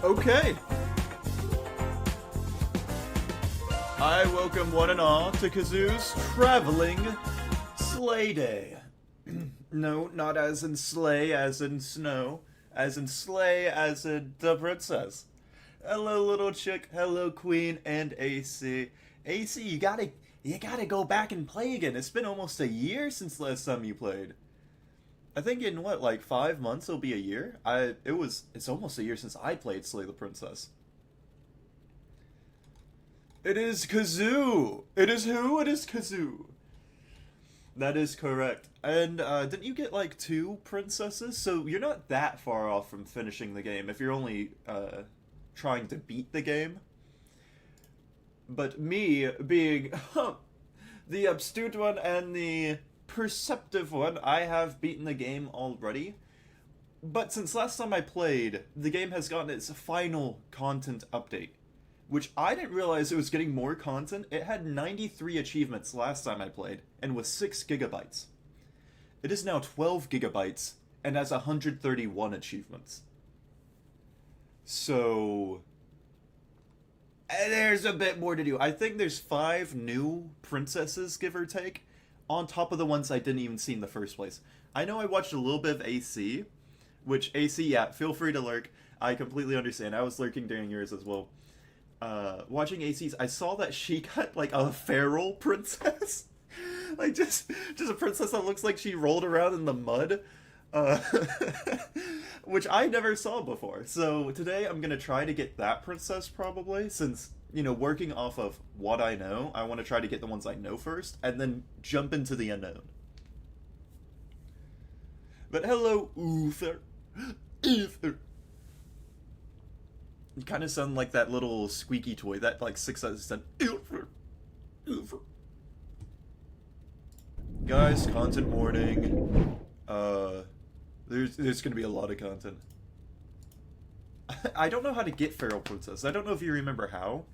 Okay. I welcome one and all to Kazoo's Traveling Sleigh Day. No, not as in sleigh, as in snow. As in sleigh, as in the princess. Hello, little chick. Hello, queen, and AC. AC, you gotta go back and play again. It's been almost a year since last time you played. I think in what, like 5 months it'll be a year? It's almost a year since I played Slay the Princess. It is Kazoo! It is who? It is Kazoo! That is correct. And, didn't you get, like, 2 princesses? So you're not that far off from finishing the game if you're only, trying to beat the game. But me, being the obtuse one and the perceptive one, I have beaten the game already. But since last time I played, the game has gotten its final content update. Which I didn't realize it was getting more content. It had 93 achievements last time I played, and was 6 gigabytes. It is now 12 gigabytes, and has 131 achievements. So there's a bit more to do. I think there's 5 new princesses, give or take, on top of the ones I didn't even see in the first place. I know I watched a little bit of AC, which AC, yeah, feel free to lurk. I completely understand. I was lurking during yours as well. Watching AC's, I saw that she got, like, a feral princess. Like, just a princess that looks like she rolled around in the mud. Which I never saw before. So today I'm gonna try to get that princess, probably, since, you know, working off of what I know, I want to try to get the ones I know first, and then jump into the unknown. But hello, Uther. Uther. You kind of sound like that little squeaky toy, that, like, 6 out of 10. Uther. Uther. Guys, content warning. There's gonna be a lot of content. I don't know how to get feral princess. I don't know if you remember how.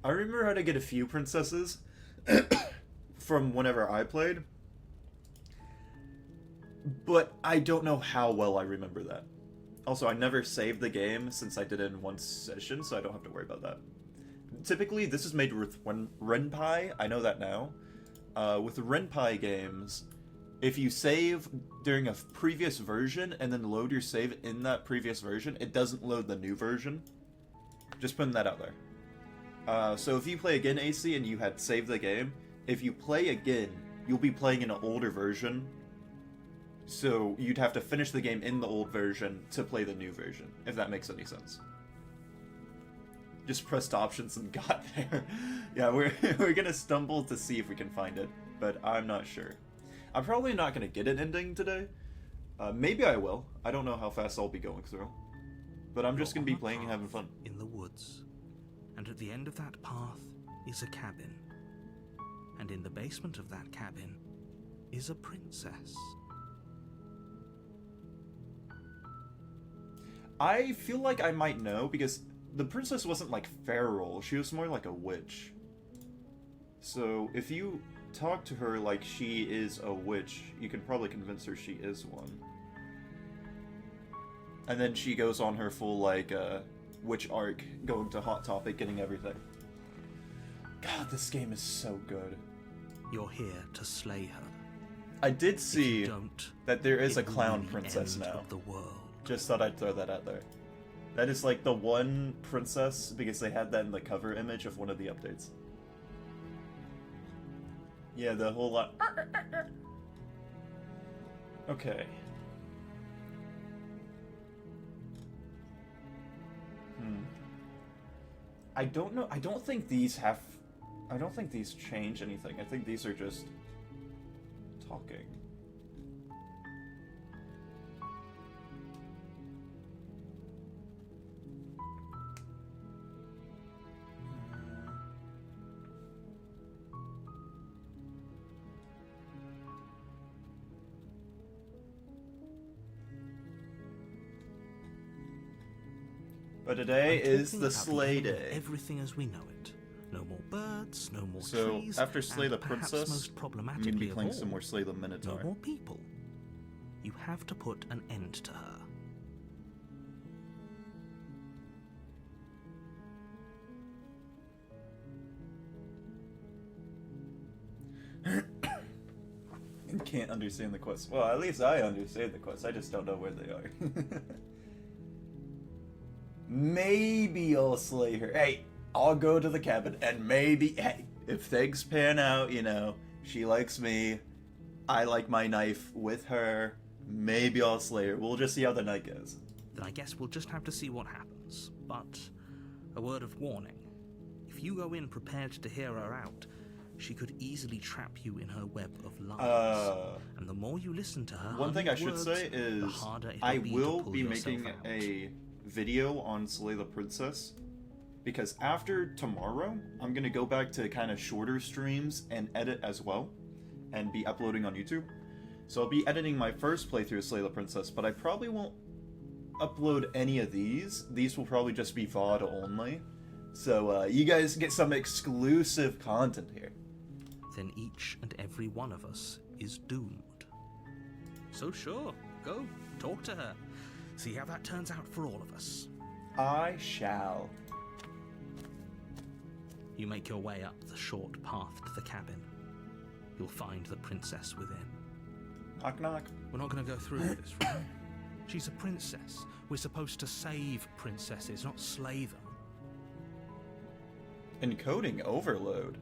I remember how to get a few princesses from whenever I played, but I don't know how well I remember that. Also, I never saved the game since I did it in one session, so I don't have to worry about that. Typically, this is made with Renpai. I know that now. With the Renpai games, if you save during a previous version and then load your save in that previous version, it doesn't load the new version. Just putting that out there. So if you play again, AC, and you had saved the game, if you play again, you'll be playing in an older version. So you'd have to finish the game in the old version to play the new version, if that makes any sense. Just pressed options and got there. Yeah, we're gonna stumble to see if we can find it, but I'm not sure. I'm probably not gonna get an ending today. Maybe I will. I don't know how fast I'll be going through. But I'm just gonna be playing and having fun. In the woods, and at the end of that path is a cabin. And in the basement of that cabin is a princess. I feel like I might know, because the princess wasn't like feral, she was more like a witch. So if you talk to her like she is a witch, you can probably convince her she is one. And then she goes on her full, like, witch arc, going to Hot Topic, getting everything. God, this game is so good. You're here to slay her. I did see that there is a clown the princess end now. of the world. Just thought I'd throw that out there. That is like the one princess, because they had that in the cover image of one of the updates. Yeah, the whole lot. Okay. I don't know. I don't think these change anything. I think these are just talking. But today is the sleigh day. Everything as we know it. No more birds, no more trees. So after Slay the Princess, most I'm going to be playing some more Slay the Minotaur. No more people. You have to put an end to her. And can't understand the quest. Well, at least I understand the quest. I just don't know where they are. Maybe I'll slay her. Hey, I'll go to the cabin and maybe, hey, if things pan out, you know, she likes me, I like my knife with her, maybe I'll slay her. We'll just see how the night goes. Then I guess we'll just have to see what happens. But a word of warning. If you go in prepared to hear her out, she could easily trap you in her web of lies. And the more you listen to her, one thing I should say is I will be making a video on Slay the Princess, because after tomorrow, I'm going to go back to kind of shorter streams and edit as well, and be uploading on YouTube. So I'll be editing my first playthrough of Slay the Princess, but I probably won't upload any of these. These will probably just be VOD only. So you guys get some exclusive content here. Then each and every one of us is doomed. So sure, go, talk to her. See how that turns out for all of us. I shall. You make your way up the short path to the cabin. You'll find the princess within. Knock knock. We're not going to go through with this, right? She's a princess. We're supposed to save princesses, not slay them. Encoding overload.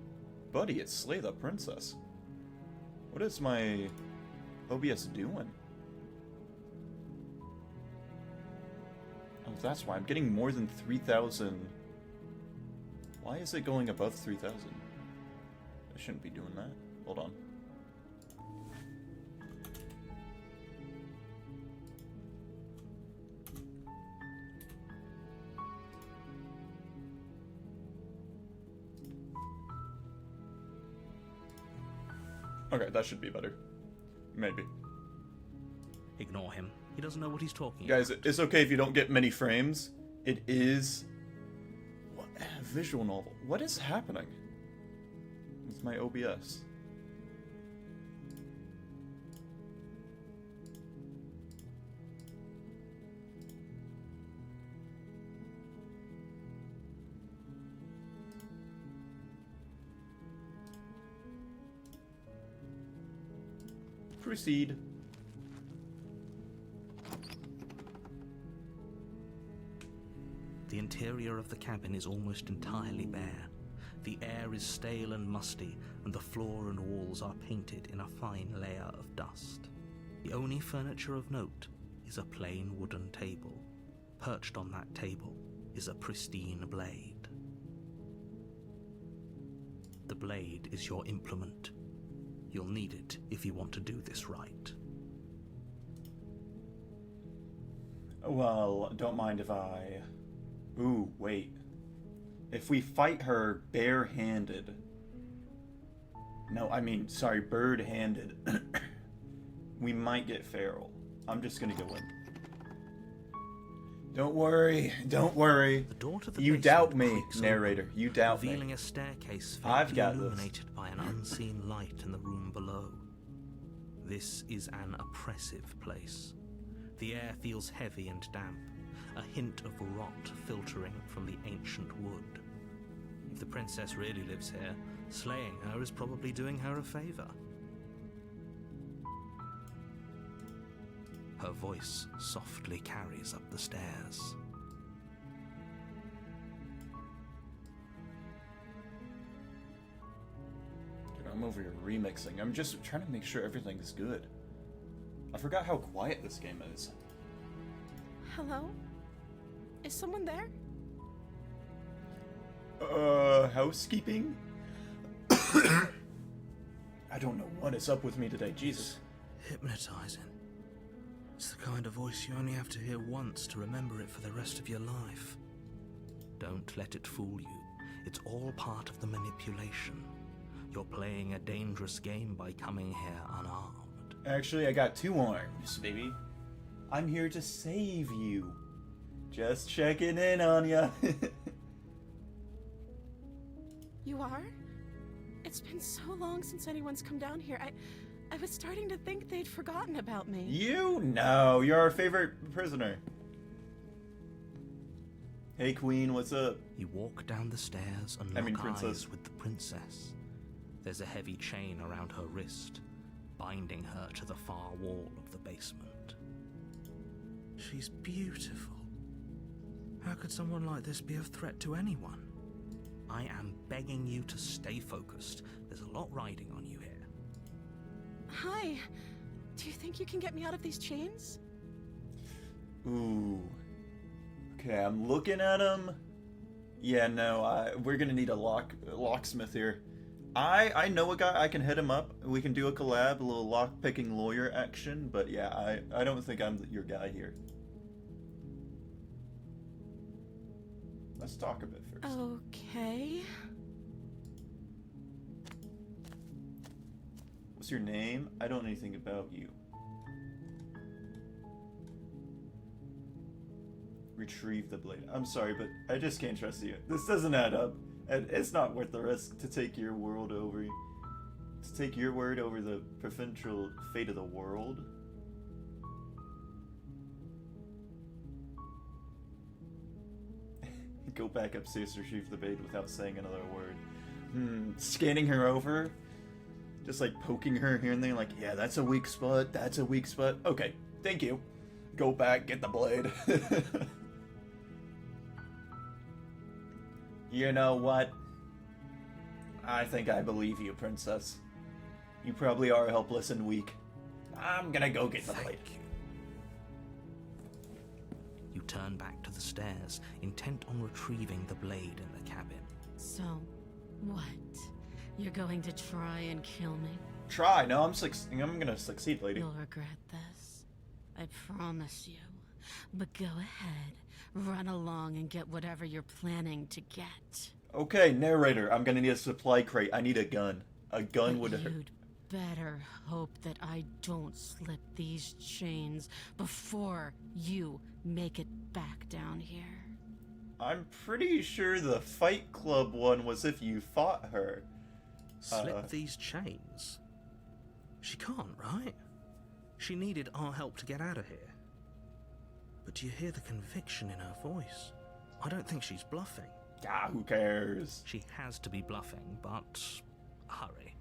Buddy, it's Slay the Princess. What is my OBS doing? Oh, that's why I'm getting more than 3,000. Why is it going above 3,000? I shouldn't be doing that. Hold on. Okay, that should be better. Maybe. Ignore him. He doesn't know what he's talking about. Guys, it's okay if you don't get many frames. It is... What? A visual novel. What is happening with my OBS? Proceed. The interior of the cabin is almost entirely bare. The air is stale and musty, and the floor and walls are painted in a fine layer of dust. The only furniture of note is a plain wooden table. Perched on that table is a pristine blade. The blade is your implement. You'll need it if you want to do this right. Well, don't mind if I... Ooh, wait. If we fight her bare-handed... No, I mean, sorry, bird-handed. We might get feral. I'm just gonna go in. Don't worry, don't worry. The door to the You basement doubt me, creaks narrator. open, You doubt me. revealing a staircase I've faintly got this. illuminated by an unseen light in the room below. This is an oppressive place. The air feels heavy and damp, a hint of rot filtering from the ancient wood. If the princess really lives here, slaying her is probably doing her a favor. Her voice softly carries up the stairs. Dude, I'm over here remixing. I'm just trying to make sure everything's good. I forgot how quiet this game is. Hello? Is someone there? Housekeeping? I don't know what is up with me today, Jesus. Hypnotizing. It's the kind of voice you only have to hear once to remember it for the rest of your life. Don't let it fool you. It's all part of the manipulation. You're playing a dangerous game by coming here unarmed. Actually, I got 2 arms, baby. I'm here to save you. Just checking in on ya. You are? It's been so long since anyone's come down here. I was starting to think they'd forgotten about me. You know, you're our favorite prisoner. Hey, Queen, what's up? You walk down the stairs and lock eyes with the princess. There's a heavy chain around her wrist, binding her to the far wall of the basement. She's beautiful. How could someone like this be a threat to anyone? I am begging you to stay focused. There's a lot riding on you here. Hi. Do you think you can get me out of these chains? Ooh. Okay, I'm looking at him. Yeah, no, we're gonna need a locksmith here. I know a guy, I can hit him up. We can do a collab, a little lock-picking lawyer action, but yeah, I don't think I'm your guy here. Let's talk a bit first. Okay. What's your name? I don't know anything about you. Retrieve the blade. I'm sorry, but I just can't trust you. This doesn't add up. And it's not worth the risk to take your word over. To take your word over the provincial fate of the world. Go back upstairs to retrieve the blade without saying another word. Scanning her over. Just like poking her here and there, like, yeah, that's a weak spot, that's a weak spot. Okay, thank you. Go back, get the blade. You know what? I think I believe you, princess. You probably are helpless and weak. I'm gonna go get the blade. Thank you. You turn back to the stairs, intent on retrieving the blade in the cabin. So, what? You're going to try and kill me? Try. No, I'm gonna succeed, lady. You'll regret this. I promise you. But go ahead. Run along and get whatever you're planning to get. Okay, narrator. I'm gonna need a supply crate. I need a gun. A gun But would hurt. you'd better hope that I don't slip these chains before you make it back down here. I'm pretty sure the Fight Club one was if you fought her. Slip these chains? She can't, right? She needed our help to get out of here. But do you hear the conviction in her voice? I don't think she's bluffing. Ah, who cares? She has to be bluffing, but hurry.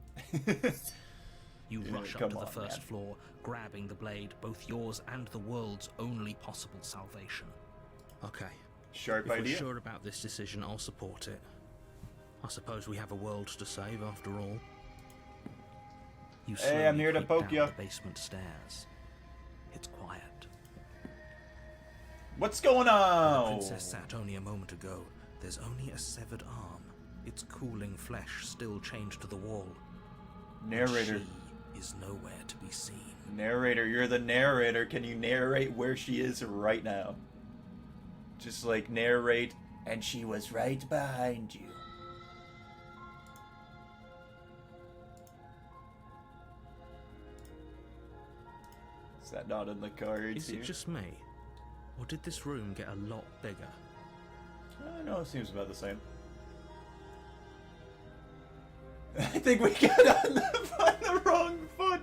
You Yeah, rush up come to the on, first man. floor, grabbing the blade, both yours and the world's only possible salvation. Okay. Sharp If we're idea. sure about this decision, I'll support it. I suppose we have a world to save after all. You Hey, I'm slowly here to creep poke down ya. the basement stairs. It's quiet. What's going The on? princess sat only a moment ago. There's only a severed arm, its cooling flesh still chained to the wall. Narrator. She is nowhere to be seen. Narrator, you're the narrator. Can you narrate where she is right now? Just like narrate, and she was right behind you. Is that not in the cards Is here? it just me? Or did this room get a lot bigger? No, it seems about the same. I think we got on the wrong foot.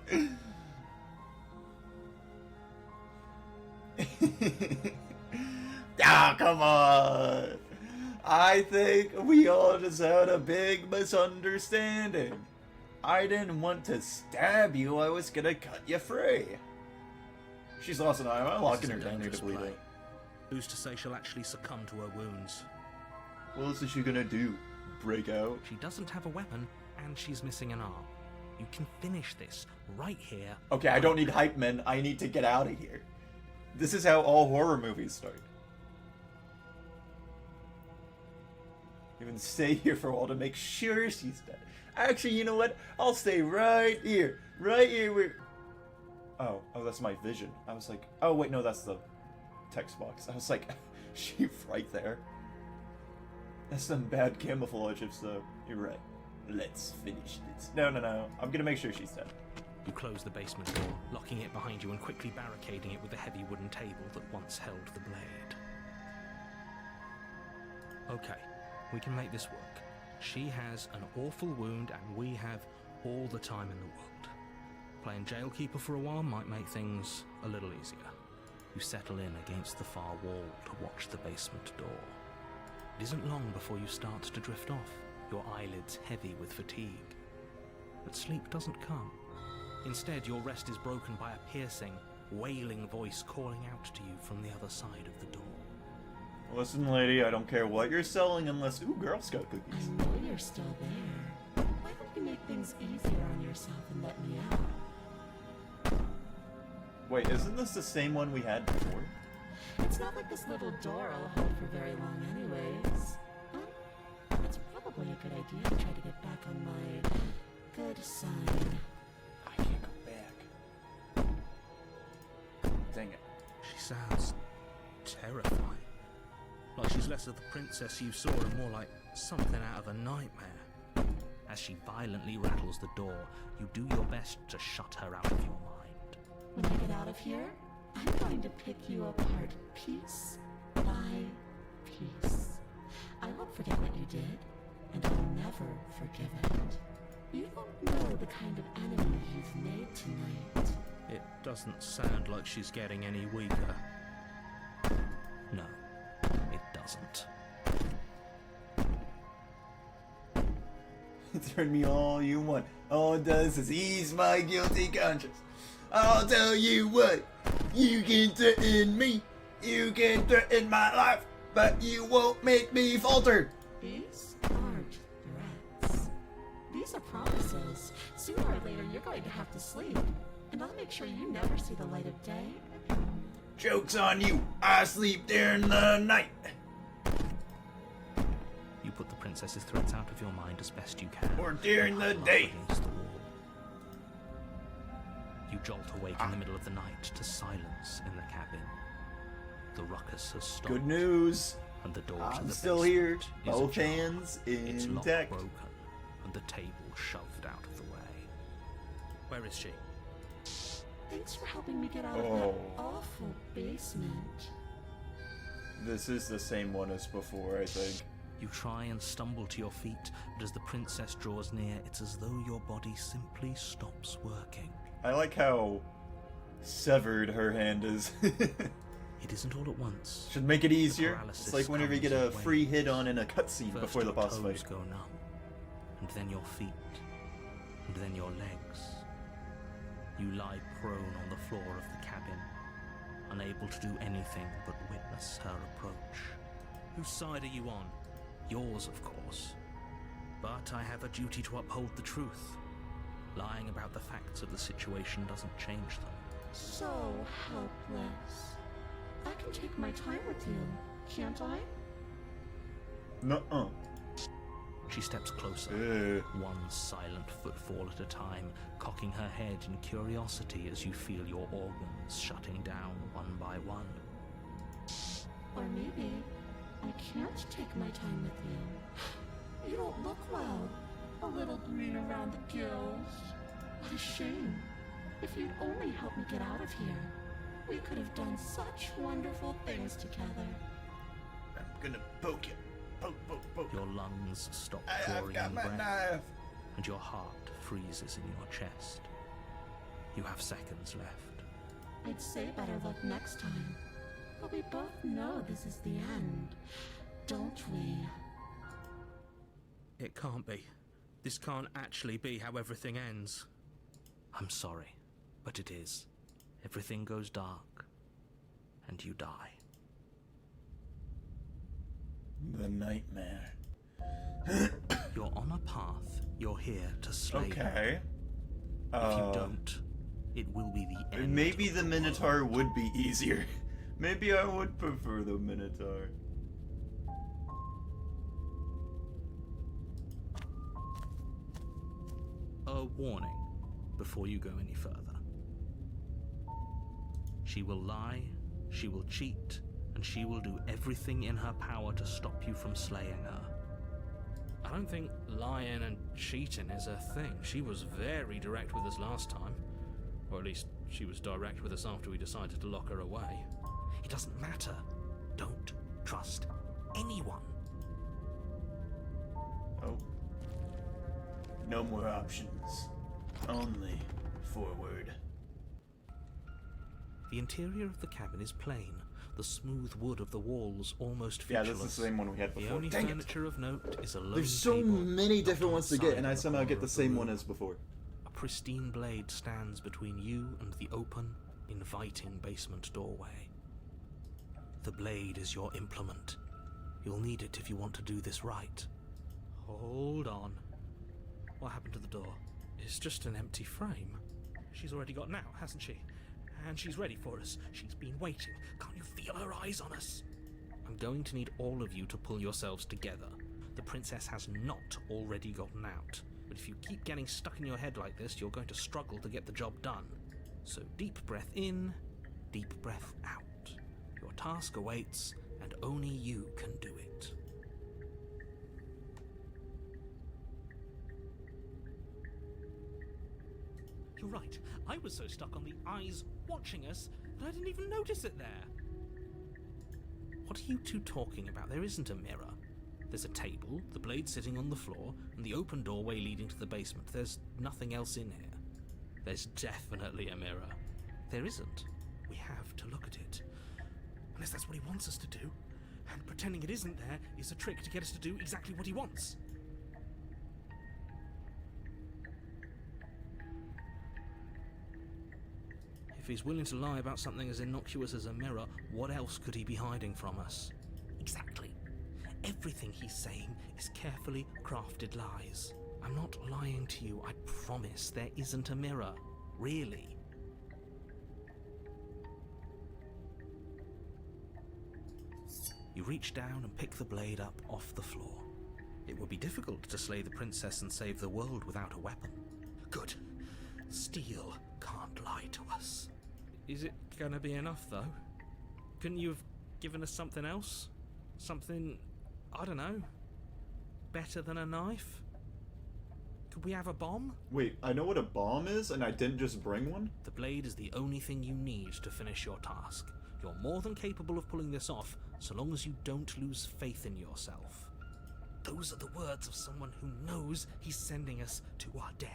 Ah, come on. I think we all just had a big misunderstanding. I didn't want to stab you, I was gonna cut you free. She's lost an eye. I'm locking her This is a down here to dangerous bleed play. out. Who's to say she'll actually succumb to her wounds? What else is she gonna do? Break out? She doesn't have a weapon, and she's missing an arm. You can finish this right here. Okay, I don't need hype men. I need to get out of here. This is how all horror movies start. Even stay here for a while to make sure she's dead. Actually, you know what? I'll stay right here. Right here where... Oh, that's my vision. I was like, oh wait, no, that's the text box. I was like, she's right there. That's some bad camouflage if so. You're right. Let's finish this. No. I'm gonna make sure she's dead. You close the basement door, locking it behind you and quickly barricading it with the heavy wooden table that once held the blade. Okay, we can make this work. She has an awful wound and we have all the time in the world. Playing jailkeeper for a while might make things a little easier. You settle in against the far wall to watch the basement door. It isn't long before you start to drift off, your eyelids heavy with fatigue. but sleep doesn't come. Instead, your rest is broken by a piercing, wailing voice calling out to you from the other side of the door. Listen, lady, I don't care what you're selling unless... Ooh, Girl Scout cookies. I know you're still there. Why don't you make things easier on yourself and let me out? Wait, isn't this the same one we had before? It's not like this little door will hold for very long anyways. It's probably a good idea to try to get back on my good side. I can't go back. Dang it. She sounds terrifying. Like she's less of the princess you saw and more like something out of a nightmare. As she violently rattles the door, you do your best to shut her out of your mind. When I get out of here, I'm going to pick you apart piece by piece. I won't forget what you did, and I'll never forgive it. You don't know the kind of enemy you've made tonight. It doesn't sound like she's getting any weaker. No, it doesn't. Turn me all you want. All it does is ease my guilty conscience. I'll tell you what. You can threaten me. You can threaten my life. But you won't make me falter. These aren't threats. These are promises. Sooner or later, you're going to have to sleep. And I'll make sure you never see the light of day. Joke's on you. I sleep during the night. You put the princess's threats out of your mind as best you can. Or during the Huddle up day. against the wall. You jolt awake in the middle of the night to silence in the cabin. The ruckus has stopped. Good news. And the door to I'm the still here. basement is Both ajar. hands Its lock intact. broken, and the table shoved out of the way. Where is she? Thanks for helping me get out of Oh. that awful basement. This is the same one as before, I think. You try and stumble to your feet, but as the princess draws near, it's as though your body simply stops working. I like how severed her hand is. It isn't all at once. Should make it easier. paralysis It's like whenever you get comes a in free waves. hit on in a cutscene First before the your boss toes fight. go numb, and then your feet, and then your legs. You lie prone on the floor of the cabin, unable to do anything but witness her approach. Whose side are you on? Yours, of course. But I have a duty to uphold the truth. Lying about the facts of the situation doesn't change them. So helpless. I can take my time with you, can't I? Nuh-uh. She steps closer, one silent footfall at a time, cocking her head in curiosity as you feel your organs shutting down one by one. Or maybe I can't take my time with you. You don't look well. A little green around the gills. What a shame. If you'd only help me get out of here, we could have done such wonderful things together. I'm gonna poke you. Poke, poke, poke. Your lungs stop I've drawing got in my breath, knife. and your heart freezes in your chest. You have seconds left. I'd say better luck next time. But we both know this is the end, don't we? It can't be. This can't actually be how everything ends. I'm sorry, but it is. Everything goes dark, and you die. The nightmare. You're on a path. You're here to slay her. Okay. If you don't, it will be the end. Maybe of the Minotaur world. would be easier. Maybe I would prefer the Minotaur. A warning before you go any further. She will lie, she will cheat, and she will do everything in her power to stop you from slaying her. I don't think lying and cheating is a thing. She was very direct with us last time. Or at least, she was direct with us after we decided to lock her away. It doesn't matter. Don't trust anyone. Oh. No more options. Only forward. The interior of the cabin is plain, the smooth wood of the walls almost Yeah, featureless. this is the same one we had The before. only Dang it! furniture of note is a lone There's so table many knocked different on ones to its get, side and I in the somehow corner get the of same room. one as before. pristine blade stands between you and the open, inviting basement doorway. The blade is your implement. You'll need it if you want to do this right. Hold on. What happened to the door? It's just an empty frame. She's already got out, hasn't she? And she's ready for us. She's been waiting. Can't you feel her eyes on us? I'm going to need all of you to pull yourselves together. The princess has not already gotten out. But if you keep getting stuck in your head like this, you're going to struggle to get the job done. So deep breath in, deep breath out. Your task awaits, and only you can do it. You're right. I was so stuck on the eyes watching us that I didn't even notice it there. What are you two talking about? There isn't a mirror. There's a table, the blade sitting on the floor, and the open doorway leading to the basement. There's nothing else in here. There's definitely a mirror. There isn't. We have to look at it. Unless that's what he wants us to do. And pretending it isn't there is a trick to get us to do exactly what he wants. If he's willing to lie about something as innocuous as a mirror, what else could he be hiding from us? Exactly. Everything he's saying is carefully crafted lies. I'm not lying to you, I promise. There isn't a mirror. Really. You reach down and pick the blade up off the floor. It would be difficult to slay the princess and save the world without a weapon. Good. Steel can't lie to us. Is it gonna be enough, though? Couldn't you have given us something else? Something, I don't know, better than a knife? Could we have a bomb? Wait, I know what a bomb is, and I didn't just bring one? The blade is the only thing you need to finish your task. You're more than capable of pulling this off, so long as you don't lose faith in yourself. Those are the words of someone who knows he's sending us to our death.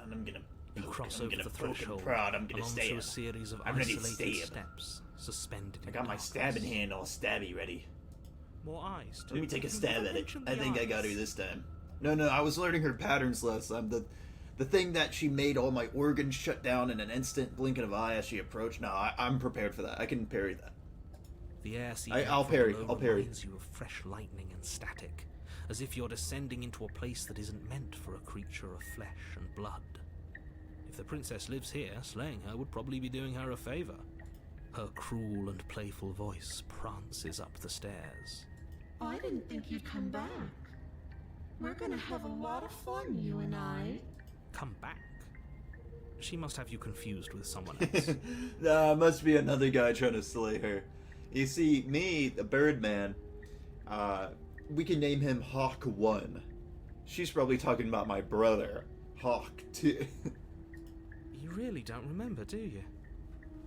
I'm gonna You cross over the poke and threshold prod. I'm and gonna onto stab. a series of I'm ready to isolated stab. steps, suspended I in got my darkness. stabbing hand all stabby ready. More eyes. Let me take a You stab never at it. mentioned I the think I got her eyes. this time. No, I was learning her patterns last time. The thing that she made all my organs shut down in an instant blinking of eye as she approached. No, I'm prepared for that. I can parry that. The air I'll parry. below I'll parry. reminds you of fresh lightning and static, as if you're descending into a place that isn't meant for a creature of flesh and blood. If the princess lives here, slaying her would probably be doing her a favor. Her cruel and playful voice prances up the stairs. I didn't think you'd come back. We're gonna have a lot of fun, you and I. Come back? She must have you confused with someone else. Nah, must be another guy trying to slay her. You see, me, the Birdman, we can name him Hawk 1. She's probably talking about my brother, Hawk 2. You really don't remember, do you?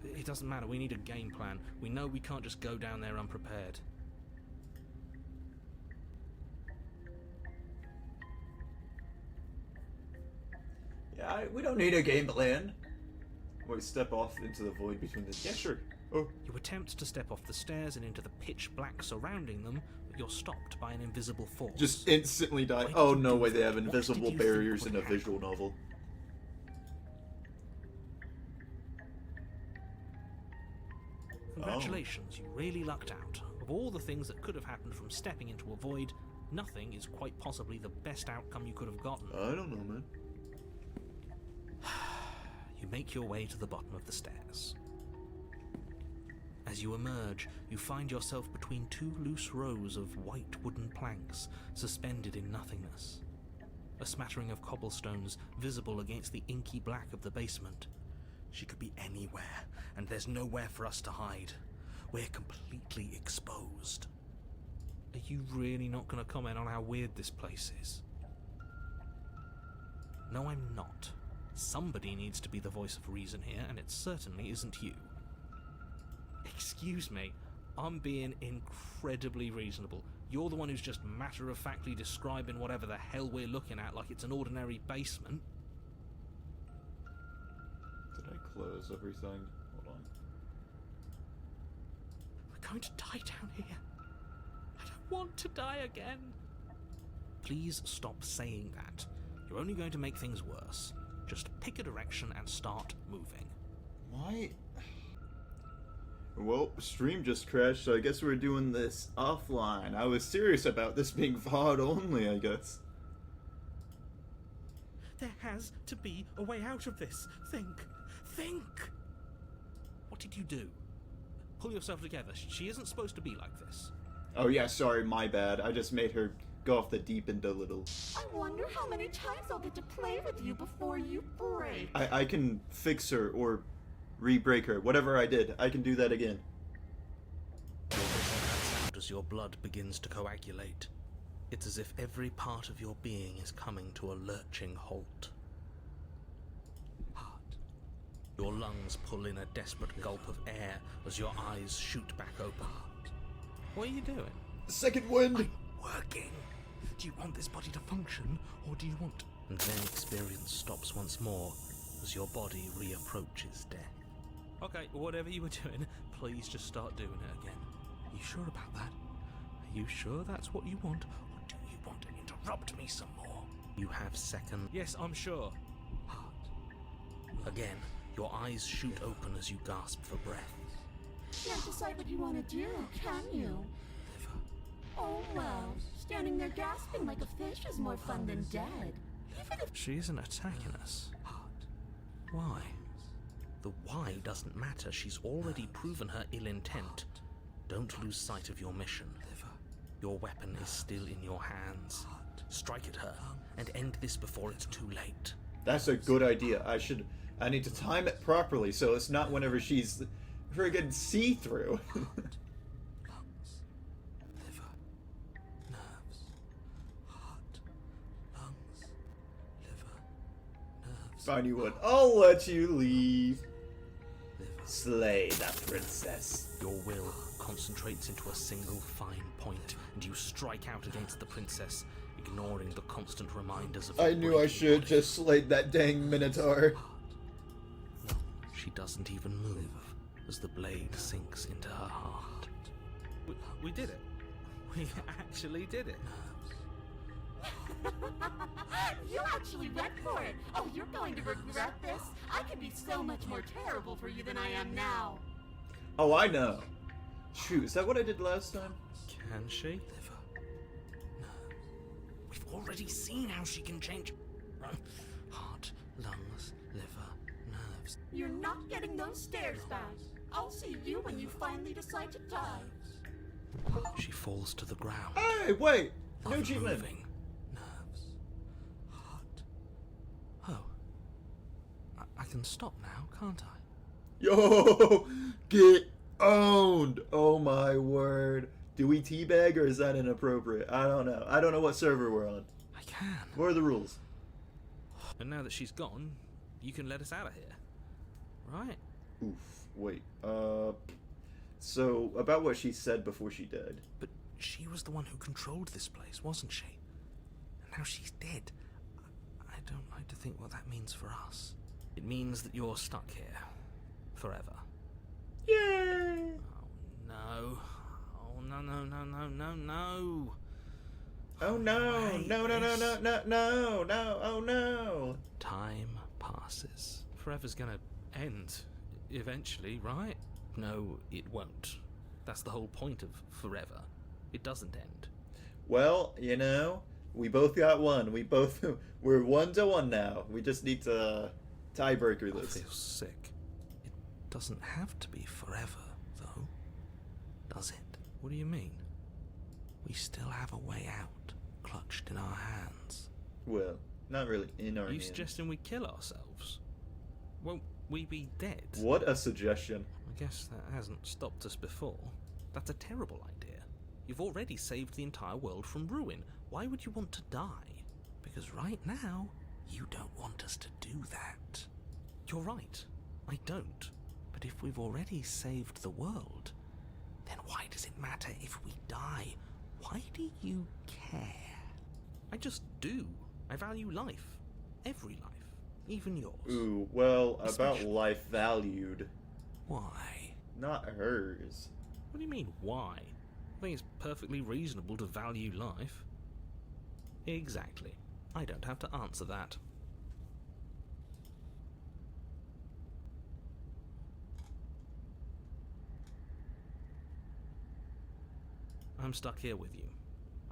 It doesn't matter, we need a game plan. We know we can't just go down there unprepared. Yeah, we don't need a game plan. Wait, step off into the void between the... Yeah, sure. Oh. You attempt to step off the stairs and into the pitch black surrounding them, but you're stopped by an invisible force. Just instantly die. Why did Oh, you no do way they that? have What did invisible you barriers think in a would happen? visual novel. Congratulations, you really lucked out. Of all the things that could have happened from stepping into a void, nothing is quite possibly the best outcome you could have gotten. I don't know, man. You make your way to the bottom of the stairs. As you emerge, you find yourself between two loose rows of white wooden planks suspended in nothingness. A smattering of cobblestones visible against the inky black of the basement. She could be anywhere, and there's nowhere for us to hide. We're completely exposed. Are you really not going to comment on how weird this place is? No, I'm not. Somebody needs to be the voice of reason here, and it certainly isn't you. Excuse me, I'm being incredibly reasonable. You're the one who's just matter-of-factly describing whatever the hell we're looking at like it's an ordinary basement. Did I close everything? Hold on. We're going to die down here. I don't want to die again. Please stop saying that. You're only going to make things worse. Just pick a direction and start moving. Why? Well, stream just crashed, so I guess we're doing this offline. I was serious about this being VOD only, I guess. There has to be a way out of this. Think. Think! What did you do? Pull yourself together. She isn't supposed to be like this. Oh yeah, sorry, my bad. I just made her go off the deep end a little. I wonder how many times I'll get to play with you before you break. I can fix her or re-break her. Whatever I did, I can do that again. As your blood begins to coagulate, it's as if every part of your being is coming to a lurching halt. Heart. Your lungs pull in a desperate gulp of air as your eyes shoot back open. What are you doing? Second wind! Working. Do you want this body to function, or do you want... And then experience stops once more as your body reapproaches death. Okay, whatever you were doing, please just start doing it again. Are you sure about that? Are you sure that's what you want, or do you want to interrupt me some more? You have second... Yes, I'm sure. Heart. Again, your eyes shoot open as you gasp for breath. Can't decide what you want to do, can you? Liver. Oh well, standing there gasping like a fish is more fun than dead. Even if She isn't attacking us. Heart. Why? The why doesn't matter. She's already proven her ill intent. Don't lose sight of your mission. Your weapon is still in your hands. Strike at her and end this before it's too late. That's a good idea. I need to time it properly so it's not whenever she's friggin' see-through. Lungs, liver, nerves, heart, lungs, liver, nerves. Fine, you would. I'll let you leave. Liver. Slay that princess. Your will concentrates into a single fine point, and you strike out against the princess, ignoring the constant reminders of I your knew I breaking should have body. just slayed that dang minotaur. No, she doesn't even move as the blade sinks into her heart. We did it. We actually did it. you actually went for it. Oh, you're going to regret this. I can be so much more terrible for you than I am now. Oh, I know. Shoot, is that what I did last time? Can she? Liver. No. We've already seen how she can change. Heart, lungs, liver, nerves. You're not getting those stairs back. I'll see you when you finally decide to die. She falls to the ground. Hey, wait! No achievement. Moving. Nerves. Heart. Oh. I can stop now, can't I? Yo! Get owned! Oh my word. Do we teabag or is that inappropriate? I don't know. I don't know what server we're on. I can. What are the rules? And now that she's gone, you can let us out of here. Right? Oof. Wait. So, about what she said before she died. But she was the one who controlled this place, wasn't she? And now she's dead. I don't like to think what that means for us. It means that you're stuck here. Forever. Yay! Oh, no. Oh, no, no, no, no, no, no. Oh no! hate No, no, no, this. no, no, no, no, oh no! Time passes. Forever's gonna end. Eventually, right? No, it won't. That's the whole point of forever. It doesn't end. Well, you know, we both got one. We're 1-1 now. We just need to tiebreaker I this. feel sick. It doesn't have to be forever, though. Does it? What do you mean? We still have a way out, clutched in our hands. Well, not really in our Are you hands. suggesting we kill ourselves? Won't we be dead? What a suggestion. I guess that hasn't stopped us before. That's a terrible idea. You've already saved the entire world from ruin. Why would you want to die? Because right now, you don't want us to do that. You're right. I don't. But if we've already saved the world, then why does it matter if we die? Why do you care? I just do. I value life. Every life. Even yours. Ooh, well, about Especially- life valued. Why? Not hers. What do you mean, why? I think it's perfectly reasonable to value life. Exactly. I don't have to answer that. I'm stuck here with you.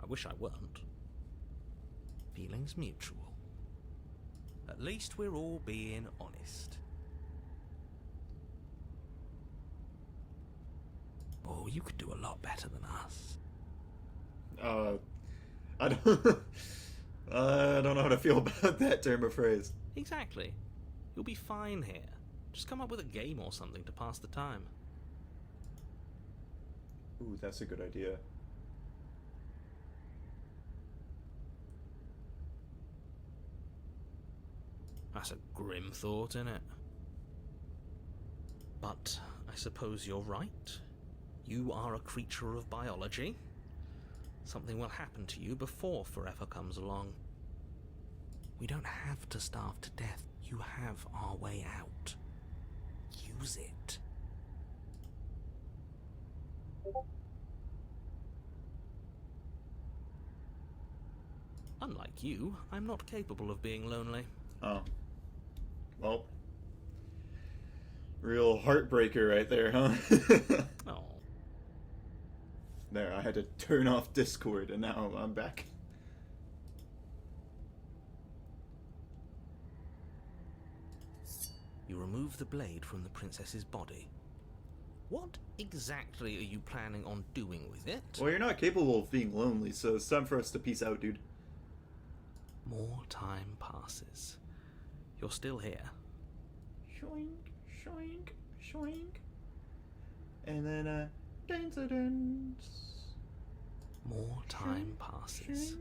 I wish I weren't. Feelings mutual. At least we're all being honest. Oh, you could do a lot better than us. I don't... I don't know how to feel about that term of phrase. Exactly. You'll be fine here. Just come up with a game or something to pass the time. Ooh, that's a good idea. That's a grim thought, innit? But I suppose you're right. You are a creature of biology. Something will happen to you before forever comes along. We don't have to starve to death. You have our way out. Use it. Unlike you, I'm not capable of being lonely. Oh. Well. Real heartbreaker right there, huh? Oh. There, I had to turn off Discord, and now I'm back. You remove the blade from the princess's body. What exactly are you planning on doing with it? Well, you're not capable of being lonely, so it's time for us to peace out, dude. More time passes. You're still here. Shoink, shoink, shoink. And then, dance. More time passes.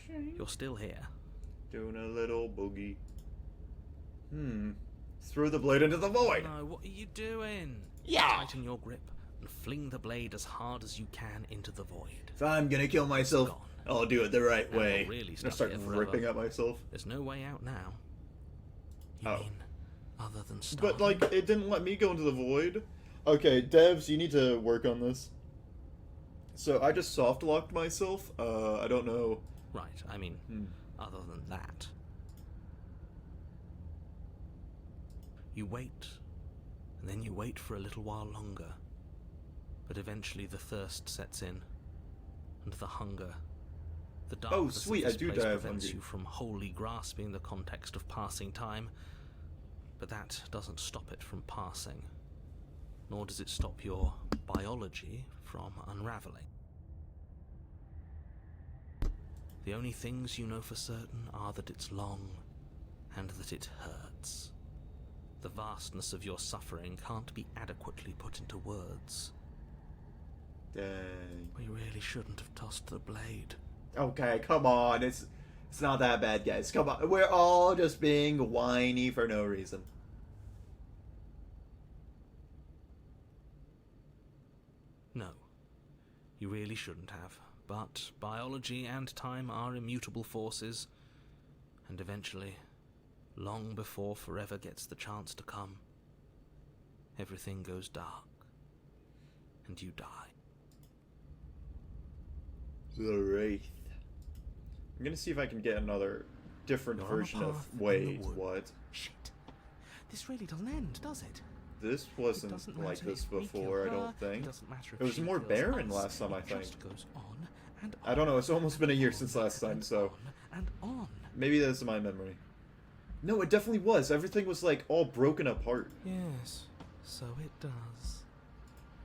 Shoink, shoink. You're still here. Doing a little boogie. Throw the blade into the void! No, what are you doing? Yeah! Tighten your grip and fling the blade as hard as you can into the void. If I'm gonna kill myself, Gone. I'll do it the right Now way. you're really I'm stuck gonna start here forever. ripping at myself. There's no way out now. You Oh. mean other than starving? But, like, it didn't let me go into the void. Okay, devs, you need to work on this. So, I just soft-locked myself. I don't know. Right, I mean, other than that. You wait, and then you wait for a little while longer. But eventually the thirst sets in, and the hunger. The darkness sweet, of this I do place die of prevents hunger. you from wholly grasping the context of passing time, but that doesn't stop it from passing. Nor does it stop your biology from unraveling. The only things you know for certain are that it's long, and that it hurts. The vastness of your suffering can't be adequately put into words. Dang. We really shouldn't have tossed the blade. Okay, come on. It's not that bad, guys. Come on. We're all just being whiny for no reason. No, you really shouldn't have. But biology and time are immutable forces, and eventually, long before forever gets the chance to come, everything goes dark, and you die. The Wraith. I'm gonna see if I can get another different You're on a version of... path in the Wait, wood. what? Shit. This really doesn't end, does it? This It wasn't doesn't like matter this if we before, kill I her, don't think. It doesn't matter if It was she more kills barren us, last time, I it think. just goes on and I don't know, on it's almost been a year and since on last time, and so... on and on. Maybe that's my memory. No, it definitely was. Everything was, like, all broken apart. Yes, so it does.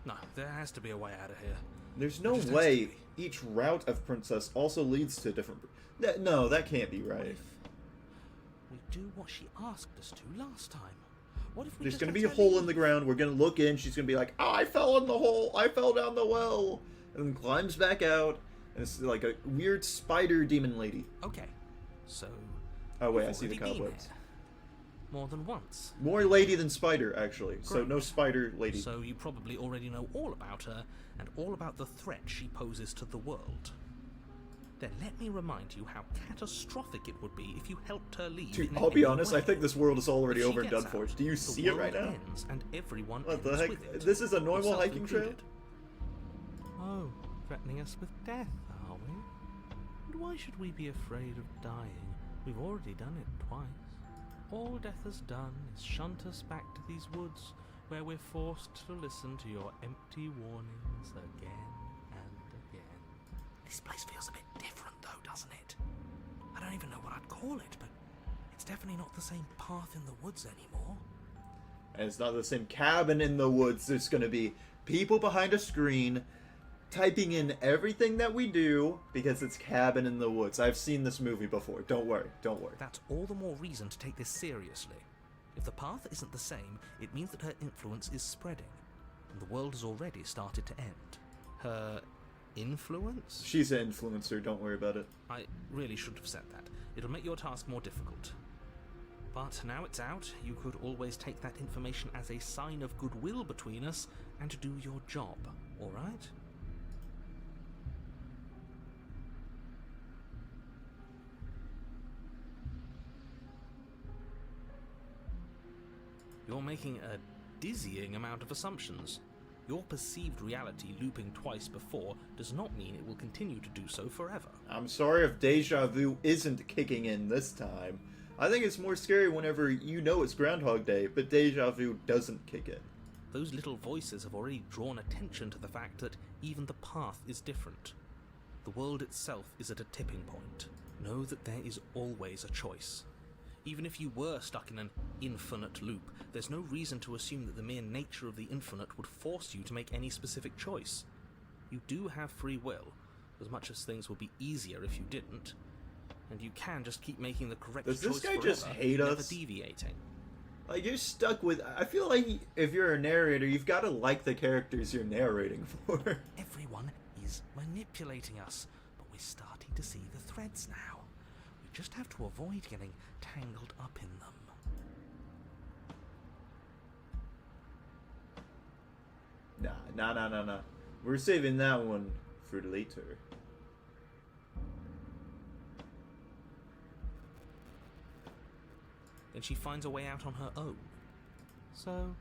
No, there has to be a way out of here. There's no There just has way to be. each route of Princess also leads to different... No, that can't be What right. if we do what she asked us to last time? What if we There's just gonna let be a her hole in leave? the ground, we're gonna look in, she's gonna be like, oh, I fell in the hole, I fell down the well, and then climbs back out, and it's like a weird spider demon lady. Okay, so... Oh wait, you've I see the already been cobwebs. there. More than once. More lady than spider, actually, so Great. no spider lady. So you probably already know all about her, and all about the threat she poses to the world. Then let me remind you how catastrophic it would be if you helped her leave. Dude, in I'll be any honest, way. I think this world is already If she over and gets done for. out, Do you the see it right world now? ends, and everyone What the ends heck? with it. This is a normal Yourself hiking trail? included. Oh, threatening us with death, are we? And why should we be afraid of dying? We've already done it twice. All death has done is shunt us back to these woods, where we're forced to listen to your empty warnings again and again. This place feels a bit different though, doesn't it? I don't even know what I'd call it, but it's definitely not the same path in the woods anymore. And it's not the same cabin in the woods. There's going to be people behind a screen typing in everything that we do because it's cabin in the woods. I've seen this movie before. Don't worry. Don't worry. That's all the more reason to take this seriously. If the path isn't the same, it means that her influence is spreading, and the world has already started to end. Her influence? She's an influencer. Don't worry about it. I really should have said that. It'll make your task more difficult. But now it's out, you could always take that information as a sign of goodwill between us and to do your job, alright? You're making a dizzying amount of assumptions. Your perceived reality looping twice before does not mean it will continue to do so forever. I'm sorry if deja vu isn't kicking in this time. I think it's more scary whenever you know it's Groundhog Day, but deja vu doesn't kick in. Those little voices have already drawn attention to the fact that even the path is different. The world itself is at a tipping point. Know that there is always a choice. Even if you were stuck in an infinite loop, there's no reason to assume that the mere nature of the infinite would force you to make any specific choice. You do have free will, as much as things would be easier if you didn't. And you can just keep making the correct choice forever. Does this guy just hate never us? Deviating. Like, you're stuck with... I feel like if you're a narrator, you've got to like the characters you're narrating for. Everyone is manipulating us, but we're starting to see the threads now. We just have to avoid getting tangled up in them. Nah. We're saving that one for later. Then she finds a way out on her own. So,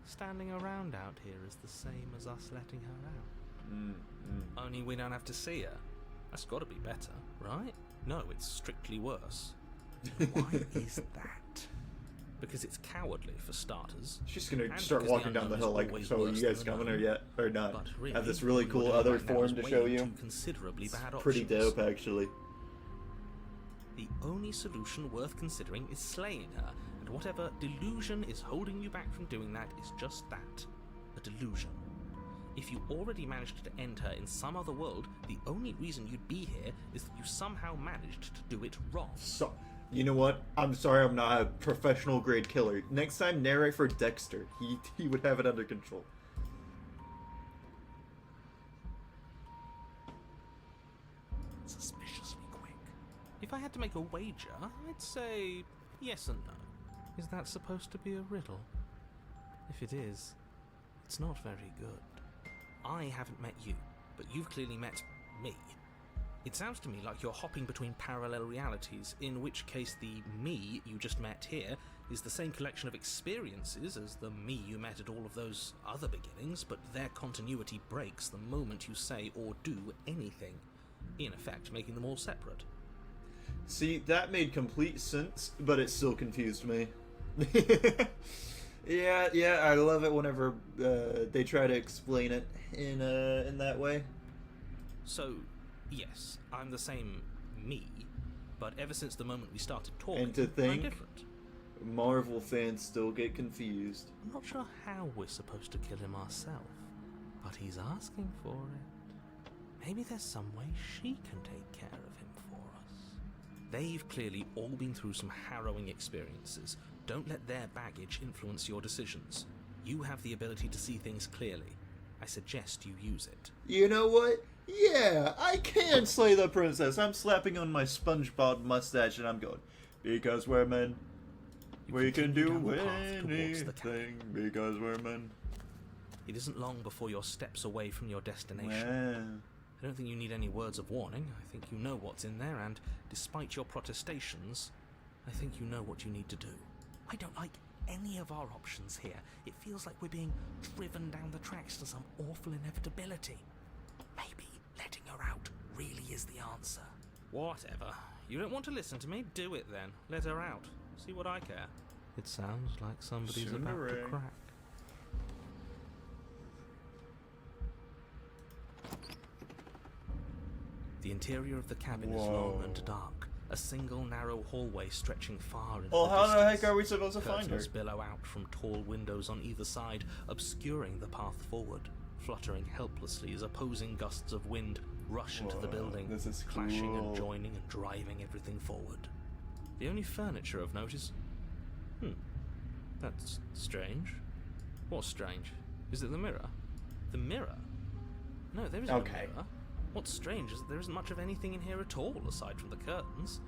standing around out here is the same as us letting her out. Only we don't have to see her. That's got to be better, right? No, it's strictly worse. Why is that? Because it's cowardly, for starters. She's gonna and start because walking down the unknown hill is like, always so are worse you guys than the coming or known. yet? Or not? But really, Have this really we cool would other have form to show you. two considerably bad Pretty options. dope, actually. The only solution worth considering is slaying her, and whatever delusion is holding you back from doing that is just that, a delusion. If you already managed to end her in some other world, the only reason you'd be here is that you somehow managed to do it wrong. So, you know what? I'm sorry I'm not a professional grade killer. Next time, narrate for Dexter. He would have it under control. Suspiciously quick. If I had to make a wager, I'd say yes and no. Is that supposed to be a riddle? If it is, it's not very good. I haven't met you, but you've clearly met me. It sounds to me like you're hopping between parallel realities, in which case the me you just met here is the same collection of experiences as the me you met at all of those other beginnings, but their continuity breaks the moment you say or do anything, in effect making them all separate. See, that made complete sense, but it still confused me. Yeah, I love it whenever they try to explain it in that way. So, yes, I'm the same me, but ever since the moment we started talking, And to I'm think- different. Marvel fans still get confused. I'm not sure how we're supposed to kill him ourselves, but he's asking for it. Maybe there's some way she can take care of him for us. They've clearly all been through some harrowing experiences. Don't let their baggage influence your decisions. You have the ability to see things clearly. I suggest you use it. You know what? Yeah, I can slay the princess. I'm slapping on my SpongeBob mustache and I'm going, because we're men. You We can continue do down the path towards the cabin. anything because we're men. It isn't long before you're steps away from your destination. Well, I don't think you need any words of warning. I think you know what's in there, and despite your protestations, I think you know what you need to do. I don't like any of our options here. It feels like we're being driven down the tracks to some awful inevitability. Maybe letting her out really is the answer. Whatever. You don't want to listen to me? Do it then. Let her out. See what I care. It sounds like somebody's about to crack. The interior of the cabin is long and dark. A single narrow hallway stretching far into the distance. Well, how the heck are we supposed to find her? Curtains billow out from tall windows on either side, obscuring the path forward, fluttering helplessly as opposing gusts of wind rush into the building, this is clashing cool. and joining and driving everything forward. The only furniture of note is... that's strange. What's strange? Is it the mirror? The mirror? No, there isn't a mirror. What's strange is that there isn't much of anything in here at all, aside from the curtains.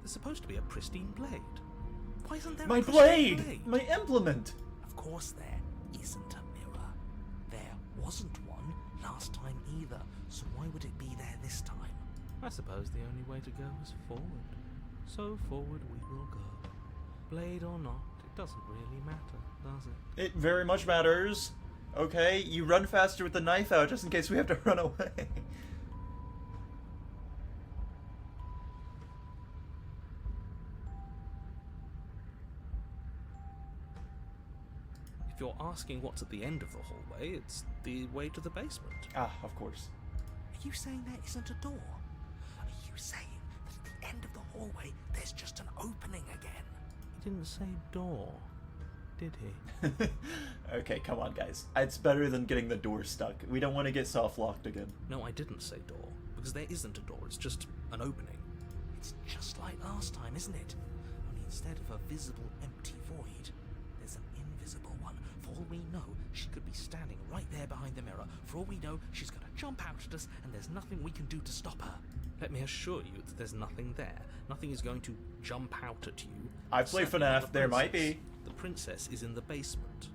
There's supposed to be a pristine blade. Why isn't there a pristine blade? My implement! Of course there isn't a mirror. There wasn't one last time either, so why would it be there this time? I suppose the only way to go is forward. So forward we will go. Blade or not, it doesn't really matter, does it? It very much matters. Okay, you run faster with the knife out just in case we have to run away. If you're asking what's at the end of the hallway, it's the way to the basement. Ah, of course. Are you saying there isn't a door? Are you saying that at the end of the hallway there's just an opening again? He didn't say door, did he? Okay, come on, guys. It's better than getting the door stuck. We don't want to get soft-locked again. No, I didn't say door, because there isn't a door, it's just an opening. It's just like last time, isn't it? Only instead of a visible empty void, there's an invisible one. For all we know, she could be standing right there behind the mirror. For all we know, she's going to jump out at us, and there's nothing we can do to stop her. Let me assure you that there's nothing there. Nothing is going to jump out at you. I play Certainly not FNAF, the there might princess. be. The princess is in the basement.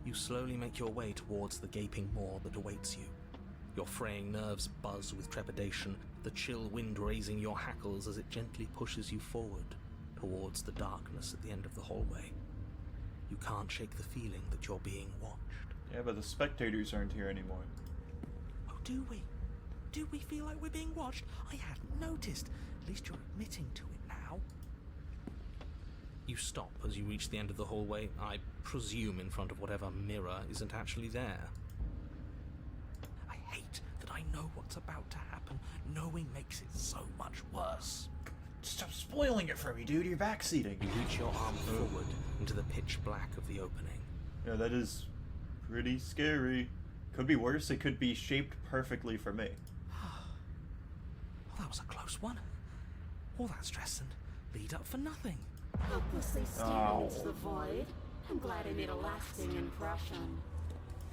You slowly make your way towards the gaping maw that awaits you. Your fraying nerves buzz with trepidation, the chill wind raising your hackles as it gently pushes you forward, towards the darkness at the end of the hallway. You can't shake the feeling that you're being watched. Yeah, but the spectators aren't here anymore. Oh, do we? Do we feel like we're being watched? I hadn't noticed. At least you're admitting to it now. You stop as you reach the end of the hallway, I presume in front of whatever mirror isn't actually there. I hate that I know what's about to happen. Knowing makes it so much worse. Stop spoiling it for me, dude. You're backseating. You reach your arm forward into the pitch black of the opening. Yeah, that is pretty scary. Could be worse. It could be shaped perfectly for me. Well, that was a close one. All that stress and lead up for nothing. Helplessly staring into the void. I'm glad I made a lasting impression.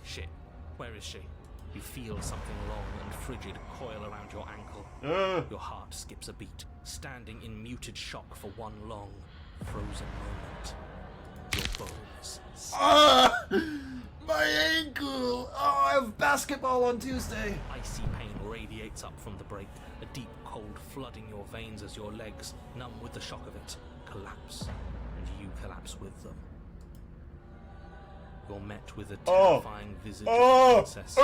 Shit. Where is she? You feel something long and frigid coil around your ankle. Your heart skips a beat, standing in muted shock for one long, frozen moment. Your bones. Ah! My ankle! Oh, I have basketball on Tuesday! Icy pain radiates up from the break, a deep cold flooding your veins as your legs, numb with the shock of it, collapse, and you collapse with them. You're met with a terrifying visage of a princess.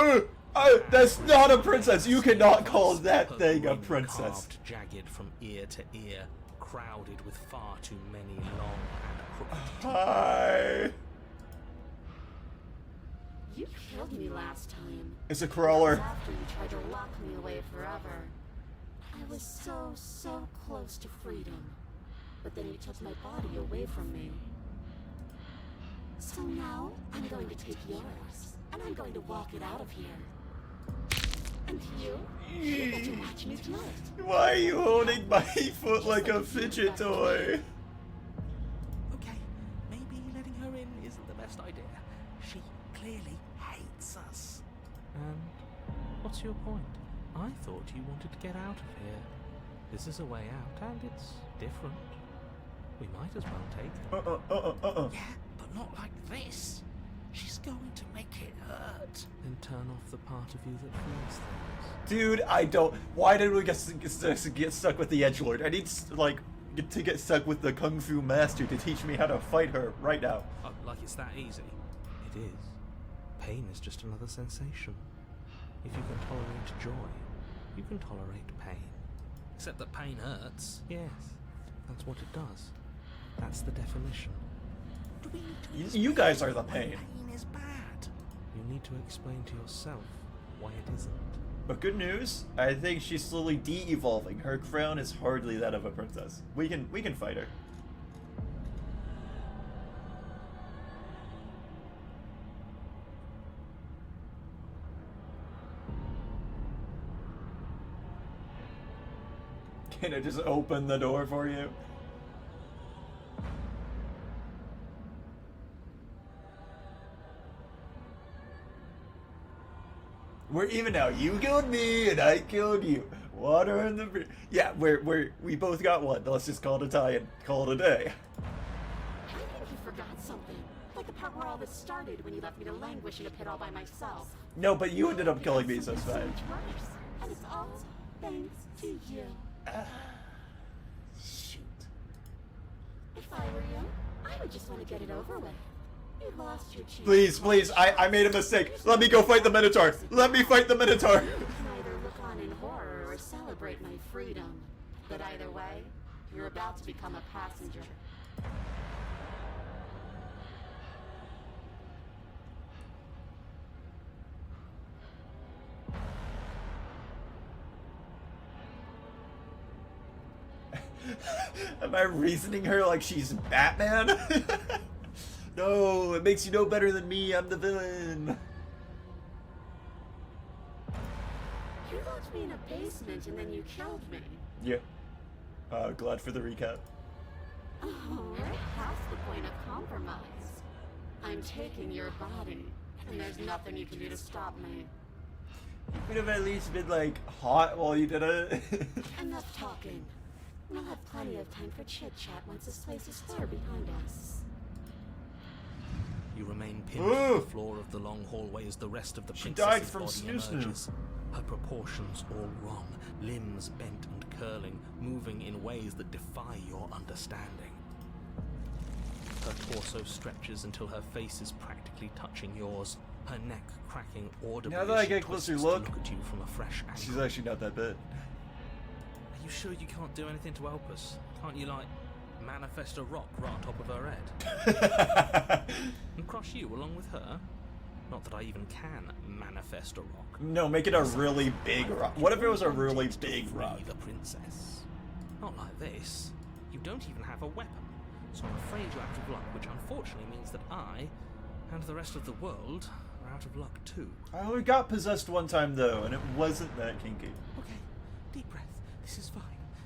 That's not a princess! You cannot call that Her thing a grin princess. Carved jagged from ear to ear, crowded with far too many long and crooked teeth. Hi! You killed me last time. It's a crawler. After you tried to lock me away forever. I was so close to freedom. But then you took my body away from me. So now, I'm going to take yours. And I'm going to walk it out of here. And you get to watch me do it. Why are you holding my foot like a fidget toy? Okay, maybe letting her in isn't the best idea. She clearly hates us. And what's your point? I thought you wanted to get out of here. This is a way out, and it's different. We might as well take it. Yeah, but not like this. She's going to make it hurt. Then turn off the part of you that feels things. Dude, I don't. Why did we get stuck with the edgelord? I need like to get stuck with the kung fu master to teach me how to fight her right now. Oh, like it's that easy? It is. Pain is just another sensation. If you can tolerate joy, You can tolerate pain. Except that pain hurts. Yes, that's what it does. That's the definition. Do we need to You guys are the why pain. Pain is bad. You need to explain to yourself why it isn't. But good news, I think she's slowly de-evolving. Her crown is hardly that of a princess. We can fight her. Can I just open the door for you? We're even now. You killed me and I killed you. Water in the yeah. We both got one. Let's just call it a tie and call it a day. I think you forgot something. Like the part where all this started when you left me to languish in a pit all by myself. No, but you ended up killing me, so it's So fine. much worse. And it's all thanks to you. Shoot. If I were you, I would just want to get it over with. You lost your chance. Please, please. I made a mistake. Let me go fight the Minotaur. Let me fight the Minotaur. You can either look on in horror or celebrate my freedom. But either way, you're about to become a passenger. Am I reasoning her like she's Batman? No, it makes you no better than me. I'm the villain. You locked me in a basement and then you killed me. Yeah. Glad for the recap. Oh, right past the point of compromise. I'm taking your body, and there's nothing you can do to stop me. You could have at least been like hot while you did it. Enough talking. We'll have plenty of time for chit-chat once this place is far behind us. You remain pinned to the floor of the long hallway as the rest of the She princess's died from body snoo-snoo. emerges. Her proportions all wrong, limbs bent and curling, moving in ways that defy your understanding. Her torso stretches until her face is practically touching yours, her neck cracking audibly Now that I as she get a closer twists look, to look at you from a fresh angle. She's actually not that bad. Are you sure you can't do anything to help us? Can't you, like, manifest a rock right on top of her head? And crush you along with her? Not that I even can manifest a rock. No, make it a really big rock. What if it was a really big rock? The princess. Not like this. You don't even have a weapon. So I'm afraid you're out of luck, which unfortunately means that I, and the rest of the world, are out of luck too. I only got possessed one time though, and it wasn't that kinky. Okay, deep breath. This is fine.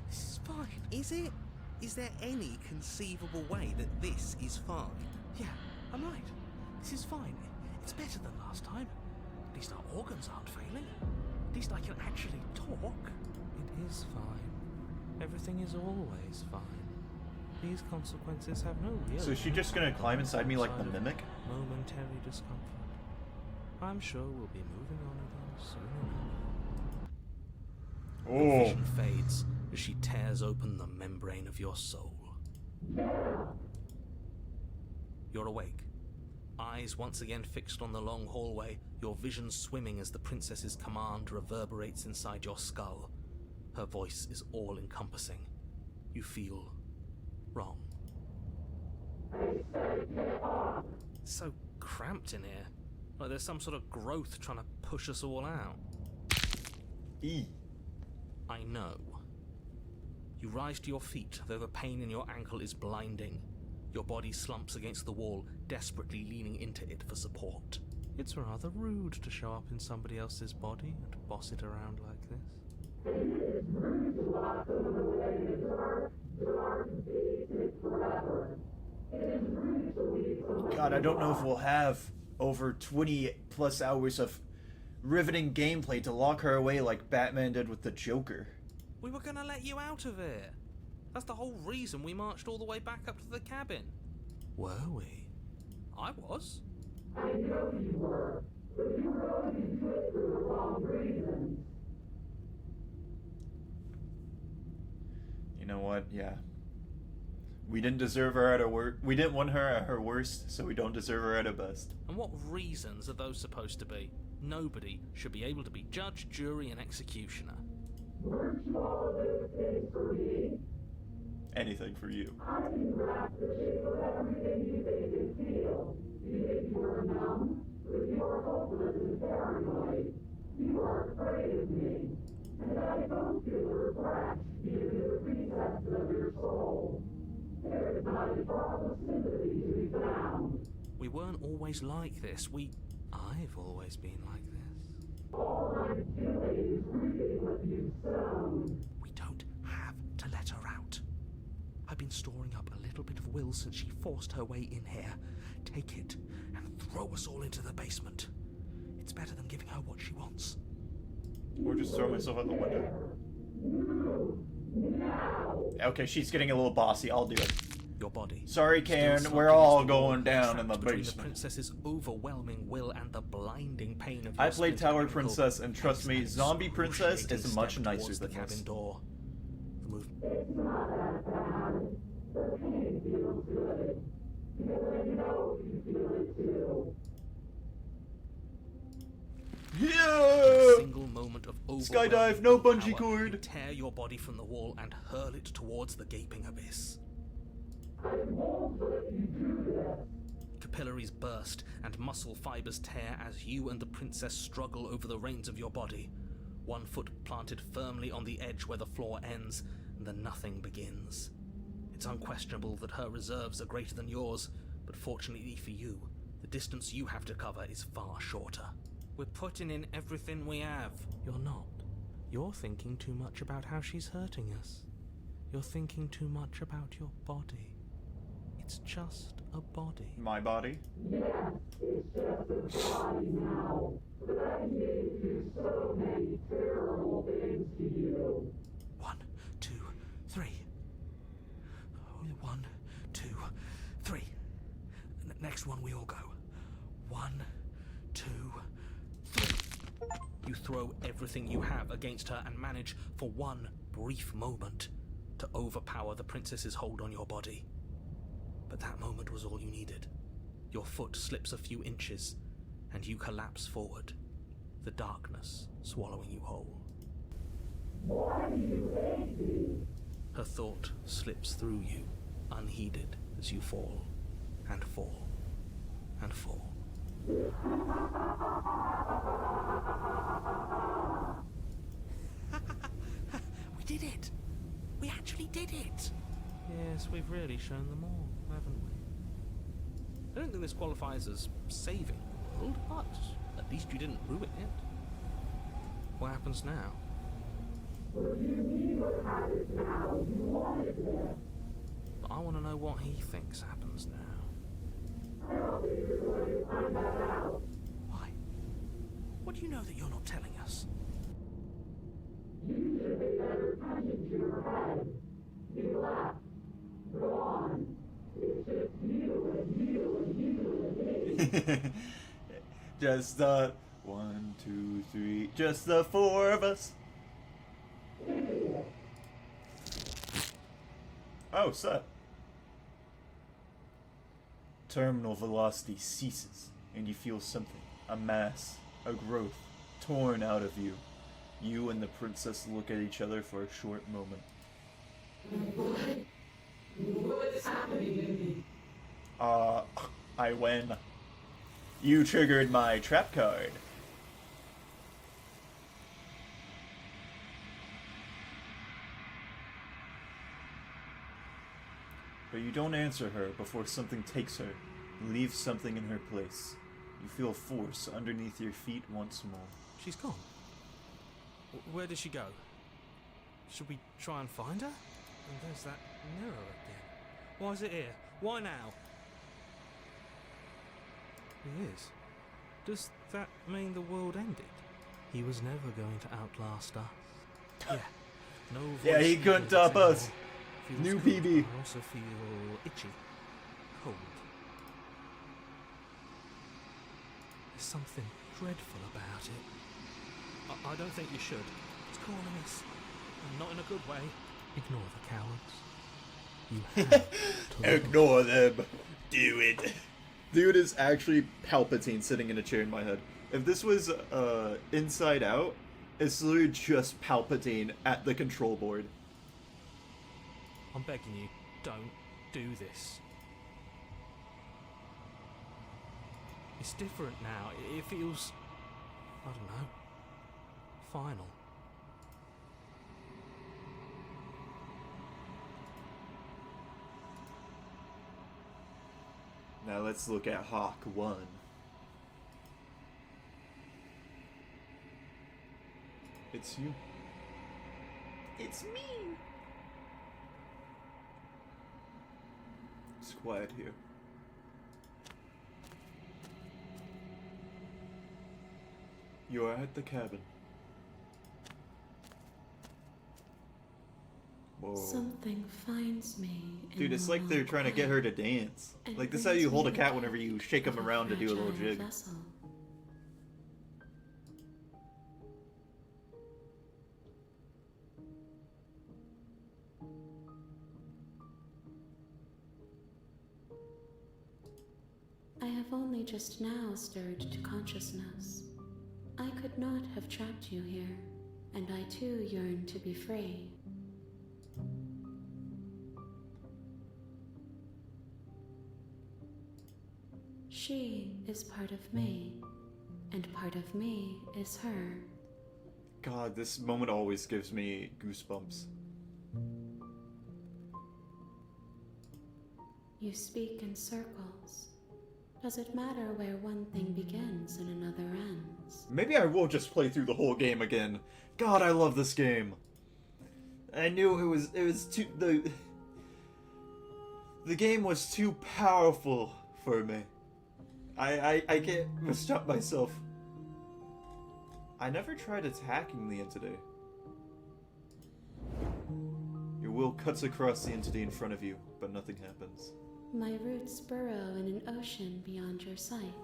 This is fine. Is it? Is there any conceivable way that this is fine? Yeah, I'm right. This is fine. It's better than last time. At least our organs aren't failing. At least I can actually talk. It is fine. Everything is always fine. These consequences have no real... So is she just gonna climb inside me like the mimic? Momentary discomfort. I'm sure we'll be moving on again soon enough. Your Oh. vision fades as she tears open the membrane of your soul. You're awake. Eyes once again fixed on the long hallway, your vision swimming as the princess's command reverberates inside your skull. Her voice is all-encompassing. You feel wrong. So cramped in here. Like there's some sort of growth trying to push us all out. E. I know. You rise to your feet, though the pain in your ankle is blinding. Your body slumps against the wall, desperately leaning into it for support. It's rather rude to show up in somebody else's body and boss it around like this. God, I don't know if we'll have over 20 plus hours of riveting gameplay to lock her away like Batman did with the Joker. We were gonna let you out of here. That's the whole reason we marched all the way back up to the cabin. Were we? I was. You know what? Yeah. We didn't deserve her at her worst. We didn't want her at her worst, so we don't deserve her at her best. And what reasons are those supposed to be? Nobody should be able to be judge, jury, and executioner. Weren't you all anything for me? Anything for you. I can grasp the shape of everything you made me feel. You think you were numb, but you were hopeless and paranoid. You were afraid of me. And I don't feel regret, even in the recesses of your soul. There is not a drop of sympathy to be found. We weren't always like this. I've always been like this. All I'm doing is reading what you've sown. We don't have to let her out. I've been storing up a little bit of will since she forced her way in here. Take it and throw us all into the basement. It's better than giving her what she wants. Or just throw myself out the window. Okay, she's getting a little bossy. I'll do it. Your body. Sorry, Still Karen. sunk We're against all the wall, going down in the trapped between basement. The princess's overwhelming will and the blinding pain of I your played splintered Tower ankle. Princess, and trust me, Takes an Zombie Princess is excruciating much step nicer towards than the cabin this. door. The move. It's not that bad. The pain feels good. Because I know you feel it too. A Yeah! single moment of Skydive, no overwhelming bungee willpower, cord. you tear your body from the wall and hurl it towards the gaping abyss. I won't let you do this. Capillaries burst and muscle fibers tear as you and the princess struggle over the reins of your body. One foot planted firmly on the edge where the floor ends, and the nothing begins. It's unquestionable that her reserves are greater than yours, but fortunately for you, the distance you have to cover is far shorter. We're putting in everything we have. You're not. You're thinking too much about how she's hurting us. You're thinking too much about your body. It's just a body. My body? Yes, it's just a body now. But I gave you so many terrible things to you. 1, 2, 3. 1, 2, 3. Next one, we all go. 1, 2, 3. You throw everything you have against her and manage, for one brief moment, to overpower the princess's hold on your body. But that moment was all you needed. Your foot slips a few inches, and you collapse forward, the darkness swallowing you whole. Why do you hate me? Her thought slips through you, unheeded, as you fall, and fall, and fall. We did it! We actually did it! Yes, we've really shown them all, haven't we? I don't think this qualifies as saving the world, but at least you didn't ruin it. What happens now? What do you mean what happens now? You wanted this. But I want to know what he thinks happens now. I don't think you're going to find that out. Why? What do you know that you're not telling us? You should pay better attention to your head. You left. Go on. It's just you and you and you and me. Just the 1, 2, 3, just the 4 of us. Oh, set. Terminal velocity ceases, and you feel something, a mass, a growth, torn out of you. You and the princess look at each other for a short moment. What's happening to me? I win. You triggered my trap card. But you don't answer her before something takes her, leaves something in her place. You feel force underneath your feet once more. She's gone. Where did she go? Should we try and find her? And there's that mirror again. Why is it here? Why now? It is. Does that mean the world ended? He was never going to outlast us. Yeah. No voice Yeah, he couldn't top anymore. us. Feels New good. PB. I also feel itchy. Cold. There's something dreadful about it. I don't think you should. It's calling us. And not in a good way. Ignore the cowards. You have to look. Ignore them. Do it. Dude is actually Palpatine sitting in a chair in my head. If this was Inside Out, It's literally just Palpatine at the control board. I'm begging you, don't do this. It's different now. It feels, I don't know, final. Now let's look at Hawk 1. It's you. It's me! It's quiet here. You are at the cabin. Whoa. Something finds me. Dude, it's like they're trying to get her to dance. Like, this is how you hold a cat whenever you shake him around to do a little jig. Vessel. I have only just now stirred to consciousness. I could not have trapped you here, and I too yearn to be free. She is part of me, and part of me is her. God, this moment always gives me goosebumps. You speak in circles. Does it matter where one thing begins and another ends? Maybe I will just play through the whole game again. God, I love this game. I knew it was too the game was too powerful for me. I can't stop myself. I never tried attacking the entity. Your will cuts across the entity in front of you, but nothing happens. My roots burrow in an ocean beyond your sight.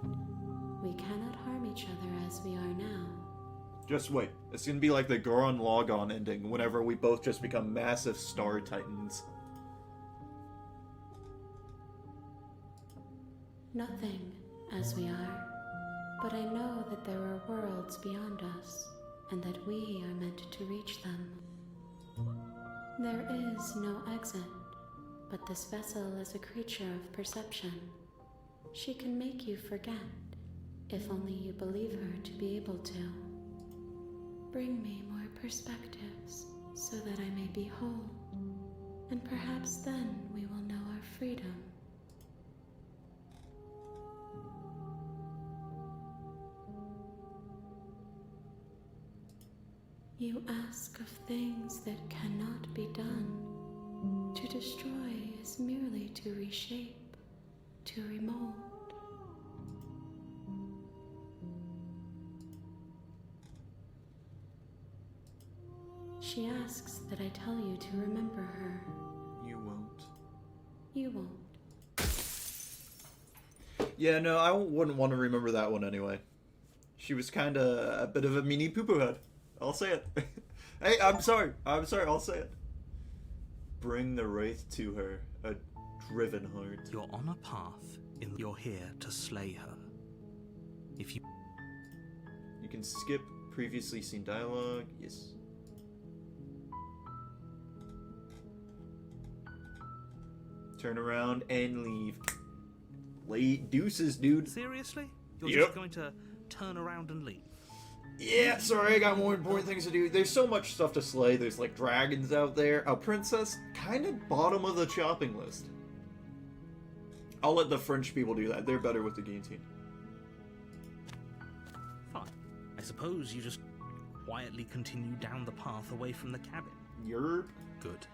We cannot harm each other as we are now. Just wait. It's gonna be like the Goron Logon ending, whenever we both just become massive star titans. Nothing, as we are. But I know that there are worlds beyond us, and that we are meant to reach them. There is no exit, but this vessel is a creature of perception. She can make you forget, if only you believe her to be able to. Bring me more perspectives, so that I may be whole, and perhaps then we will know our freedom. You ask of things that cannot be done. To destroy is merely to reshape, to remold. She asks that I tell you to remember her. You won't. You won't. Yeah, no, I wouldn't want to remember that one anyway. She was kinda a bit of a meanie poo-poo head. I'll say it. Hey, I'm sorry, I'll say it. Bring the wraith to her, a driven heart. You're on a path, you're here to slay her. If you... You can skip previously seen dialogue, yes. Turn around and leave. Late deuces, dude. Seriously? You're Yep. just going to turn around and leave? Yeah, sorry, I got more important things to do. There's so much stuff to slay. There's like dragons out there. A princess, kind of bottom of the chopping list. I'll let the French people do that. They're better with the guillotine. Fine. I suppose you just quietly continue down the path away from the cabin. Yerp. Good.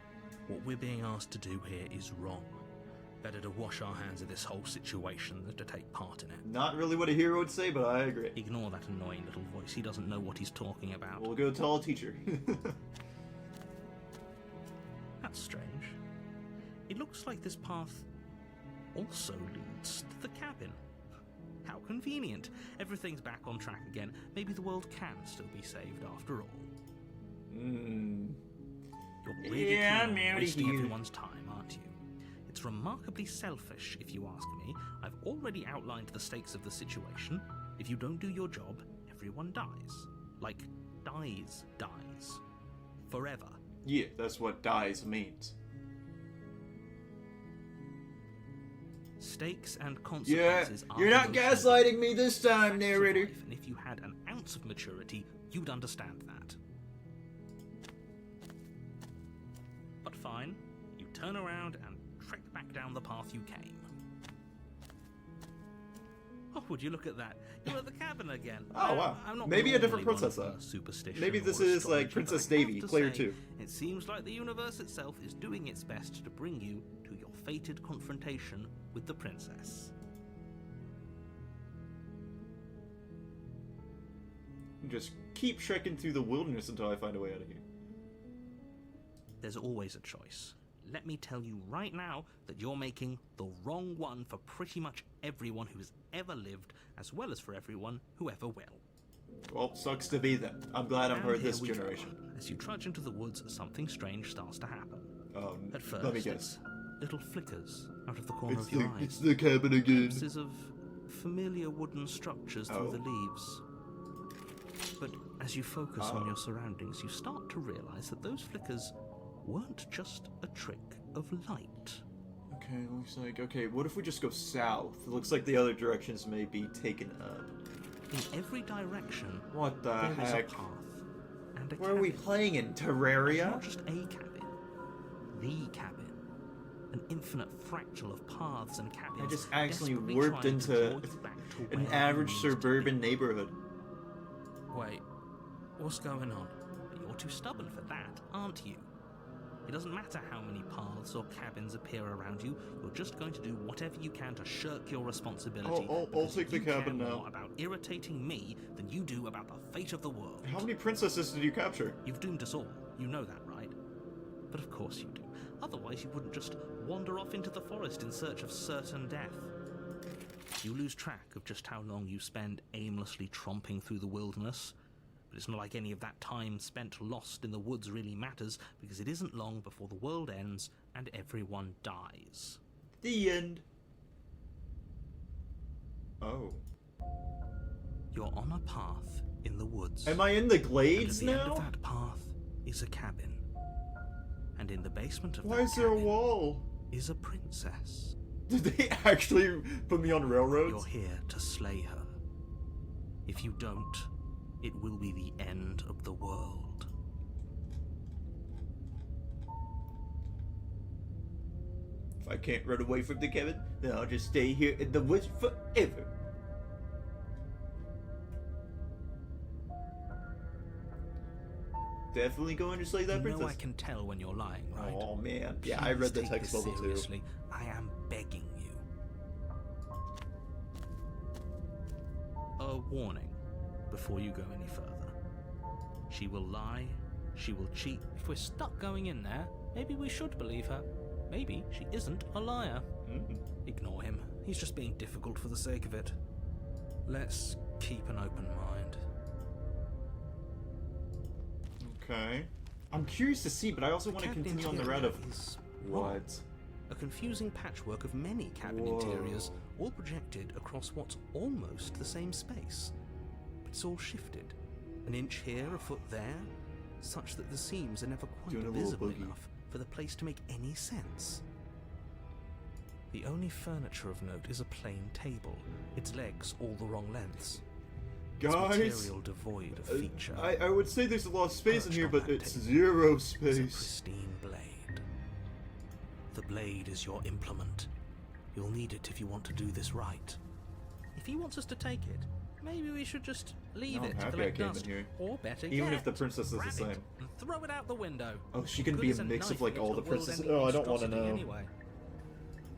What we're being asked to do here is wrong. Better to wash our hands of this whole situation than to take part in it. Not really what a hero would say, but I agree. Ignore that annoying little voice. He doesn't know what he's talking about. We'll go tell a teacher. That's strange. It looks like this path also leads to the cabin. How convenient. Everything's back on track again. Maybe the world can still be saved after all. You're really Yeah, keen on I'm wasting here. everyone's time, aren't you? It's remarkably selfish, if you ask me. I've already outlined the stakes of the situation. If you don't do your job, everyone dies. Like, dies. Forever. Yeah, that's what dies means. Stakes and Yeah, consequences are you're not emotional. gaslighting me this time, Facts of narrator. life, and if you had an ounce of maturity, you'd understand that. But fine, you turn around and trek back down the path you came. Oh, would you look at that? You're at the cabin again. Oh, wow. I'm not Maybe a different normally princess, one though. for superstition Maybe or this is like astrology, Princess but I have Davy, to player say, 2. It seems like the universe itself is doing its best to bring you to your fated confrontation with the princess. Just keep trekking through the wilderness until I find a way out of here. There's always a choice. Let me tell you right now that you're making the wrong one for pretty much everyone who's ever lived, as well as for everyone who ever will. Well, sucks to be them. I'm glad I'm And heard here this we go. generation. As you trudge into the woods, something strange starts to happen. At first, Let me guess. it's little flickers out of the corner of your eyes. It's the cabin again. Glimpses of familiar wooden structures through the leaves. But as you focus on your surroundings, you start to realize that those flickers weren't just a trick of light. Okay, looks like... Okay, what if we just go south? It looks like the other directions may be taken up. In every direction, What the there is a heck? path and a Where are we cabin. playing in? And Terraria? not just a cabin, the cabin. An infinite fractal of paths and cabins. I just actually desperately warped trying to into draw you back to an where average you need to suburban be. neighborhood. Wait, what's going on? You're too stubborn for that, aren't you? It doesn't matter how many paths or cabins appear around you, you're just going to do whatever you can to shirk your responsibility. I'll because take the you care cabin now. more about irritating me than you do about the fate of the world. How many princesses did you capture? You've doomed us all. You know that, right? But of course you do. Otherwise you wouldn't just wander off into the forest in search of certain death. You lose track of just how long you spend aimlessly tromping through the wilderness. But it's not like any of that time spent lost in the woods really matters, because it isn't long before the world ends and everyone dies. The end. Oh. You're on a path in the woods. Am I in the And at glades the end now? of that path is a cabin. And in the basement of Why that is there a cabin wall? is a princess. Did they actually put me on railroads? You're here to slay her. If you don't, it will be the end of the world. If I can't run away from the cabin, then I'll just stay here in the woods forever. Definitely going to slay that You know princess. I can tell when you're lying, right? Oh man, yeah, I read the Please text take this bubble too. seriously. I am begging you. A warning before you go any further. She will lie, she will cheat. If we're stuck going in there, maybe we should believe her. Maybe she isn't a liar. Ignore him. He's just being difficult for the sake of it. Let's keep an open mind. Okay. I'm curious to see, but I also want to Cabin continue on the interior route of is wrong. what? A confusing patchwork of many cabin Whoa. interiors, all projected across what's almost the same space. But it's all shifted. An inch here, a foot there, such that the seams are never quite Doing a little visible boogie. enough for the place to make any sense. The only furniture of note is a plain table, its legs all the wrong lengths. Its Guys, material devoid of feature. I would say there's a lot of space in Perched here, on but that it's table zero is a space. pristine blade. The blade is your implement. You'll need it if you want to do this right. If he wants us to take it, maybe we should just leave No, I'm it to happy I collect came in dust. here. Or better Even yet, if the princess is the grab same. it and throw it out the window. Oh, she What can good be is a mix of knife like if all it's the a world-ending princesses. Oh, I don't want to monstrosity know. Anyway.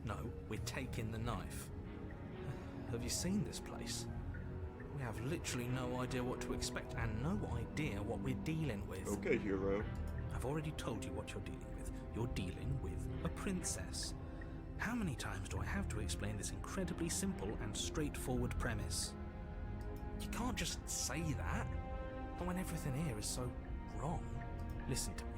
No, we're taking the knife. Have you seen this place? We have literally no idea what to expect and no idea what we're dealing with. Okay, hero. I've already told you what you're dealing with. You're dealing with a princess. How many times do I have to explain this incredibly simple and straightforward premise? You can't just say that. And when everything here is so wrong. Listen to me.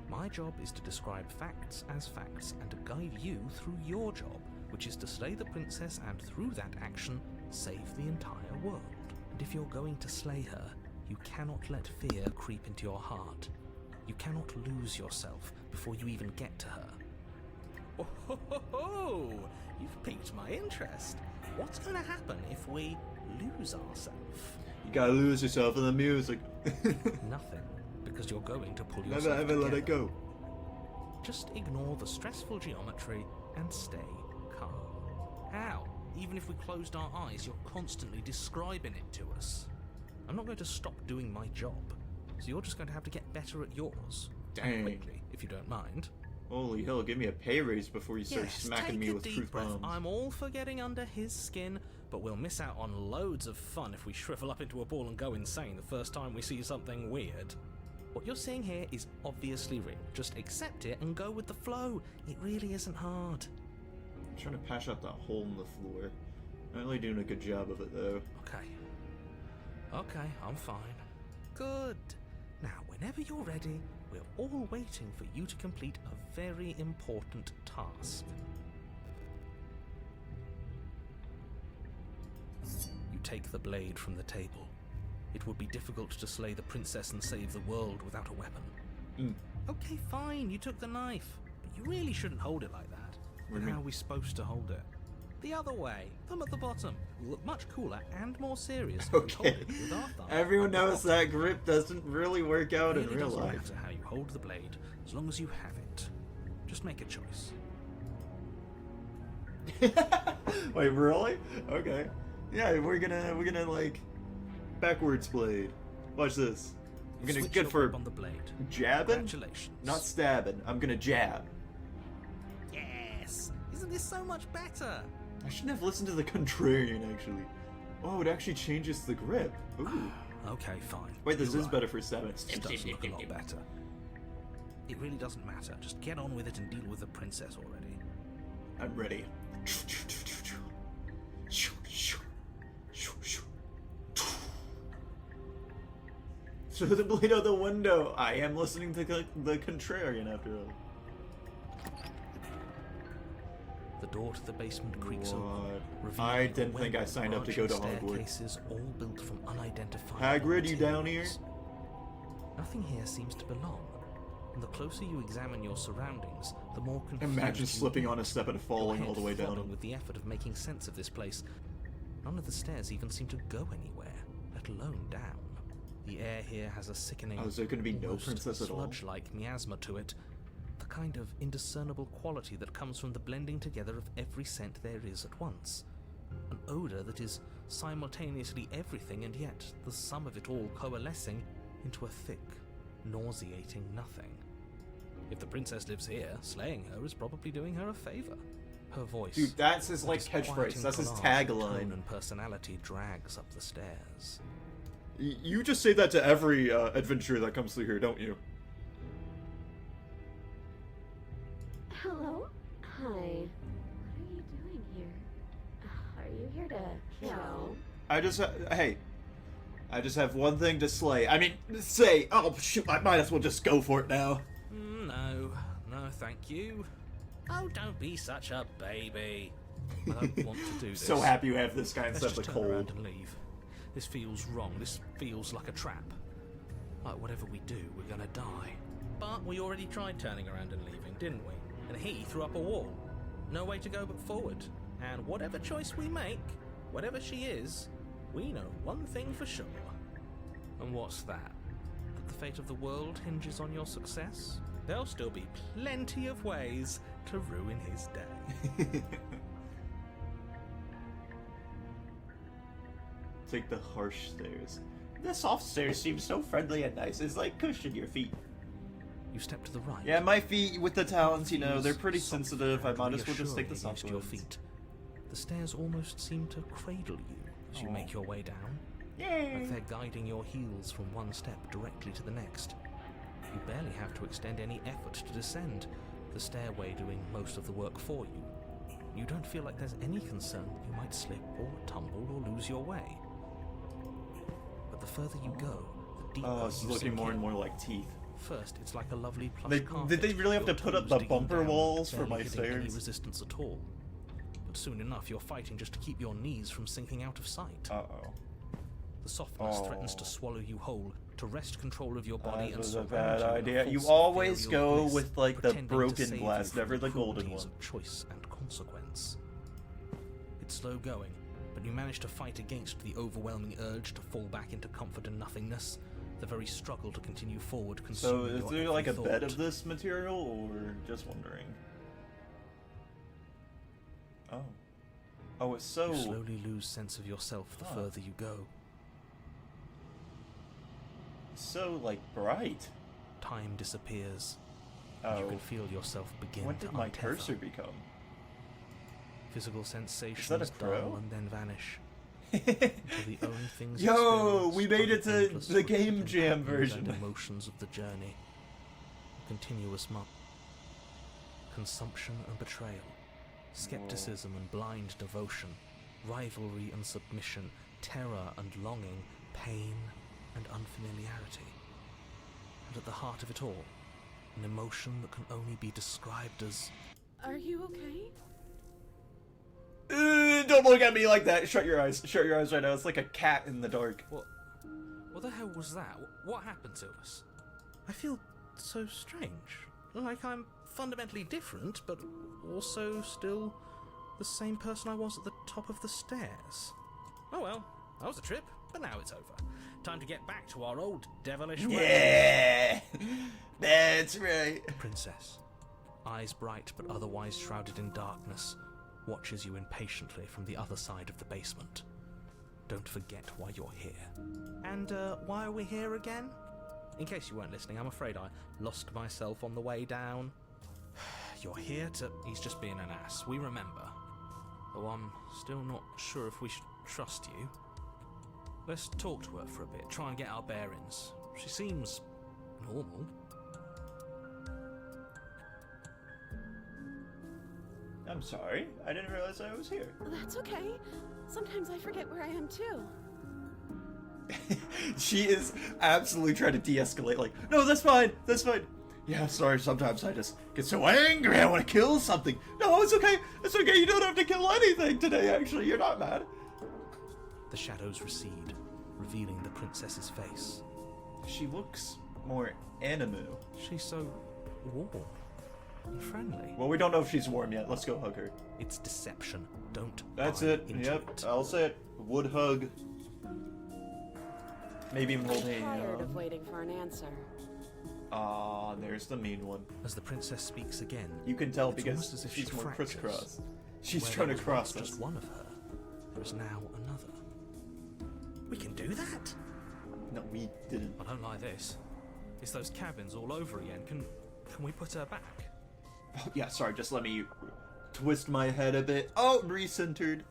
My job is to describe facts as facts and to guide you through your job, which is to slay the princess and through that action, save the entire world. And if you're going to slay her, You cannot let fear creep into your heart. You cannot lose yourself before you even get to her. Oh, ho, ho, ho. You've piqued my interest. What's going to happen if we lose ourselves? You gotta lose yourself in the music. Nothing, because you're going to pull yourself Never ever let it together. go. Just ignore the stressful geometry and stay calm. How? Even if we closed our eyes, you're constantly describing it to us. I'm not going to stop doing my job, so you're just going to have to get better at yours. Dang. Quickly, if you don't mind. Holy hell, give me a pay raise before you start Yes, smacking take me a with deep truth breath. bombs. I'm all for getting under his skin, but we'll miss out on loads of fun if we shrivel up into a ball and go insane the first time we see something weird. What you're seeing here is obviously real. Just accept it and go with the flow. It really isn't hard. I'm trying to patch out that hole in the floor. Not really doing a good job of it though. Okay, I'm fine. Good. Now, whenever you're ready, we're all waiting for you to complete a very important task. You take the blade from the table. It would be difficult to slay the princess and save the world without a weapon. Okay, fine, you took the knife, but you really shouldn't hold it like that. What do you Then how mean? are we supposed to hold it? The other way, thumb at the bottom. You'll look much cooler and more serious if you hold Okay. it with our thumb. Everyone at the knows bottom. that grip doesn't really work out It in really real doesn't life. matter how you hold the blade, as long as you have it. Just make a choice. Wait, really? Okay. Yeah, we're gonna like backwards blade. Watch this. I'm gonna Switch good your for grip on the blade. jabbing, Congratulations. not stabbing. I'm gonna jab. Yes! Isn't this so much better? I shouldn't have listened to the contrarian actually. Oh, it actually changes the grip. Ooh. Okay, fine. Wait, this You're is right. better for stabbing. This does look a lot better. It really doesn't matter. Just get on with it and deal with the princess already. I'm ready. Throw the blade out the window. I am listening to the contrarian after all. The door to the basement creaks What? open, revealing I a didn't think web I of signed up to go to branching Hogwarts. staircases all built from unidentified Hagrid, you down here? materials. Nothing here seems to belong, and the closer you examine your surroundings, the more confused Imagine you slipping get. on a step and Your falling all head the way throbbing down. with the effort of making sense of this place. None of the stairs even seem to go anywhere, let alone down. The air here has a sickening, Oh, is there gonna be no almost princess at all? sludge-like miasma to it. The kind of indiscernible quality that comes from the blending together of every scent there is at once. An odor that is simultaneously everything and yet the sum of it all coalescing into a thick, nauseating nothing. If the princess lives here, slaying her is probably doing her a favor. Her voice, Dude, that's his a like disquieting catchphrase. That's his collage of tagline. tone and personality drags up the stairs. You just say that to every adventurer that comes through here, don't you? Hello? Hi. What are you doing here? Are you here to kill? I just hey, I just have one thing to slay. I mean, say. Oh shoot! I might as well just go for it now. No, thank you. Oh, don't be such a baby. I don't want to do this. So happy you have this guy Let's instead of just the turn around cold. and leave. This feels wrong. This feels like a trap. Like whatever we do, we're gonna die. But we already tried turning around and leaving, didn't we? And he threw up a wall. No way to go but forward. And whatever choice we make, whatever she is, we know one thing for sure. And what's that? That the fate of the world hinges on your success? There'll still be plenty of ways to ruin his day. Take the harsh stairs. The soft stairs seem so friendly and nice. It's like cushion your feet. You step to the right. Yeah, my feet with the talons, you know, Feels they're pretty soft sensitive. I and might as well just take the reassuring soft against your ones. feet. The stairs almost seem to cradle you as you make your way down. Yay! Like they're guiding your heels from one step directly to the next. You barely have to extend any effort to descend, the stairway doing most of the work for you. You don't feel like there's any concern that you might slip or tumble or lose your way. But the further you go, the deeper Oh, it's you looking sink more and in. more like teeth. First, it's like a lovely plush They- carpet. did they really have your to put up toes the digging bumper down, walls for barely my hitting any stairs? resistance at all. But soon enough, you're fighting just to keep your knees from sinking out of sight. Uh-oh. The softness Oh. threatens to swallow you whole, to wrest control of your body That and was a surround bad you in a idea. You false always ethereal go bliss, with, like, the pretending to broken save you glass, from never the golden cruelties one. of choice and consequence. It's slow going, but you manage to fight against the overwhelming urge to fall back into comfort and nothingness. The very struggle to continue forward So, consuming is your there every like a bed thought. of this material, or just wondering? Oh. Oh, it's so... You slowly lose sense of yourself the Huh. further you go. so, like, bright. Time disappears. You Oh. can feel yourself begin When to did my untether. cursor become? Physical sensations Is that a crow? dull and then vanish. Until the only things Yo, we experienced made are it to endless the Game fluid Jam and version. emotions of the journey. A continuous consumption and betrayal. Skepticism and blind devotion. Rivalry and submission. Terror and longing. Pain and unfamiliarity. And at the heart of it all, an emotion that can only be described as... Are you okay? Don't look at me like that. Shut your eyes. Shut your eyes right now. It's like a cat in the dark. What the hell was that? What happened to us? I feel so strange. Like I'm fundamentally different, but also still the same person I was at the top of the stairs. Oh well, that was a trip, but now it's over. Time to get back to our old devilish ways. Yeah! That's right. The princess, eyes bright but otherwise shrouded in darkness, watches you impatiently from the other side of the basement. Don't forget why you're here. And, why are we here again? In case you weren't listening, I'm afraid I lost myself on the way down. You're here to... He's just being an ass, we remember. Though I'm still not sure if we should trust you. Let's talk to her for a bit, try and get our bearings. She seems normal. I'm sorry. I didn't realize I was here. That's okay. Sometimes I forget where I am too. She is absolutely trying to de-escalate, like, no, that's fine, that's fine. Yeah, sorry, sometimes I just get so angry, I want to kill something. No, it's okay, you don't have to kill anything today, actually, you're not mad. The shadows recede, revealing the princess's face. She looks more animu. She's so warm and friendly. Well, we don't know if she's warm yet, let's go hug her. It's deception. Don't That's buy it, into yep, it. I'll say it. Wood hug. Maybe even hold I'm hands. tired of waiting for an answer. Ah, there's the mean one. As the princess speaks again, You can tell it's because almost as if she's she more fractures. crisscross. She's Where trying there to was cross once us. just one of her, there is now another. We can do that? No, we didn't. I don't like this. It's those cabins all over again. Can we put her back? Oh, yeah, sorry, just let me twist my head a bit. Oh, recentered.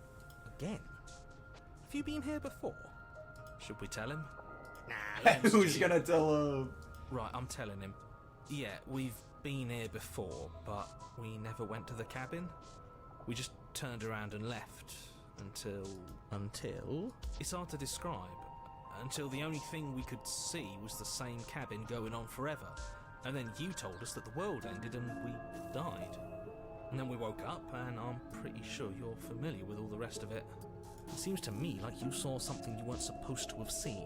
Again? Have you been here before? Should we tell him? Nah, let him Who's stew. gonna tell him? Right, I'm telling him. Yeah, we've been here before, but we never went to the cabin. We just turned around and left until... Until? It's hard to describe. Until the only thing we could see was the same cabin going on forever. And then you told us that the world ended and we died. And then we woke up, and I'm pretty sure you're familiar with all the rest of it. It seems to me like you saw something you weren't supposed to have seen.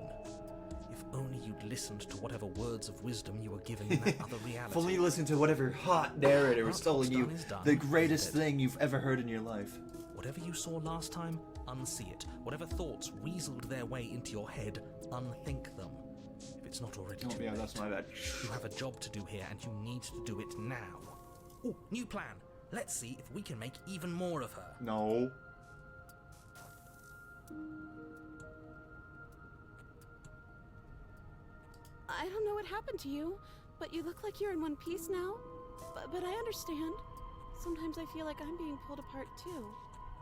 If only you'd listened to whatever words of wisdom you were given in that other reality. If only you listen to whatever hot narrator was What's telling you done is done, the greatest isn't it? thing you've ever heard in your life. Whatever you saw last time, unsee it. Whatever thoughts weaseled their way into your head, unthink them. If it's not already too late. that's my bad. You have a job to do here, and you need to do it now. Oh, new plan. Let's see if we can make even more of her. No. I don't know what happened to you, but you look like you're in one piece now. But I understand. Sometimes I feel like I'm being pulled apart too.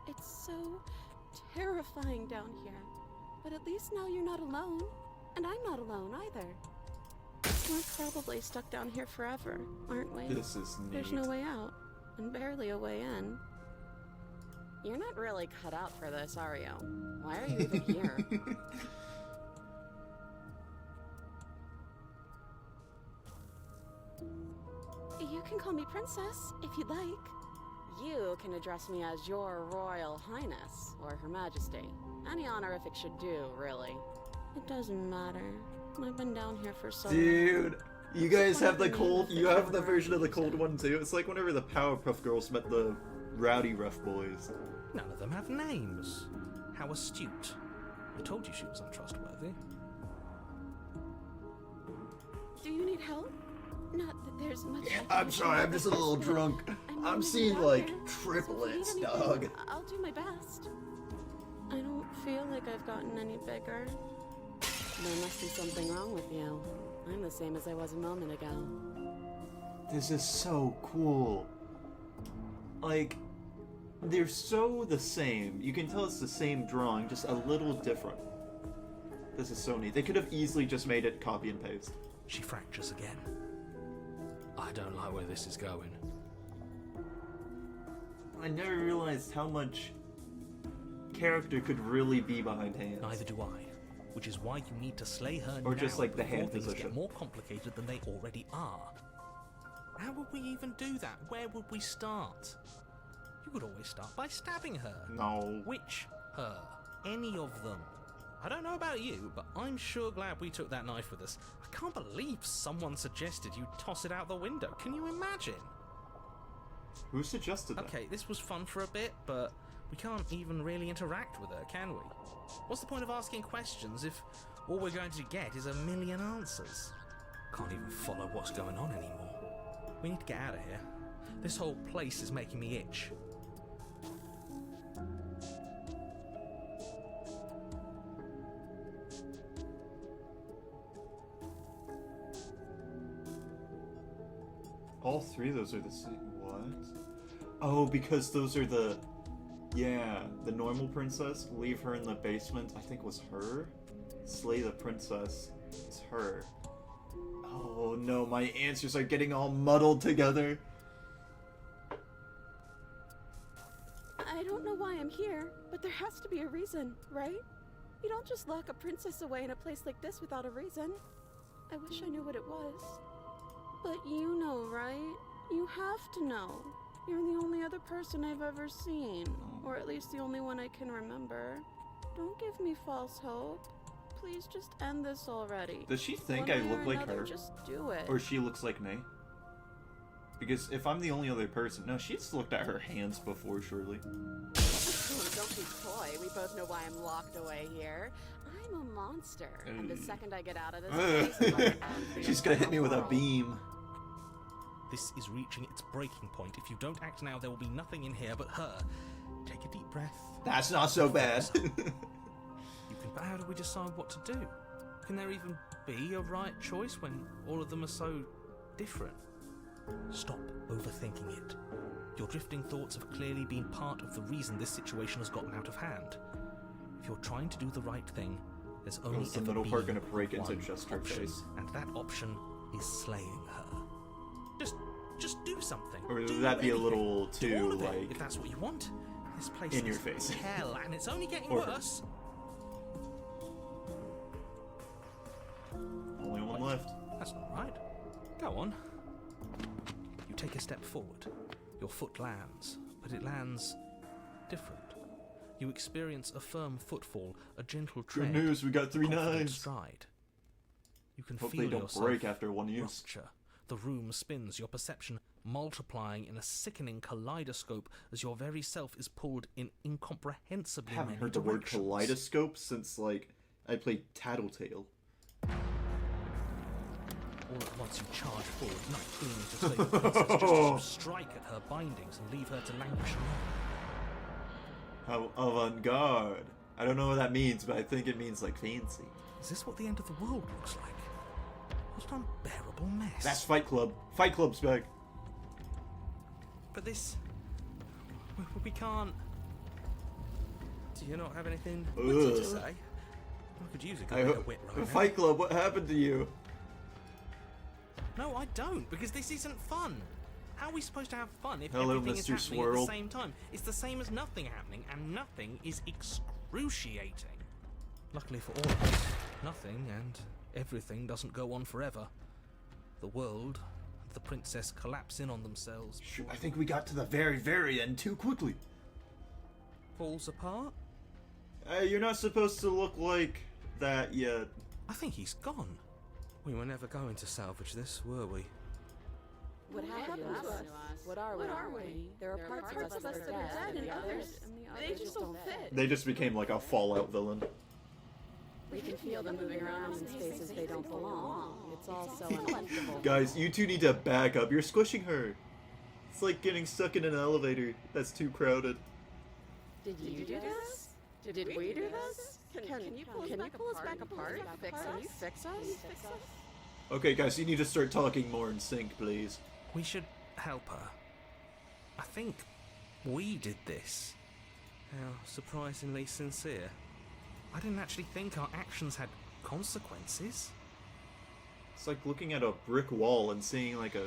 It's so terrifying down here. But at least now you're not alone. And I'm not alone either. We're probably stuck down here forever, aren't we? This is neat. There's no way out, and barely a way in. You're not really cut out for this, are you? Why are you even here? You can call me Princess, if you'd like. You can address me as Your Royal Highness, or Her Majesty. Any honorific should do, really. It doesn't matter. I've been down here for so long. Dude, you guys have the cold. You have the version of the cold one too. It's like whenever the Powerpuff Girls met the Rowdy Rough Boys. None of them have names. How astute. I told you she was untrustworthy. Do you need help? Not that there's much. I'm sorry, I'm just a little drunk. I'm seeing like triplets, dog. I'll do my best. I don't feel like I've gotten any bigger. There must be something wrong with you. I'm the same as I was a moment ago. This is so cool. Like, they're so the same. You can tell it's the same drawing, just a little different. This is so neat. They could have easily just made it copy and paste. She fractures again. I don't like where this is going. I never realized how much character could really be behind hands. Neither do I. Which is why you need to slay her Or now just like the before hand things position. get more complicated than they already are. How would we even do that? Where would we start? You could always start by stabbing her. No. Which her? Any of them? I don't know about you, but I'm sure glad we took that knife with us. I can't believe someone suggested you toss it out the window. Can you imagine? Who suggested that? Okay, this was fun for a bit, but we can't even really interact with her, can we? What's the point of asking questions if all we're going to get is a million answers? Can't even follow what's going on anymore. We need to get out of here. This whole place is making me itch. All three of those are the same. What? Oh, because those are the... Yeah, the normal princess. Leave her in the basement, I think was her. Slay the princess is her. Oh no, my answers are getting all muddled together. I don't know why I'm here, but there has to be a reason, right? You don't just lock a princess away in a place like this without a reason. I wish I knew what it was. But you know, right? You have to know. You're the only other person I've ever seen. Or at least the only one I can remember. Don't give me false hope. Please just end this already. Does she think One I way look or like another, her? Just do it. Or she looks like me? Because if I'm the only other person... No, she's looked at her hands before, surely. Don't be coy. We both know why I'm locked away here. I'm a monster. And the second I get out of this place, I'm angry She's gonna hit me with a tomorrow. beam. This is reaching its breaking point. If you don't act now, there will be nothing in here but her. Take a deep breath. That's not so bad. But how do we decide what to do? Can there even be a right choice when all of them are so different? Stop overthinking it. Your drifting thoughts have clearly been part of the reason this situation has gotten out of hand. If you're trying to do the right thing, there's only Is the ever middle part been gonna break into one just her option, face? and that option is slaying her. Just do something. Or would Do that be a anything. little Do too, all of it, like... if that's what you want. This place in your is face. hell, and it's only getting Or- worse. Only one left. That's not right. Go on. You take a step forward. Your foot lands, but it lands different. You experience a firm footfall, a gentle tread. Good news, we got 3 confident nines. stride. You can Hope feel they don't yourself break after one use. rupture. The room spins, your perception multiplying in a sickening kaleidoscope as your very self is pulled in incomprehensibly I haven't many heard the word directions. kaleidoscope since, like, I played Tattletale. All at once you charge forward, not clinging to slay the princess, just to strike at her bindings and leave her to languish alone. How avant-garde. I don't know what that means, but I think it means, like, fancy. Is this what the end of the world looks like? What an unbearable mess. That's Fight Club. Fight Club's back. But this... We can't... Do you not have anything witty to Ugh. say? I could use a I good bit hope... of wit right now. Fight Club, what happened to you? No, I don't, because this isn't fun. How are we supposed to have fun if Hello, everything is Mr. happening at Swirl. the same time? It's the same as nothing happening, and nothing is excruciating. Luckily for all of us, nothing and everything doesn't go on forever. The world and the princess collapse in on themselves. Shoot, I think we got to the very, very end too quickly. Falls apart? You're not supposed to look like that yet. I think he's gone. We were never going to salvage this, were we? What happened to us? What are we? There are parts of us that are dead, and others, they just don't fit. They just became like a Fallout villain. We can feel them moving around in spaces they don't belong. It's all so uncomfortable. Guys, you two need to back up. You're squishing her. It's like getting stuck in an elevator that's too crowded. Did you do this? Did we do this? Can you pull us back apart? Fix us? Okay, guys, you need to start talking more in sync, please. We should help her. I think we did this. How surprisingly sincere. I didn't actually think our actions had consequences. It's like looking at a brick wall and seeing like a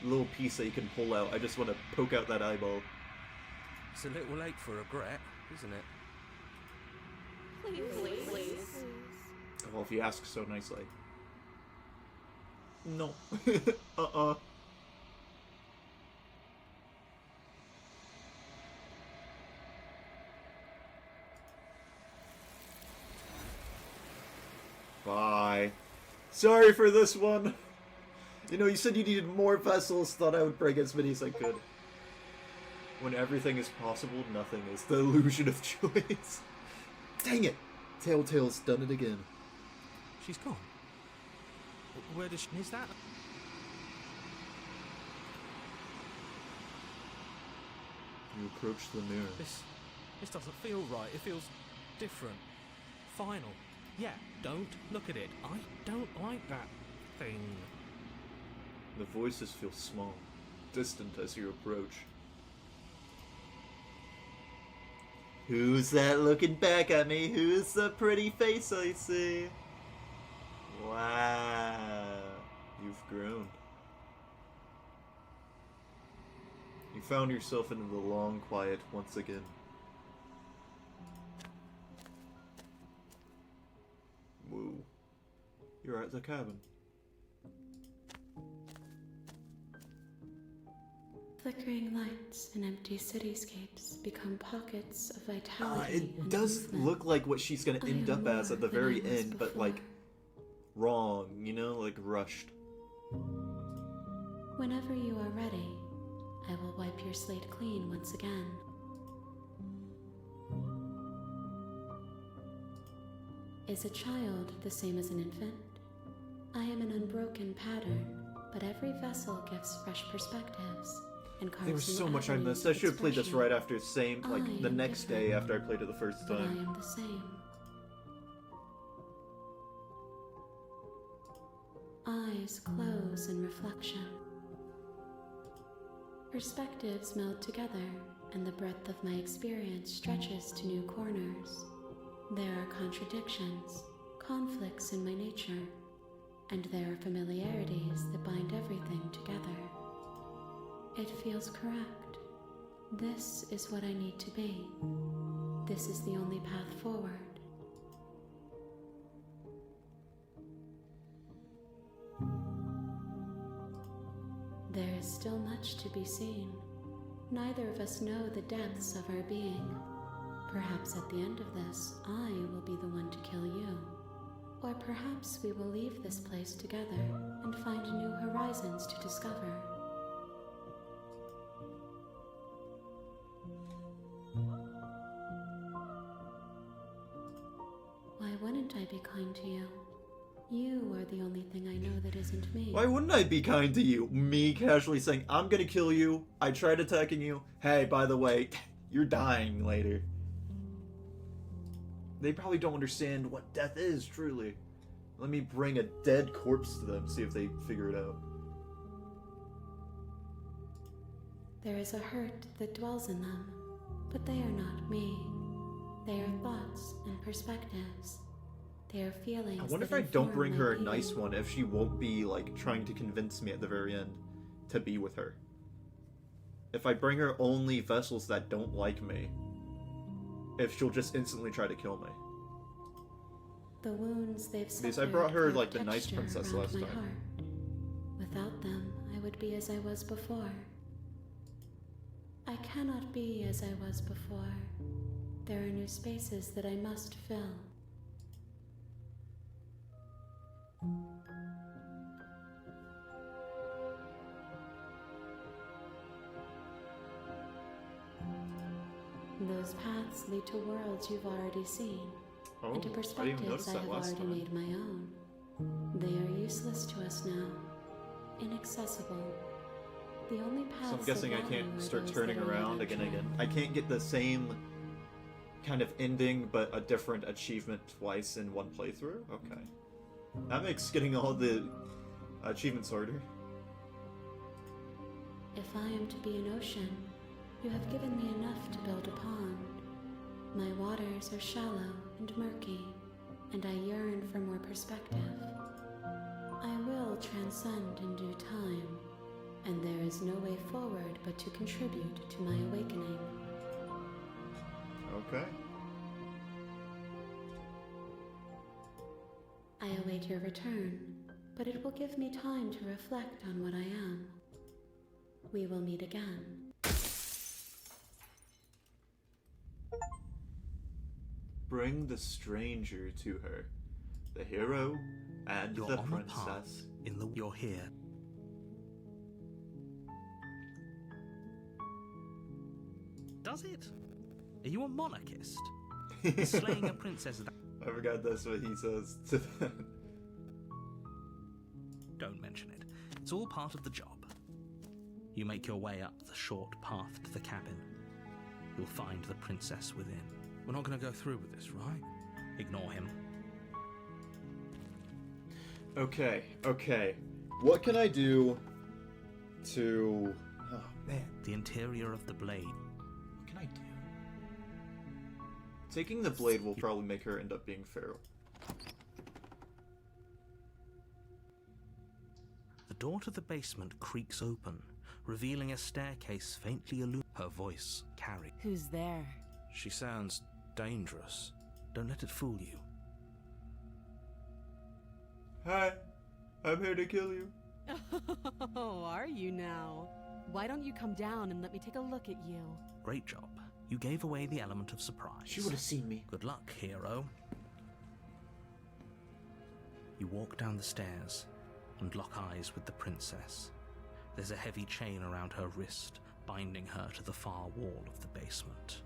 little piece that you can pull out. I just want to poke out that eyeball. It's a little late for regret, isn't it? Please. Well, if you ask so nicely. No. Bye. Sorry for this one. You know, you said you needed more vessels, thought I would bring as many as I could. When everything is possible, nothing is. The illusion of choice. Dang it! Telltale's done it again. She's gone. Where does she... Is that... You approach the mirror. This doesn't feel right. It feels different. Final. Yeah, don't look at it. I don't like that thing. The voices feel small, distant as you approach. Who's that looking back at me? Who's the pretty face I see? Wow, you've grown. You found yourself into the long quiet once again. Whoa. You're at the cabin. Flickering lights and empty cityscapes become pockets of vitality. It and does movement. look like what she's gonna I end am up as more at the than very I was end, but before. like wrong, you know, like rushed. Whenever you are ready, I will wipe your slate clean once again. Is a child the same as an infant? I am an unbroken pattern, but every vessel gives fresh perspectives and carves There was new so much I avenues missed. I of should have played this expression. right after same, like I the am next day different, after I played it the first but I time. am the same. Eyes close in reflection. Perspectives meld together, and the breadth of my experience stretches to new corners. There are contradictions, conflicts in my nature, and there are familiarities that bind everything together. It feels correct. This is what I need to be. This is the only path forward. There is still much to be seen. Neither of us know the depths of our being. Perhaps at the end of this, I will be the one to kill you. Or perhaps we will leave this place together and find new horizons to discover. Why wouldn't I be kind to you? You are the only thing I know that isn't me. Why wouldn't I be kind to you? Me casually saying, I'm gonna kill you. I tried attacking you. Hey, by the way, you're dying later. They probably don't understand what death is, truly. Let me bring a dead corpse to them, see if they figure it out. There is a hurt that dwells in them, but they are not me. They are thoughts and perspectives. They are feelings. I wonder if that I don't inform bring my her a being. nice one, if she won't be, like, trying to convince me at the very end to be with her. If I bring her only vessels that don't like me, if she'll just instantly try to kill me. The wounds they've Because I brought her, carve like, the nice texture princess around last my time. heart. Without them, I would be as I was before. I cannot be as I was before. There are new spaces that I must fill. Those paths lead to worlds you've already seen, Oh, and to I didn't even perspectives notice I that have last already time. made my own. They are useless to us now, inaccessible. The only paths So I'm guessing I of value can't are start those turning that are around not again. untrodden. I can't get the same kind of ending, but a different achievement twice in one playthrough? Okay. That makes getting all the achievements harder. If I am to be an ocean, you have given me enough to build a pond. My waters are shallow and murky, and I yearn for more perspective. I will transcend in due time, and there is no way forward but to contribute to my awakening. Okay. I await your return, but it will give me time to reflect on what I am. We will meet again. Bring the stranger to her. The hero and You're the on a path princess. in the. You're here. Does it? Are you a monarchist? Is slaying a princess that. I forgot that's what he says to that. Don't mention it. It's all part of the job. You make your way up the short path to the cabin. You'll find the princess within. We're not going to go through with this, right? Ignore him. Okay, okay. What can I do to... Oh, man. The interior of the blade. What can I do? Taking the blade will probably make her end up being feral. The door to the basement creaks open, revealing a staircase faintly illuminated. Her voice carries. Who's there? She sounds dangerous. Don't let it fool you. Hi, I'm here to kill you. Oh, are you now? Why don't you come down and let me take a look at you? Great job. You gave away the element of surprise. She would have seen me. Good luck, hero. You walk down the stairs and lock eyes with the princess. There's a heavy chain around her wrist, binding her to the far wall of the basement.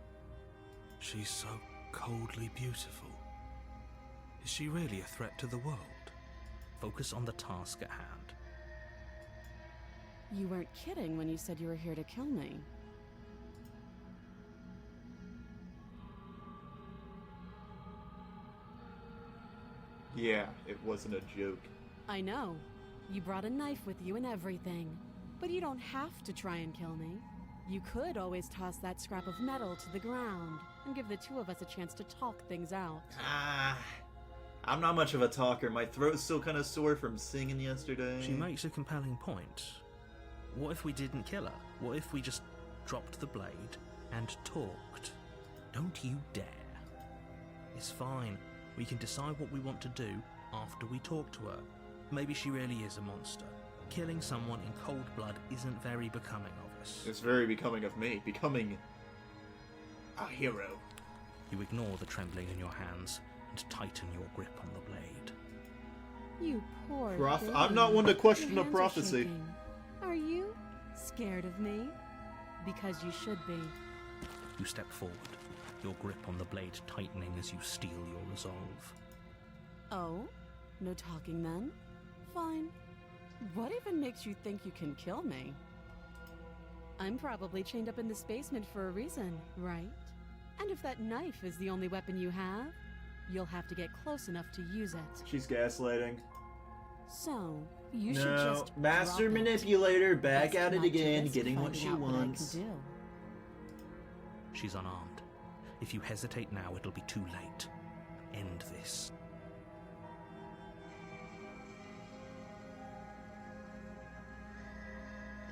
She's so coldly beautiful. Is she really a threat to the world? Focus on the task at hand. You weren't kidding when you said you were here to kill me. Yeah, it wasn't a joke. I know. You brought a knife with you and everything. But you don't have to try and kill me. You could always toss that scrap of metal to the ground and give the two of us a chance to talk things out. I'm not much of a talker. My throat's still kind of sore from singing yesterday. She makes a compelling point. What if we didn't kill her? What if we just dropped the blade and talked? Don't you dare. It's fine. We can decide what we want to do after we talk to her. Maybe she really is a monster. Killing someone in cold blood isn't very becoming of us. It's very becoming of me. Becoming a hero. You ignore the trembling in your hands and tighten your grip on the blade. You poor thing. I'm not one to question Your a hands are prophecy. shaking. Are you scared of me? Because you should be. You step forward, your grip on the blade tightening as you steel your resolve. Oh? No talking then? Fine. What even makes you think you can kill me? I'm probably chained up in this basement for a reason, right? And if that knife is the only weapon you have, you'll have to get close enough to use it. She's gaslighting. So, you should just master drop it. manipulator, back Best at it not to again, risk getting what finding she out what I can wants. do. She's unarmed. If you hesitate now, it'll be too late. End this.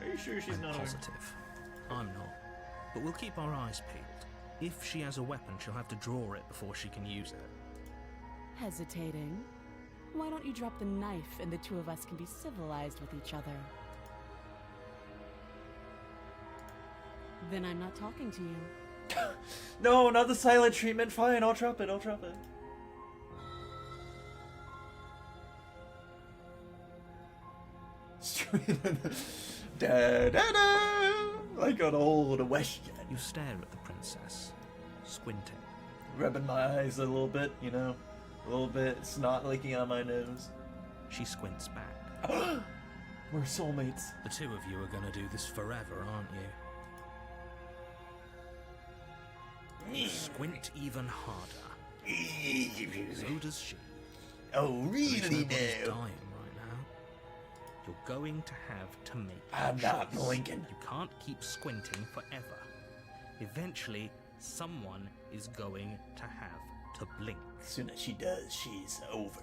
Are you sure she's I'm not positive. I'm not. But we'll keep our eyes peeled. If she has a weapon, she'll have to draw it before she can use it. Hesitating? Why don't you drop the knife and the two of us can be civilized with each other? Then I'm not talking to you. No, not the silent treatment. Fine, I'll drop it. Da da da! Like an old western. You stare at the princess, squinting. Rubbing my eyes a little bit, you know? A little bit, snot leaking on my nose. She squints back. We're soulmates. The two of you are gonna do this forever, aren't you? You squint even harder. So does she. Oh, At least really nobody's now? dying right now. You're going to have to make I'm a not choice. blinking. You can't keep squinting forever. Eventually, someone is going to have to blink. As soon as she does, she's over.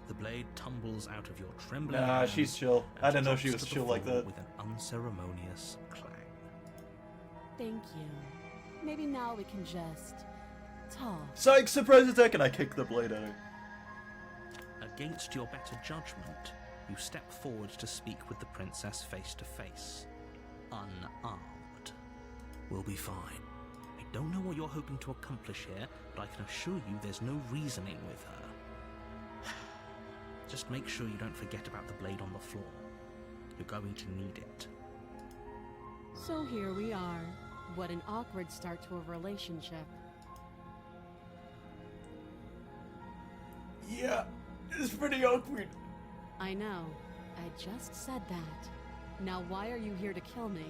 The blade tumbles out of your trembling Nah, hands she's chill. I and didn't know drops she was to the chill like floor that. with an unceremonious clang. Thank you. Maybe now we can just talk. Psych, surprise attack, and I kick the blade at her. Against your better judgment, you step forward to speak with the princess face to face, unarmed. We'll be fine. I don't know what you're hoping to accomplish here, but I can assure you there's no reasoning with her. Just make sure you don't forget about the blade on the floor. You're going to need it. So here we are. What an awkward start to a relationship. Yeah, it's pretty awkward. I know. I just said that. Now why are you here to kill me?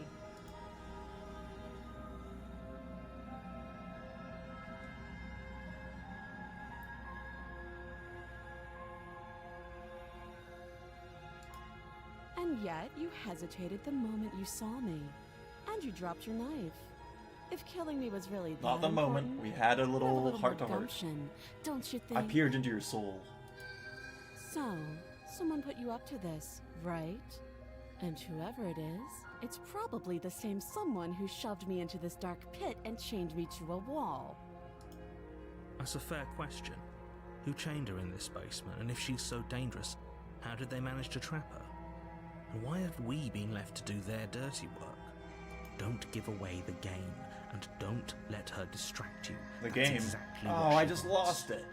And yet, you hesitated the moment you saw me. And you dropped your knife. If killing me was really that Not the moment. important, We had a have little more heart to heart. gumption, don't you think? I peered into your soul. So, someone put you up to this, right? And whoever it is, it's probably the same someone who shoved me into this dark pit and chained me to a wall. That's a fair question. Who chained her in this basement, and if she's so dangerous, how did they manage to trap her? And why have we been left to do their dirty work? Don't give away the game, and don't let her distract you. The That's game? Exactly Oh, what I she just wants. lost it.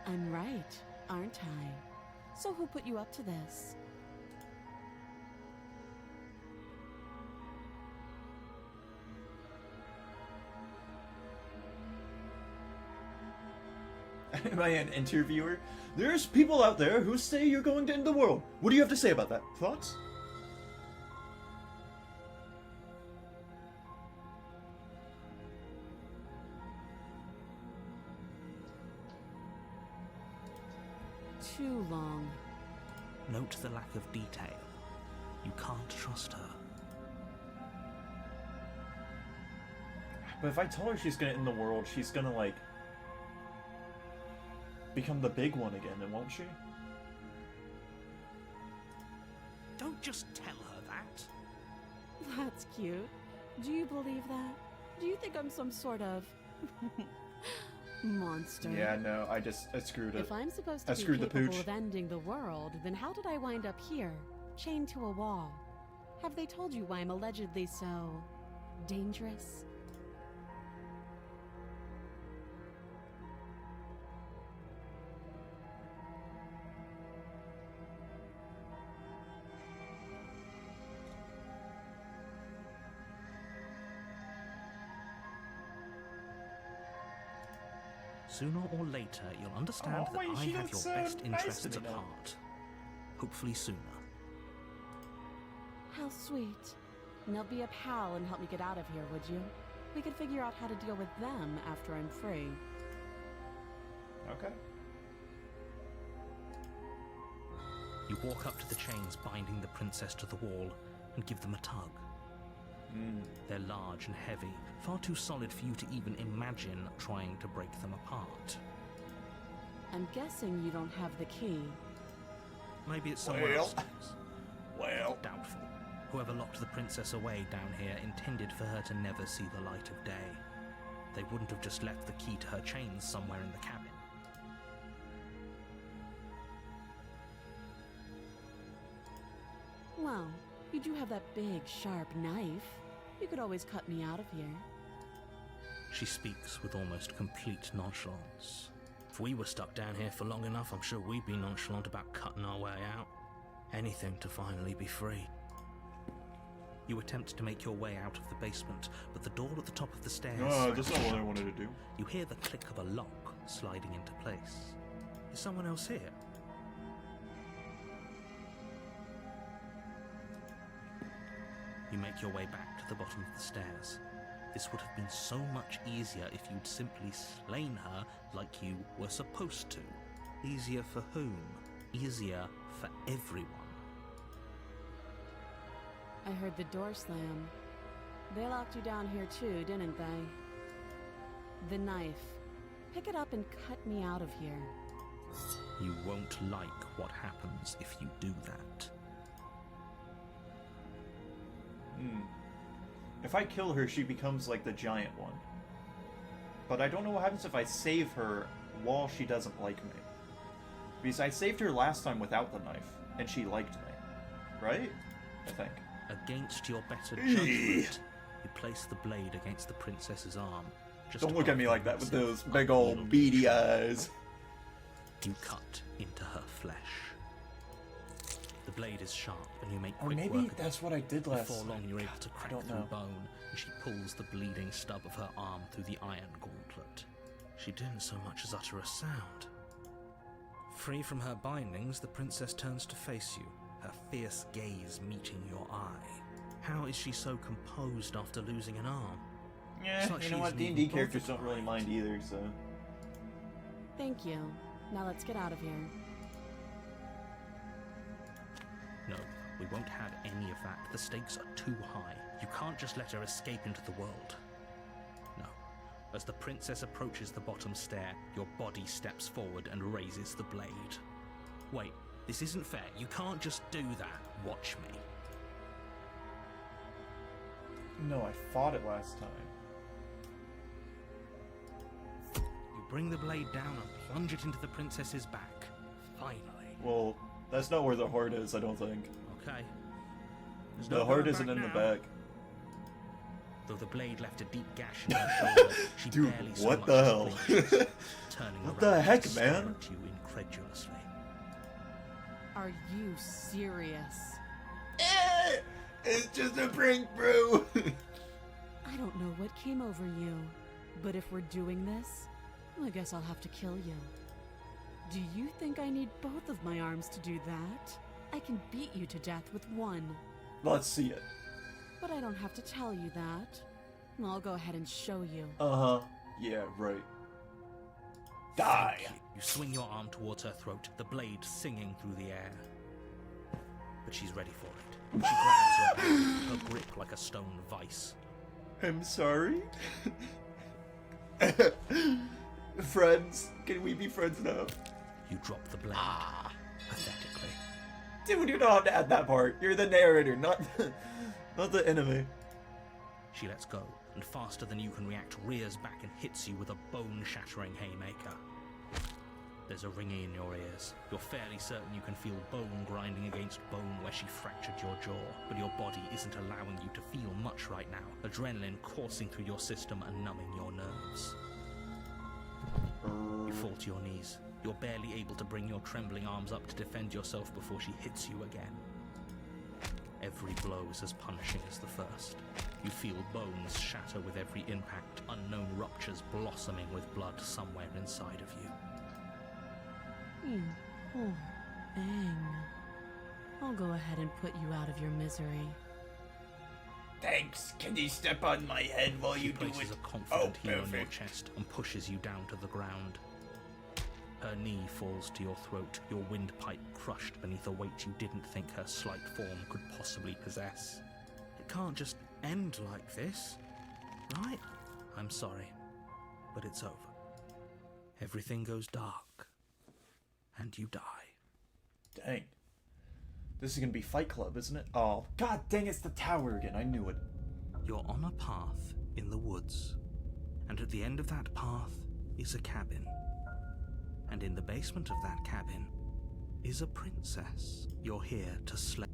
I'm right, aren't I? So who put you up to this? Am I an interviewer? There's people out there who say you're going to end the world. What do you have to say about that? Thoughts? Too long. Note the lack of detail. You can't trust her. But if I tell her she's gonna end the world, she's gonna, like, become the big one again, and won't she? Don't just tell her that. That's cute. Do you believe that? Do you think I'm some sort of monster? Yeah, no, I screwed it. If I'm supposed I to be screwed the capable pooch. of ending the world, then how did I wind up here, chained to a wall? Have they told you why I'm allegedly so dangerous? Sooner or later, you'll understand Oh, that wait, I she have didn't your best sound nice interests to at me now. heart. Hopefully sooner. How sweet. Now be a pal and help me get out of here, would you? We could figure out how to deal with them after I'm free. Okay. You walk up to the chains binding the princess to the wall and give them a tug. They're large and heavy, far too solid for you to even imagine trying to break them apart. I'm guessing you don't have the key. Maybe it's somewhere Well. upstairs. Well. Doubtful. Whoever locked the princess away down here intended for her to never see the light of day. They wouldn't have just left the key to her chains somewhere in the cabin. Well, you do have that big, sharp knife. You could always cut me out of here. She speaks with almost complete nonchalance. If we were stuck down here for long enough, I'm sure we'd be nonchalant about cutting our way out. Anything to finally be free. You attempt to make your way out of the basement, but the door at the top of the stairs... that's not what I wanted to do. You hear the click of a lock sliding into place. Is someone else here? You make your way back to the bottom of the stairs. This would have been so much easier if you'd simply slain her like you were supposed to. Easier for whom? Easier for everyone. I heard the door slam. They locked you down here too, didn't they? The knife. Pick it up and cut me out of here. You won't like what happens if you do that. If I kill her, she becomes like the giant one. But I don't know what happens if I save her while she doesn't like me. Because I saved her last time without the knife, and she liked me. Right? I think. Against your better judgment, you place the blade against the princess's arm. Just Don't look at above me the like that with nipple, those big up old your beady shoulder. eyes. You cut into her flesh. The blade is sharp, and you make Or quick maybe work of that's what I did it. last Before long, time. you're able to I crack don't through know. bone, and she pulls the bleeding stub of her arm through the iron gauntlet. She didn't so much as utter a sound. Free from her bindings, the princess turns to face you, her fierce gaze meeting your eye. How is she so composed after losing an arm? Yeah, It's like you know she what? isn't D&D even characters bothered don't really by it. mind either, so... Thank you. Now let's get out of here. No, we won't have any of that. The stakes are too high. You can't just let her escape into the world. No. As the princess approaches the bottom stair, your body steps forward and raises the blade. Wait, this isn't fair. You can't just do that. Watch me. No, I fought it last time. You bring the blade down and plunge it into the princess's back. Finally. Well, that's not where the heart is, I don't think. Okay. There's The no heart going isn't back in the now. back. Though the blade left a deep gash in her shoulder, she Dude, barely so what much the as hell? flinches, turning What around the heck, to stare man? at you incredulously. Are you serious? It's just a prank, bro! I don't know what came over you, but if we're doing this, I guess I'll have to kill you. Do you think I need both of my arms to do that? I can beat you to death with one. Let's see it. But I don't have to tell you that. I'll go ahead and show you. Uh-huh. Yeah, right. Die! You swing your arm towards her throat, the blade singing through the air. But she's ready for it. She grabs your hand, her grip like a stone vice. I'm sorry? Friends? Can we be friends now? You drop the blade, pathetically. Dude, you don't have to add that part. You're the narrator, not the enemy. She lets go, and faster than you can react, rears back and hits you with a bone-shattering haymaker. There's a ringing in your ears. You're fairly certain you can feel bone grinding against bone where she fractured your jaw, but your body isn't allowing you to feel much right now, adrenaline coursing through your system and numbing your nerves. You fall to your knees. You're barely able to bring your trembling arms up to defend yourself before she hits you again. Every blow is as punishing as the first. You feel bones shatter with every impact, unknown ruptures blossoming with blood somewhere inside of you. Oh, dang. I'll go ahead and put you out of your misery. Thanks. Can you step on my head while She you do places it? a confident heel on your perfect. chest and pushes you down to the ground. Her knee falls to your throat, your windpipe crushed beneath a weight you didn't think her slight form could possibly possess. It can't just end like this, right? I'm sorry, but it's over. Everything goes dark, and you die. Dang. This is gonna be Fight Club, isn't it? Oh, god dang, it's the tower again. I knew it. You're on a path in the woods, and at the end of that path is a cabin. And in the basement of that cabin is a princess you're here to slay.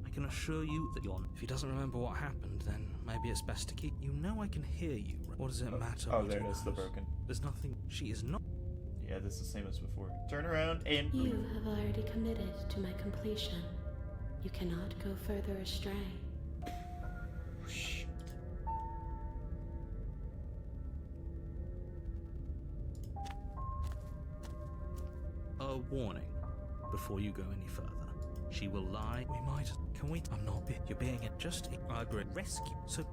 I can assure you that if he doesn't remember what happened, then maybe it's best to keep... You know I can hear you. What does it matter? Oh, what there he it is, the knows? broken. There's nothing... She is not... Yeah, this is the same as before. Turn around and... You have already committed to my completion. You cannot go further astray. Shh. A warning before you go any further. She will lie. We might... Can we... I'm not... You're being it. Just... I agree. Rescue. So...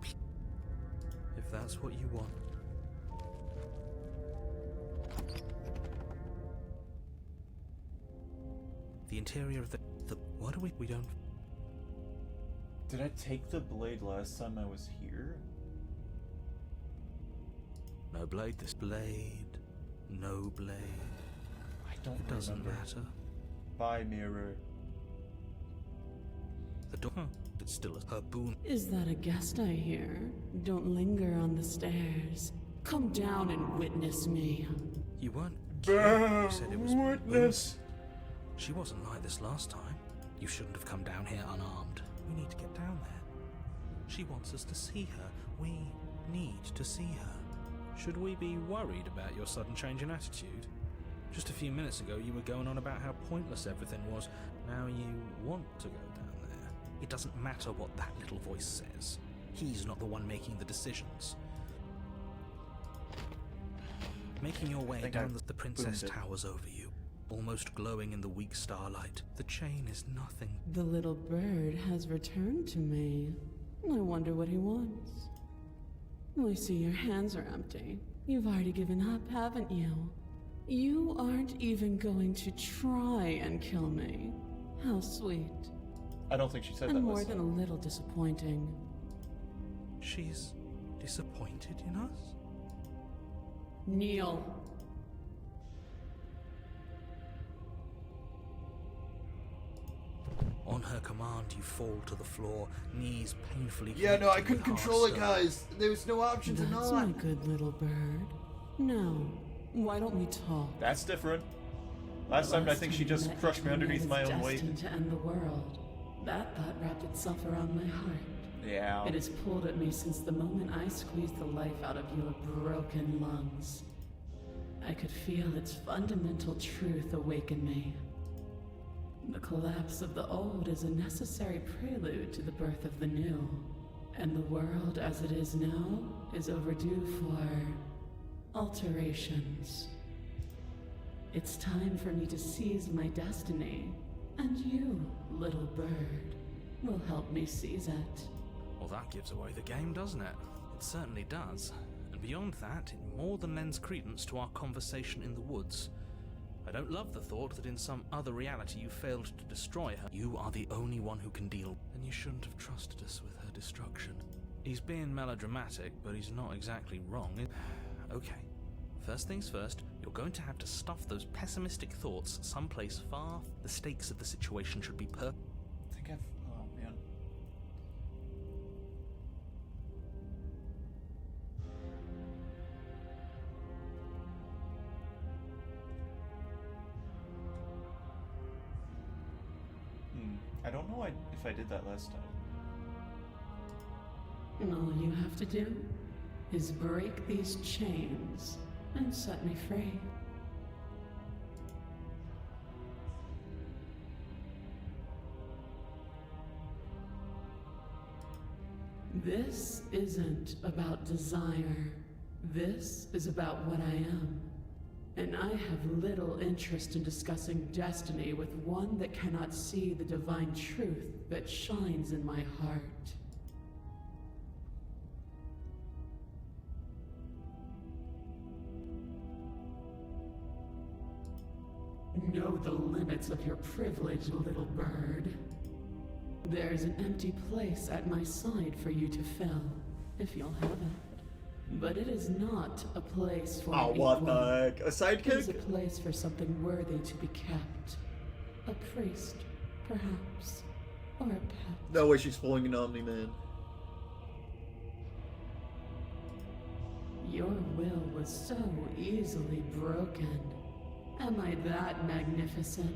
If that's what you want. The interior of the... What do we... We don't... Did I take the blade last time I was here? No blade. This blade. No blade. I don't It doesn't remember. matter. Bye, mirror. The door... It's still her boon. Is that a guest I hear? Don't linger on the stairs. Come down and witness me. You weren't... Bear You said it was... witness. She wasn't like this last time. You shouldn't have come down here unarmed. We need to get down there. She wants us to see her. We need to see her. Should we be worried about your sudden change in attitude? Just a few minutes ago you were going on about how pointless everything was. Now you want to go down there. It doesn't matter what that little voice says. He's not the one making the decisions. Making your way think down I've the princess boomed it. towers over you, almost glowing in the weak starlight. The chain is nothing. The little bird has returned to me. I wonder what he wants. I see your hands are empty. You've already given up, haven't you? You aren't even going to try and kill me. How sweet. I don't think she said And that more last than a time. little disappointing. She's disappointed in us? Kneel. On her command, you fall to the floor, knees painfully Yeah, no, I connected couldn't with control it, hard guys. There was no option to That's not. my good little bird. Now, why don't we talk? That's different. Last time I think she just met crushed me you, underneath it's my own weight. destined to end the world. That thought wrapped itself around my heart. Yeah. It has pulled at me since the moment I squeezed the life out of your broken lungs. I could feel its fundamental truth awaken me. The collapse of the old is a necessary prelude to the birth of the new. And the world as it is now is overdue for alterations. It's time for me to seize my destiny. And you, little bird, will help me seize it. Well, that gives away the game, doesn't it? It certainly does. And beyond that, it more than lends credence to our conversation in the woods. I don't love the thought that in some other reality you failed to destroy her. You are the only one who can deal. And you shouldn't have trusted us with her destruction. He's being melodramatic, but he's not exactly wrong. Okay. First things first, you're going to have to stuff those pessimistic thoughts someplace far. The stakes of the situation should be I think I've... Oh, man. I don't know if I did that last time. And all you have to do is break these chains and set me free. This isn't about desire. This is about what I am. And I have little interest in discussing destiny with one that cannot see the divine truth that shines in my heart. Know the limits of your privilege, little bird. There's an empty place at my side for you to fill, if you'll have it. But it is not a place for Oh, an what equal. the heck? A It is a sidekick? place for something worthy to be kept. A priest, perhaps. Or a pet. No way she's pulling an Omni-Man. Your will was so easily broken. Am I that magnificent?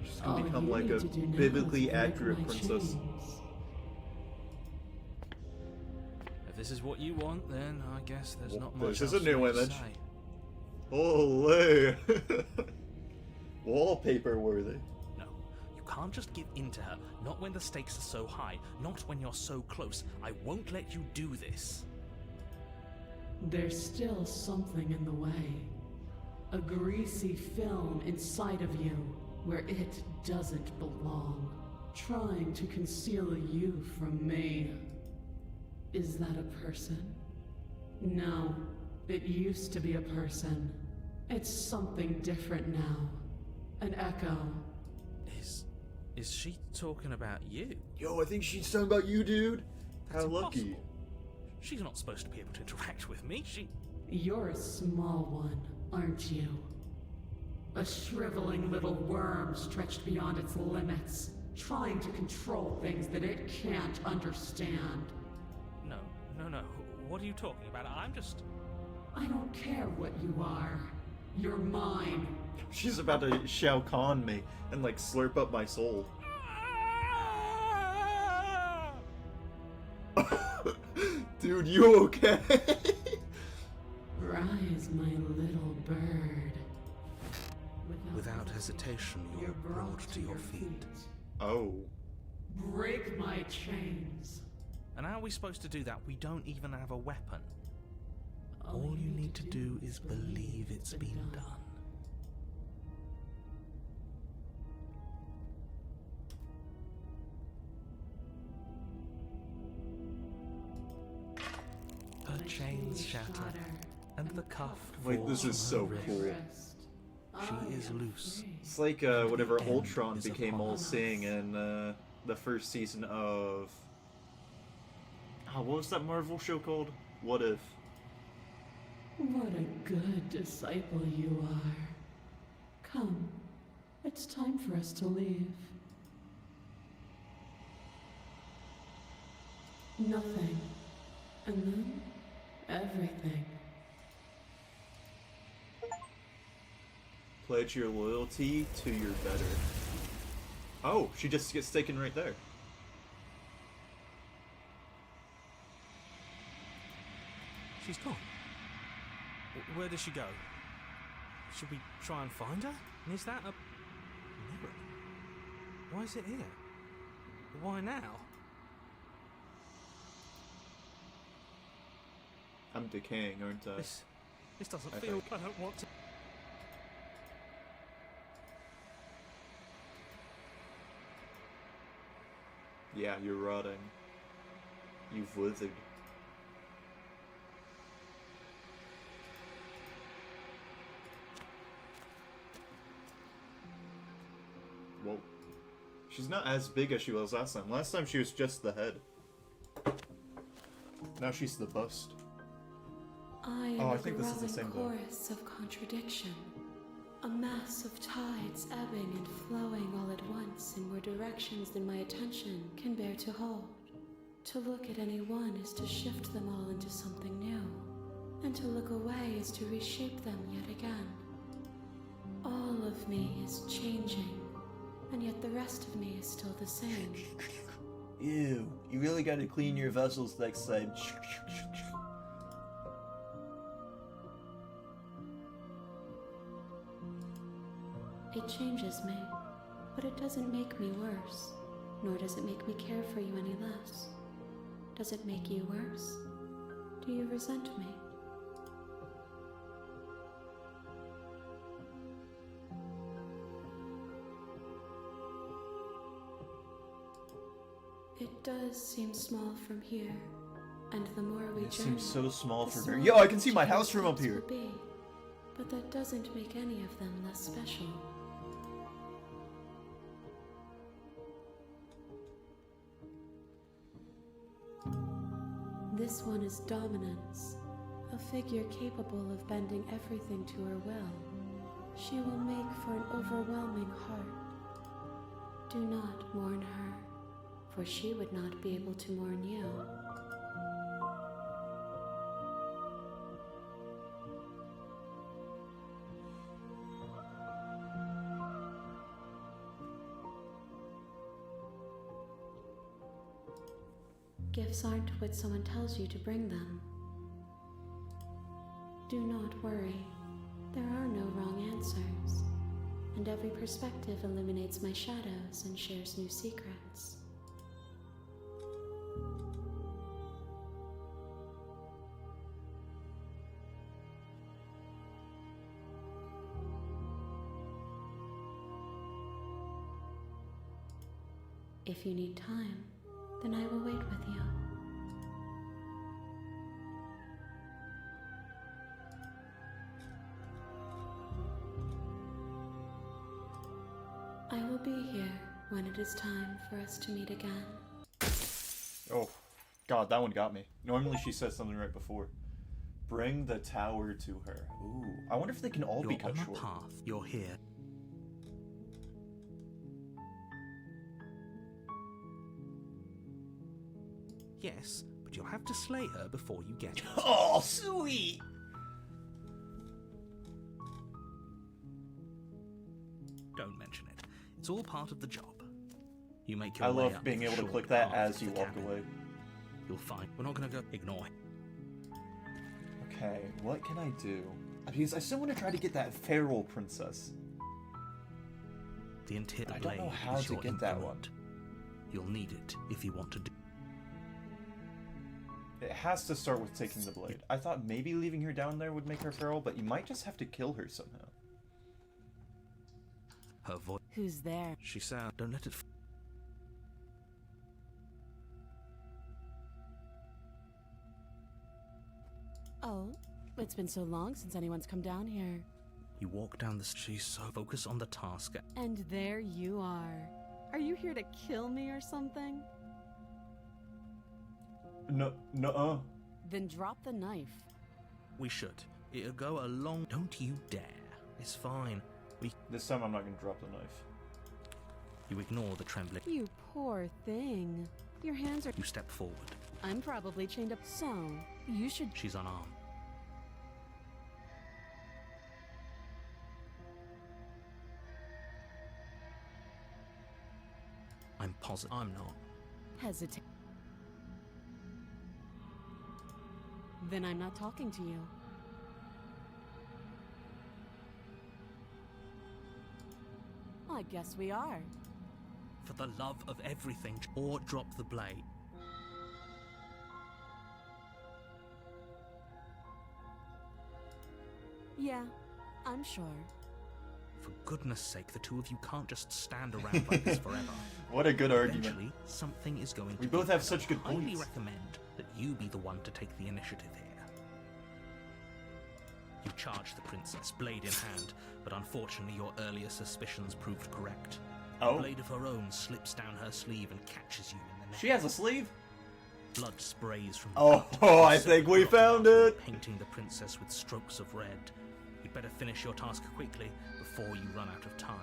She's gonna All become you like need a to do now biblically is break accurate my princess. chains. If this is what you want, then I guess there's not much This is else a new for me to image. say. Holy! Wallpaper worthy. No, you can't just give in to her. Not when the stakes are so high. Not when you're so close. I won't let you do this. There's still something in the way. A greasy film inside of you where it doesn't belong. Trying to conceal you from me. Is that a person? No, it used to be a person. It's something different now. An echo. Is she talking about you? Yo, I think she's talking about you, dude. That's How lucky. impossible. She's not supposed to be able to interact with me. You're a small one, aren't you? A shriveling little worm stretched beyond its limits, trying to control things that it can't understand. No. What are you talking about? I'm just... I don't care what you are. You're mine. She's about to Shao Kahn me and like slurp up my soul. Dude, you okay? Rise, my little bird. Without hesitation, you're brought to your feet. Oh. Break my chains. And how are we supposed to do that? We don't even have a weapon. All you need to do is believe it's been done. Her chains shatter, and the cuff Like, falls this is from so her wrist. cool. She is loose. It's like whenever The end Ultron is became upon all-seeing in the first season of... what was that Marvel show called? What If? What a good disciple you are. Come, it's time for us to leave. Nothing. And then, everything. Pledge your loyalty to your better. Oh, she just gets taken right there. She's gone. Where does she go? Should we try and find her? And is that a mirror? Why is it here? Why now? I'm decaying, aren't I? This doesn't I feel... think. I don't want to... Yeah, you're rotting. You've withered. Whoa. She's not as big as she was last time. Last time she was just the head. Now she's the bust. I am Oh, I a think this is the growing same though. chorus of contradiction. A mass of tides ebbing and flowing all at once in more directions than my attention can bear to hold. To look at any one is to shift them all into something new, and to look away is to reshape them yet again. All of me is changing, and yet the rest of me is still the same. Ew, you really gotta clean your vessels next time. It changes me, but it doesn't make me worse, nor does it make me care for you any less. Does it make you worse? Do you resent me? It does seem small from here, and the more we It journey, seems so small the from here. smaller Yo, I can see each my of house those from up steps here. will be. But that doesn't make any of them less special. This one is dominance, a figure capable of bending everything to her will. She will make for an overwhelming heart. Do not mourn her, for she would not be able to mourn you. Gifts aren't what someone tells you to bring them. Do not worry. There are no wrong answers. And every perspective illuminates my shadows and shares new secrets. If you need time, then I will wait with you. I will be here when it is time for us to meet again. Oh, God, that one got me. Normally she says something right before. Bring the tower to her. Ooh, I wonder if they can all be You're cut on the short. path. You're here. Yes, but you'll have to slay her before you get it. Oh, sweet! Don't mention it. It's all part of the job. You make your I way love up being the able to short click that path as to you the walk cabin. away. You'll find we're not gonna go ignore it. Okay, what can I do? Because I still want to try to get that feral princess. The interior I don't know blade how is to your get that implement. You'll need it if you want to do. It has to start with taking the blade. I thought maybe leaving her down there would make her feral, but you might just have to kill her somehow. Her voice. Who's there? She sound. Don't let it. Oh, it's been so long since anyone's come down here. You walk down the. She's so focused on the task. And there you are. Are you here to kill me or something? No. Then drop the knife. We should. It'll go a long. Don't you dare. It's fine. This time I'm not going to drop the knife. You ignore the trembling. You poor thing. Your hands are. You step forward. I'm probably chained up, so you should. She's unarmed. I'm positive. I'm not. Hesitate. Then I'm not talking to you. I guess we are. For the love of everything, or drop the blade. Yeah, I'm sure. For goodness sake, the two of you can't just stand around like this forever. What a good argument. Eventually, something is going to We both give, have and such good I highly points. recommend that you be the one to take the initiative here. You charge the princess, blade in hand, but unfortunately your earlier suspicions proved correct. Oh. A blade of her own slips down her sleeve and catches you in the neck. She has a sleeve? Blood sprays from the Oh, cut, I think we found it! painting the princess with strokes of red. You'd better finish your task quickly before you run out of time.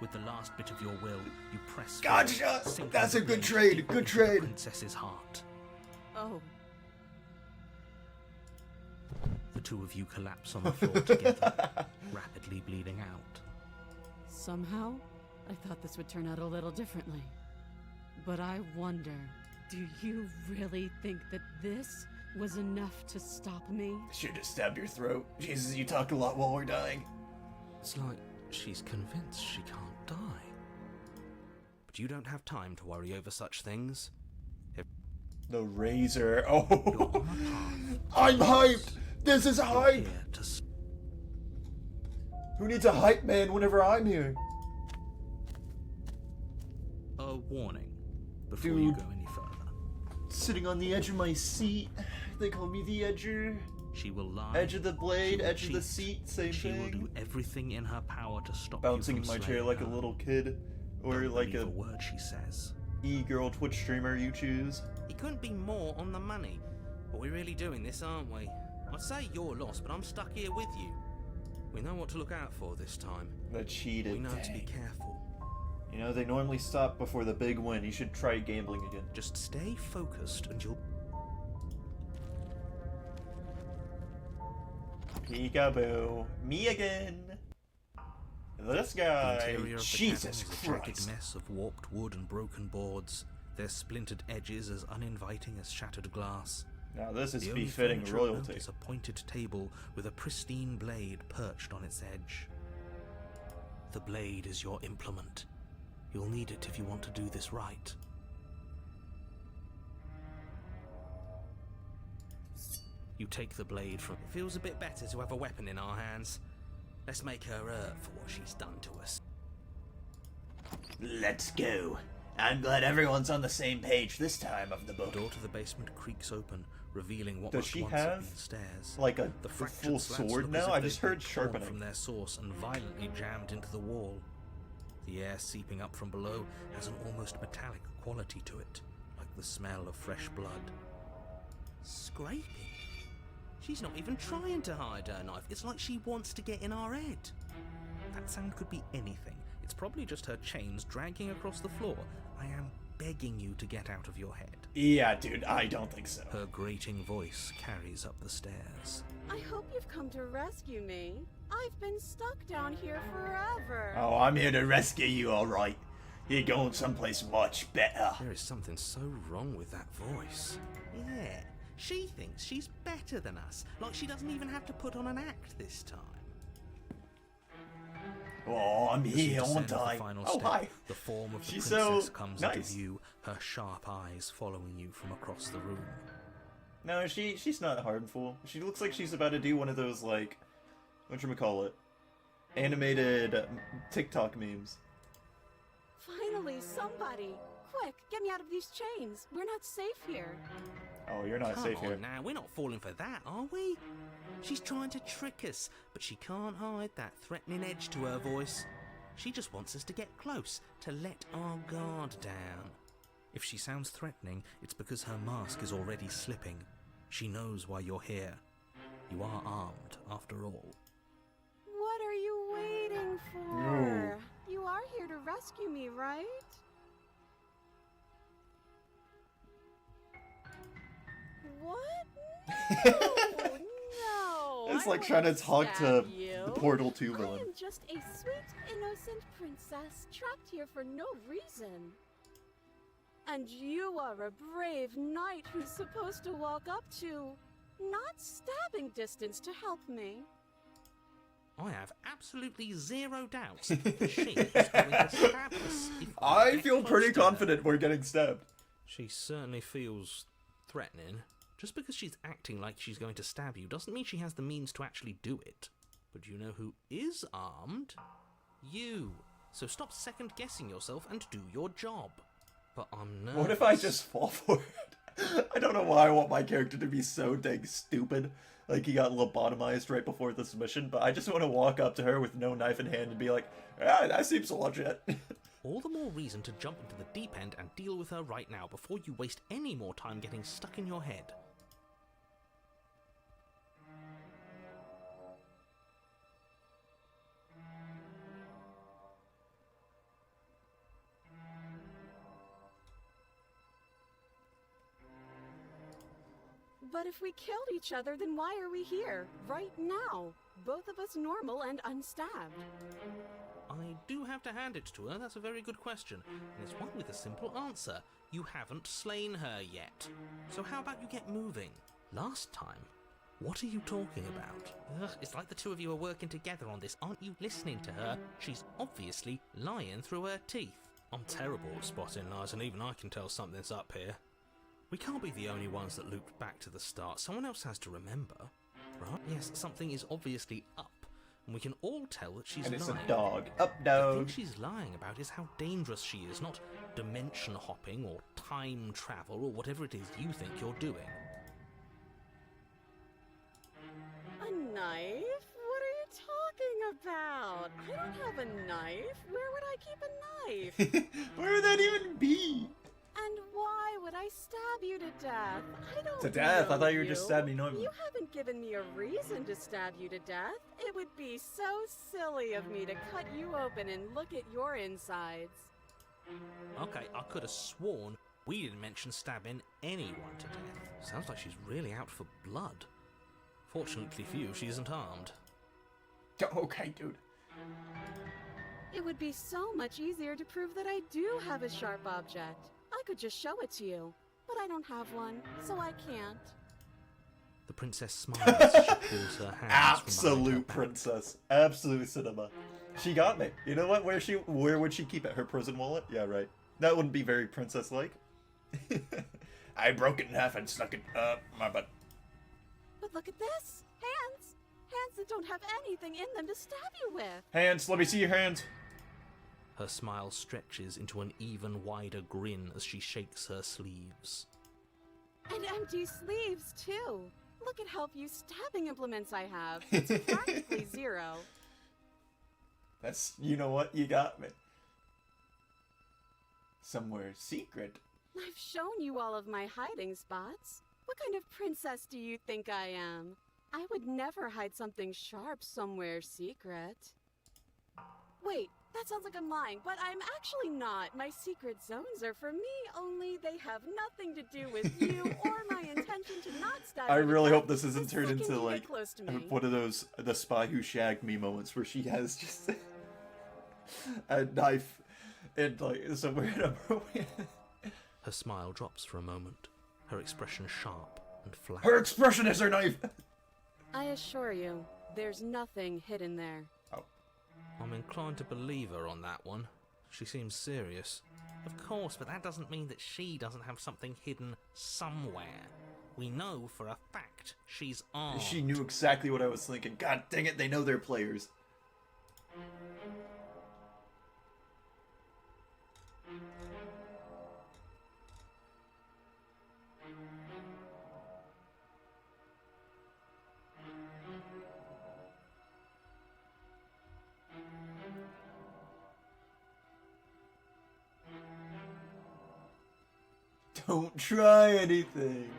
With the last bit of your will, you press Gotcha! forward, sinking That's a the good blade trade, deep good into trade. The princess's heart. Oh, The two of you collapse on the floor together, rapidly bleeding out. somehow, I thought this would turn out a little differently. But I wonder, do you really think that this was enough to stop me? Should have stabbed your throat. Jesus, you talk a lot while we're dying. It's like she's convinced she can't die. But you don't have time to worry over such things. The razor. You're Oh, on the path. I'm hyped! This is You're hype! here to Who needs a hype man whenever I'm here? a warning before you Dude. go any further. Sitting on the edge of my seat. They call me the edger. She will lie. Edge of the blade, she will edge of the cheat, seat, same She will do thing. everything in her power to stop Bouncing you in from my chair slaying like her. a little kid. Or Don't like believe a a word she says. e-girl Twitch streamer you choose. He couldn't be more on the money. But we're really doing this, aren't we? I'd say you're lost, but I'm stuck here with you. We know what to look out for this time. The cheated. We know to be Dang. careful. You know, they normally stop before the big win. You should try gambling again. Just stay focused and you'll. Peekaboo. Me again. This The guy, interior of the Jesus cabin is a jagged Christ. mess of warped wood and broken boards, their splintered edges as uninviting as shattered glass. Now this is The only befitting furniture of note royalty. is a pointed table with a pristine blade perched on its edge. The blade is your implement. You'll need it if you want to do this right. You take the blade from... It feels a bit better to have a weapon in our hands. Let's make her hurt for what she's done to us. Let's go. I'm glad everyone's on the same page this time of the The book. door to the basement creaks open, revealing what Does must she once have have, been stairs. like a The full fractured slats sword look now? as if I they've just heard been torn sharpening. from their source and violently jammed into the wall. The air seeping up from below has an almost metallic quality to it, like the smell of fresh blood. Scraping? She's not even trying to hide her knife. It's like she wants to get in our head. That sound could be anything. It's probably just her chains dragging across the floor. I am begging you to get out of your head. Yeah, dude, I don't think so. Her grating voice carries up the stairs. I hope you've come to rescue me. I've been stuck down here forever. Oh, I'm here to rescue you, alright. You're going someplace much better. There is something so wrong with that voice. Yeah, she thinks she's better than us, like she doesn't even have to put on an act this time. Oh, I'm As you here, descend aren't the I? final Oh, step, hi. the form of the She's princess so comes nice. into view, her sharp eyes following you from across the room. No, she's not harmful. She looks like she's about to do one of those, like, whatchamacallit, animated TikTok memes. Finally, somebody! Quick, get me out of these chains. We're not safe here. Oh, you're not Come safe on here. now, we're not falling for that, are we? She's trying to trick us, but she can't hide that threatening edge to her voice. She just wants us to get close, to let our guard down. If she sounds threatening, it's because her mask is already slipping. She knows why you're here. You are armed, after all. What are you waiting for? You are here to rescue me, right? What? No, It's I like trying to won't talk stab to you. the Portal 2 I villain. am just a sweet, innocent princess trapped here for no reason. And you are a brave knight who's supposed to walk up to, not stabbing distance to help me. I have absolutely zero doubts that she is going to stab us if we I get feel close pretty to her. confident we're getting stabbed. She certainly feels threatening. Just because she's acting like she's going to stab you doesn't mean she has the means to actually do it. But you know who is armed? You. So stop second guessing yourself and do your job. But I'm nervous. What if I just fall for it? I don't know why I want my character to be so dang stupid. Like he got lobotomized right before this mission, but I just want to walk up to her with no knife in hand and be like, ah, that seems legit. All the more reason to jump into the deep end and deal with her right now before you waste any more time getting stuck in your head. But if we killed each other, then why are we here, right now? Both of us normal and unstabbed. I do have to hand it to her, that's a very good question. And it's one with a simple answer. You haven't slain her yet. So how about you get moving? Last time, what are you talking about? Ugh, it's like the two of you are working together on this. Aren't you listening to her? She's obviously lying through her teeth. I'm terrible at spotting lies, and even I can tell something's up here. We can't be the only ones that looped back to the start. Someone else has to remember, right? Yes, something is obviously up, and we can all tell that she's And it's lying. a dog. Up, The dog. thing she's lying about is how dangerous she is, not dimension hopping or time travel or whatever it is you think you're doing. A knife? What are you talking about? I don't have a knife. Where would I keep a knife? Where would that even be? And why would I stab you to death? I don't To death? I know thought you were just stabbing me normally. You haven't given me a reason to stab you to death. It would be so silly of me to cut you open and look at your insides. Okay, I could have sworn we didn't mention stabbing anyone to death. Sounds like she's really out for blood. Fortunately for you, she isn't armed. Okay, dude. It would be so much easier to prove that I do have a sharp object. I could just show it to you, but I don't have one, so I can't. The princess smiles as she pulls her hands from behind her Absolute back. princess. Absolute cinema. She got me. You know what? Where would she keep it? Her prison wallet? Yeah, right. That wouldn't be very princess-like. I broke it in half and stuck it up my butt. But look at this! Hands! Hands that don't have anything in them to stab you with! Hands, let me see your hands. Her smile stretches into an even wider grin as she shakes her sleeves. And empty sleeves, too! Look at how few stabbing implements I have. It's practically zero. That's, you know what? You got me. Somewhere secret. I've shown you all of my hiding spots. What kind of princess do you think I am? I would never hide something sharp somewhere secret. Wait, that sounds like I'm lying, but I'm actually not. My secret zones are for me, only they have nothing to do with you or my intention to not stab I you to really death hope this isn't the turned second into, you get like, close to me. one of those The Spy Who Shagged Me moments where she has just a knife and, like, somewhere inappropriate. Her smile drops for a moment, her expression sharp and flat. Her expression is her knife! I assure you, there's nothing hidden there. I'm inclined to believe her on that one. She seems serious. Of course, but that doesn't mean that she doesn't have something hidden somewhere. We know for a fact she's armed. She knew exactly what I was thinking. God dang it, they know they're players. Don't try anything.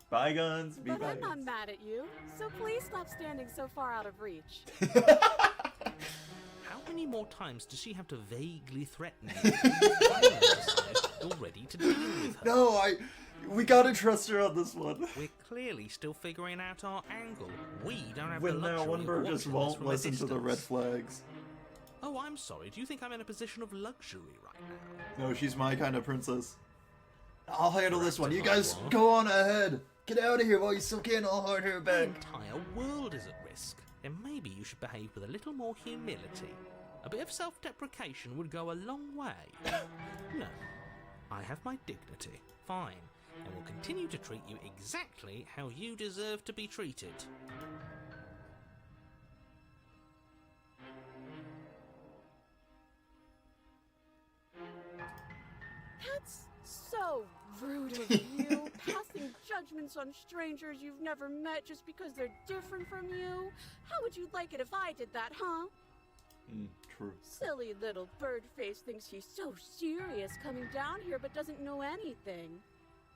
Bygones be But I'm not bygones. mad at you, so please stop standing so far out of reach. How many more times does she have to vaguely threaten you before you finally decide you're ready to deal with her? No, we gotta trust her on this one. We're clearly still figuring out our angle. We don't have the When luxury that of one bird just watching this won't from a listen to the red distance. flags. Oh, I'm sorry. Do you think I'm in a position of luxury right now? No, she's my kind of princess. I'll handle this one. You Perhaps guys I will. go on ahead. Get out of here while you still can. I'll hold her The back. entire world is at risk. Then maybe you should behave with a little more humility. A bit of self-deprecation would go a long way. No, I have my dignity. Fine. And will continue to treat you exactly how you deserve to be treated. That's so rude of you, passing judgments on strangers you've never met just because they're different from you. How would you like it if I did that, huh? True. Silly little bird-face thinks he's so serious coming down here but doesn't know anything.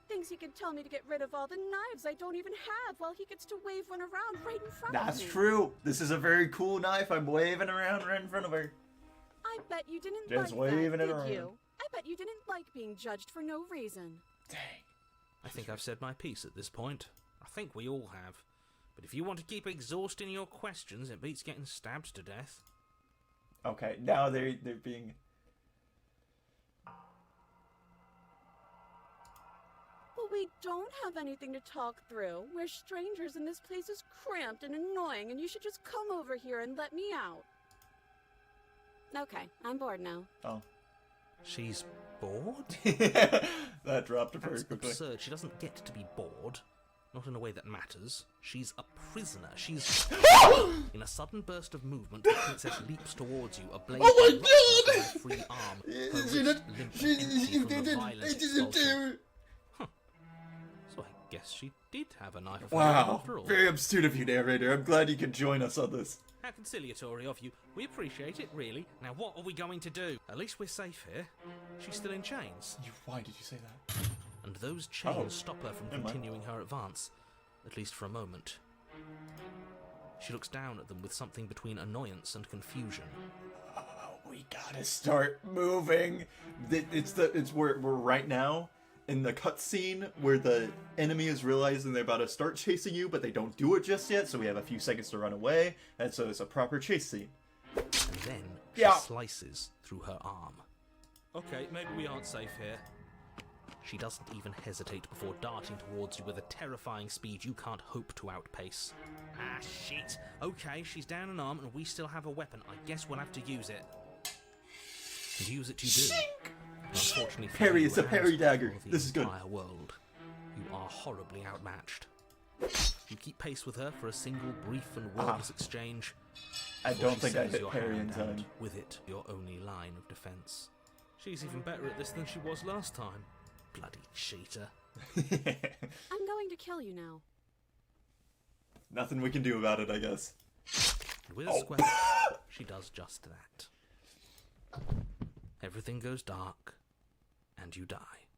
Thinks he can tell me to get rid of all the knives I don't even have while he gets to wave one around right in front of me. That's true. This is a very cool knife I'm waving around right in front of her. I bet you didn't Just like waving that, it did around. you? I bet you didn't like being judged for no reason. Dang. I think I've said my piece at this point. I think we all have. But if you want to keep exhausting your questions, it beats getting stabbed to death. Okay, now they're being... But we don't have anything to talk through. We're strangers and this place is cramped and annoying and you should just come over here and let me out. Okay, I'm bored now. Oh. She's bored? That dropped her very That's quickly. absurd. She doesn't get to be bored. Not in a way that matters. She's a prisoner. She's... In a sudden burst of movement, the princess leaps towards you, a blade Oh my erupts God! from her free arm, her wrist She limp did- and she empty from did the it. violent I didn't expulsion. do it. So I guess she did have a knife of her own Wow. after all. Very astute of you, narrator. I'm glad you could join us on this. How conciliatory of you. We appreciate it, really. Now what are we going to do? At least we're safe here. She's still in chains. Why did you say that? And those chains Oh, stop her from never mind. continuing her advance, at least for a moment. She looks down at them with something between annoyance and confusion. We We gotta start moving. It's where we're right now in the cutscene where the enemy is realizing they're about to start chasing you, but they don't do it just yet, so we have a few seconds to run away, and so it's a proper chase scene. And then she Yeah. slices through her arm. Okay, maybe we aren't safe here. She doesn't even hesitate before darting towards you with a terrifying speed you can't hope to outpace. Ah, shit. Okay, she's down an arm and we still have a weapon. I guess we'll have to use it. And use it you do. Unfortunately for Parry, you it's a and parry dagger. for the This is good. entire world, you are horribly outmatched. You keep pace with her for a single brief and wordless exchange. I before don't she think I seizes hit your parry in hand and, time. with it, your only line of defense. She's even better at this than she was last time. Bloody cheater. I'm going to kill you now. Nothing we can do about it, I guess. And with a Oh. square, she does just that. Everything goes dark, and you die.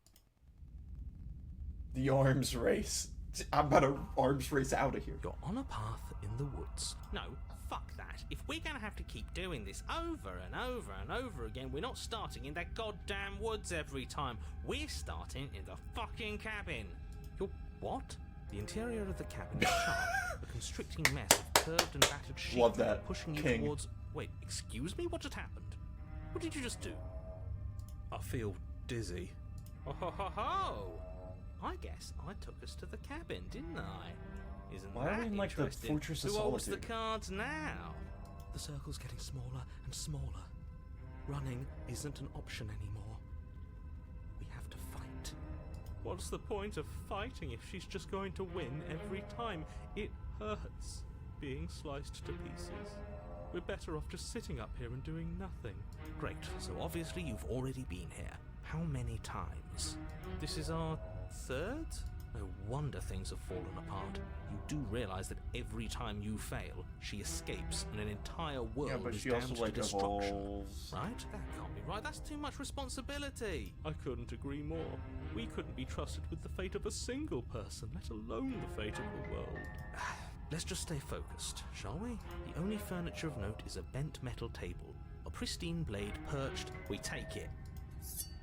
The arms race. I'm about to arms race out of here. You're on a path in the woods. No, fuck that. If we're gonna have to keep doing this over and over and over again, we're not starting in that goddamn woods every time. We're starting in the fucking cabin. You're what? The interior of the cabin is sharp, a constricting mess of curved and battered sheep Love that. pushing you King. towards... Wait, excuse me? What just happened? What did you just do? I feel dizzy. Oh ho ho ho! I guess I took us to the cabin, didn't I? Isn't Why are that we in, like, the interesting? Fortress of Who holds the Solitude? cards now? The circle's getting smaller and smaller. Running isn't an option anymore. We have to fight. What's the point of fighting if she's just going to win every time? It hurts being sliced to pieces. We're better off just sitting up here and doing nothing. Great, so obviously you've already been here. How many times? This is our third? No wonder things have fallen apart. You do realize that every time you fail, she escapes and an entire world Yeah, but is she damned also to like destruction. evolves. Right? That can't be right. That's too much responsibility. I couldn't agree more. We couldn't be trusted with the fate of a single person, let alone the fate of the world. Let's just stay focused, shall we? The only furniture of note is a bent metal table. A pristine blade perched. We take it.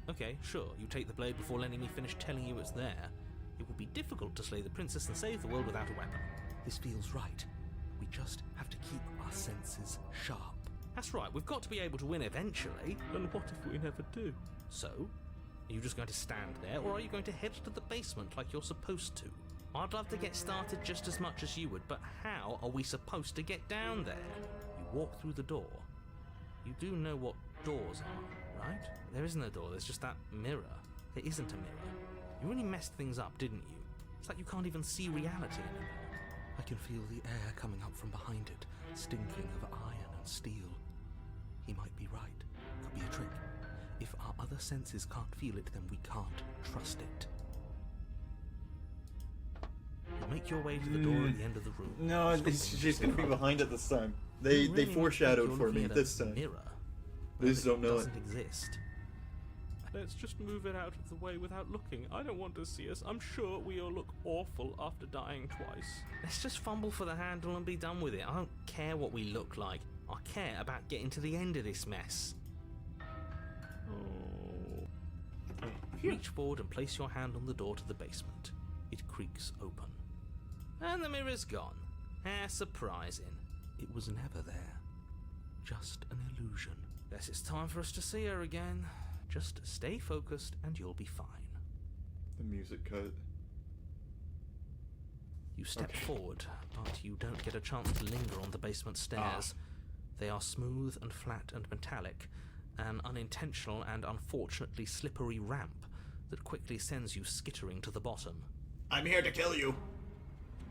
Okay, sure, you take the blade before letting me finish telling you it's there. It would be difficult to slay the princess and save the world without a weapon. This feels right. We just have to keep our senses sharp. That's right, we've got to be able to win eventually. And what if we never do? So, are you just going to stand there, or are you going to head to the basement like you're supposed to? I'd love to get started just as much as you would, but how are we supposed to get down there? You walk through the door. You do know what doors are, right? There isn't a door, there's just that mirror. There isn't a mirror. You really messed things up, didn't you? It's like you can't even see reality anymore. I can feel the air coming up from behind it, stinking of iron and steel. He might be right. Could be a trick. If our other senses can't feel it, then we can't trust it. You make your way to the door at the end of the room. No, stopping she's to gonna be look. behind it this time. You They really foreshadowed think for you're me looking at this a time. mirror. They just don't know it. Doesn't exist. Let's just move it out of the way without looking. I don't want to see us. I'm sure we all look awful after dying twice. Let's just fumble for the handle and be done with it. I don't care what we look like. I care about getting to the end of this mess. Oh. Reach forward and place your hand on the door to the basement. It creaks open. And the mirror's gone. How surprising. It was never there. Just an illusion. Guess it's time for us to see her again. Just stay focused and you'll be fine. The music cut. You step Okay. forward, but you don't get a chance to linger on the basement stairs. They are smooth and flat and metallic, an unintentional and unfortunately slippery ramp that quickly sends you skittering to the bottom. I'm here to kill you.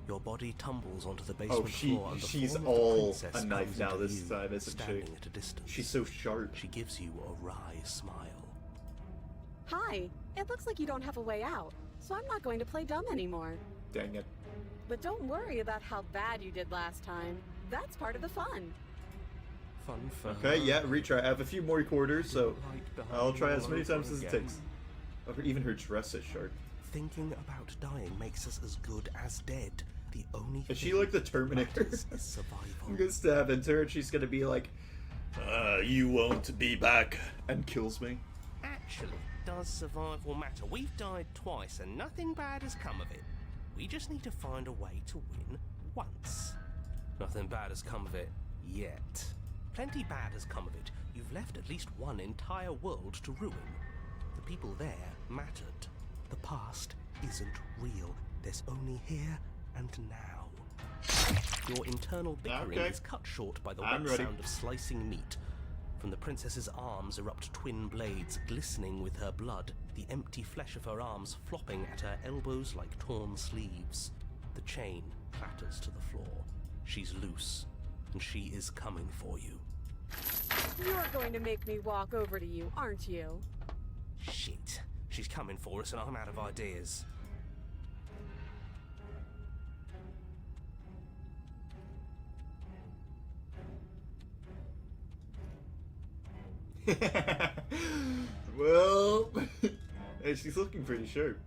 Your body tumbles onto the basement she- floor and the she's form of the all princess a knife comes now into this view, time, isn't she? standing at a distance. She's so sharp. She gives you a wry smile. Hi. It looks like you don't have a way out, so I'm not going to play dumb anymore. Dang it. But don't worry about how bad you did last time. That's part of the fun. Fun for Okay, her. yeah, retry. I have a few more quarters, so Right behind I'll try you as all many over times as it again. takes. Oh, even her dress is sharp. Thinking about dying makes us as good as dead. The only Is she thing like the that Terminator? matters is survival. I'm gonna stab into her and she's gonna be like, You won't be back, and kills me. Actually, does survival matter? We've died twice and nothing bad has come of it. We just need to find a way to win once. Nothing bad has come of it yet. Plenty bad has come of it. You've left at least one entire world to ruin. The people there mattered. The past isn't real. There's only here and now. Your internal bickering is cut short by the wet sound of slicing meat. From the princess's arms erupt twin blades, glistening with her blood, the empty flesh of her arms flopping at her elbows like torn sleeves. The chain clatters to the floor. She's loose, and she is coming for you. You're going to make me walk over to you, aren't you? Shit. She's coming for us and I'm out of ideas. Well, hey, she's looking pretty sharp.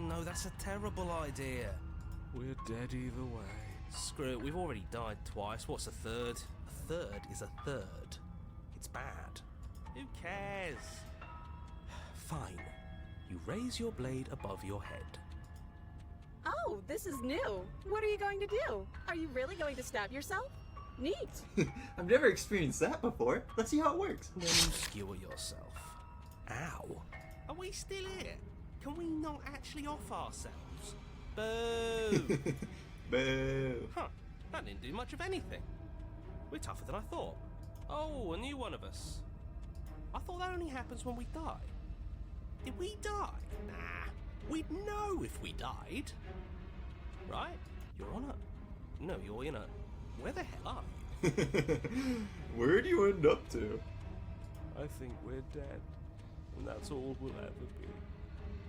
No, that's a terrible idea. We're dead either way. Screw it, we've already died twice. What's a third? A third is a third. It's bad. Who cares? Fine. You raise your blade above your head. Oh, this is new. What are you going to do? Are you really going to stab yourself? Neat. I've never experienced that before. Let's see how it works. Then you skewer yourself. Ow. Are we still here? Can we not actually off ourselves? Boo! Boo. Huh. That didn't do much of anything. We're tougher than I thought. Oh, a new one of us. I thought that only happens when we die. Did we die? Nah. We'd know if we died. Right? You're on a... No, you're in a... Where the hell are you? Where do you end up to? I think we're dead, and that's all we'll ever be.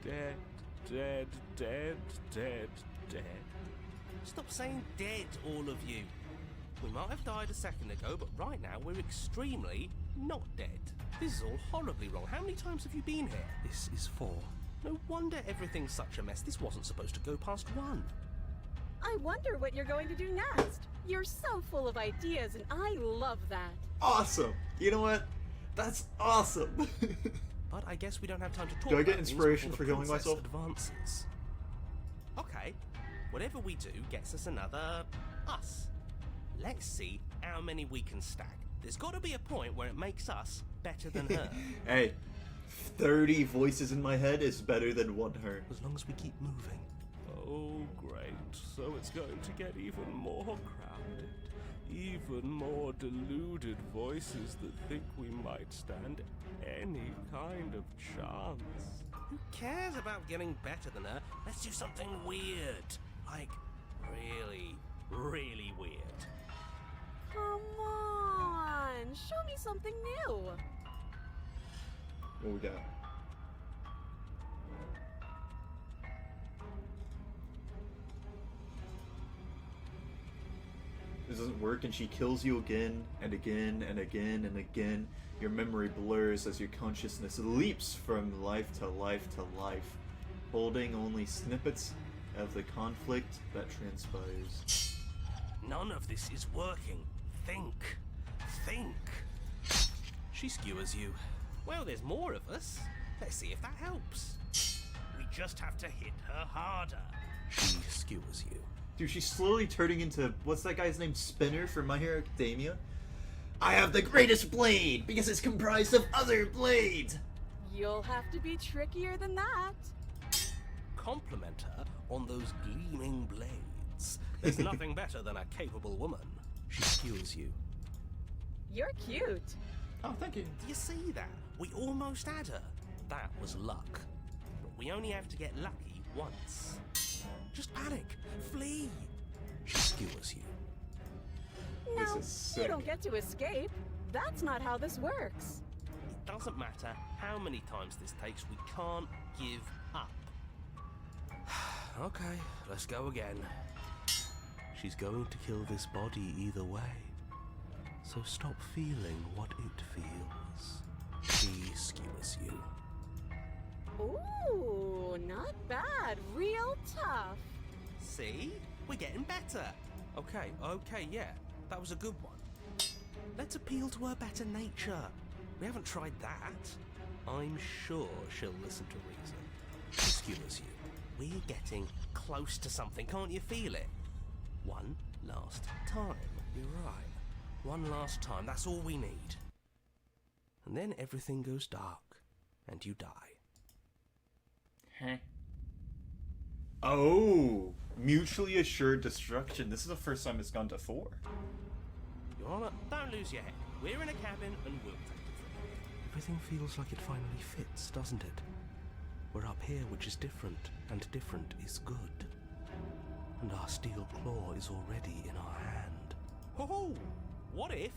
Dead, dead, dead, dead, dead. Stop saying dead, all of you. We might have died a second ago, but right now we're extremely not dead. This is all horribly wrong. How many times have you been here? This is 4. No wonder everything's such a mess. This wasn't supposed to go past 1. I wonder what you're going to do next. You're so full of ideas, and I love that. Awesome. You know what? That's awesome. But I guess we don't have time to talk Do I get about things inspiration before for the healing princess myself? Advances. Okay, whatever we do gets us another us. Let's see how many we can stack. There's got to be a point where it makes us better than her. Hey, 30 voices in my head is better than 1 her. As long as we keep moving. Oh, great. So it's going to get even more crowded. Even more deluded voices that think we might stand any kind of chance. Who cares about getting better than her? Let's do something weird. Like, really, really weird. Come on, show me something new. What we got? This doesn't work and she kills you again and again and again and again. Your memory blurs as your consciousness leaps from life to life to life, holding only snippets of the conflict that transpires. None of this is working. Think. Think. She skewers you. Well, there's more of us. Let's see if that helps. We just have to hit her harder. She skewers you. Dude, she's slowly turning into, what's that guy's name, Spinner from My Hero Academia? I have the greatest blade, because it's comprised of other blades! You'll have to be trickier than that. Compliment her on those gleaming blades. There's nothing better than a capable woman. She skewers you. You're cute. Oh, thank you. Do you see that? We almost had her. That was luck. But we only have to get lucky once. Just panic. Flee. She skewers you. No, This is you sick. don't get to escape. That's not how this works. It doesn't matter how many times this takes, we can't give up. Okay, let's go again. She's going to kill this body either way. So stop feeling what it feels. She skewers you. Ooh, not bad. Real tough. See? We're getting better. Okay, yeah. That was a good one. Let's appeal to her better nature. We haven't tried that. I'm sure she'll listen to reason. She skewers you. We're getting close to something, can't you feel it? One last time. You're right. One last time, that's all we need. And then everything goes dark, and you die. Huh. Oh, mutually assured destruction. This is the first time it's gone to 4. Your Honor, don't lose your head. We're in a cabin, and we'll take it from here. Everything feels like it finally fits, doesn't it? We're up here, which is different, and different is good. And our steel claw is already in our hand. Oh, what if we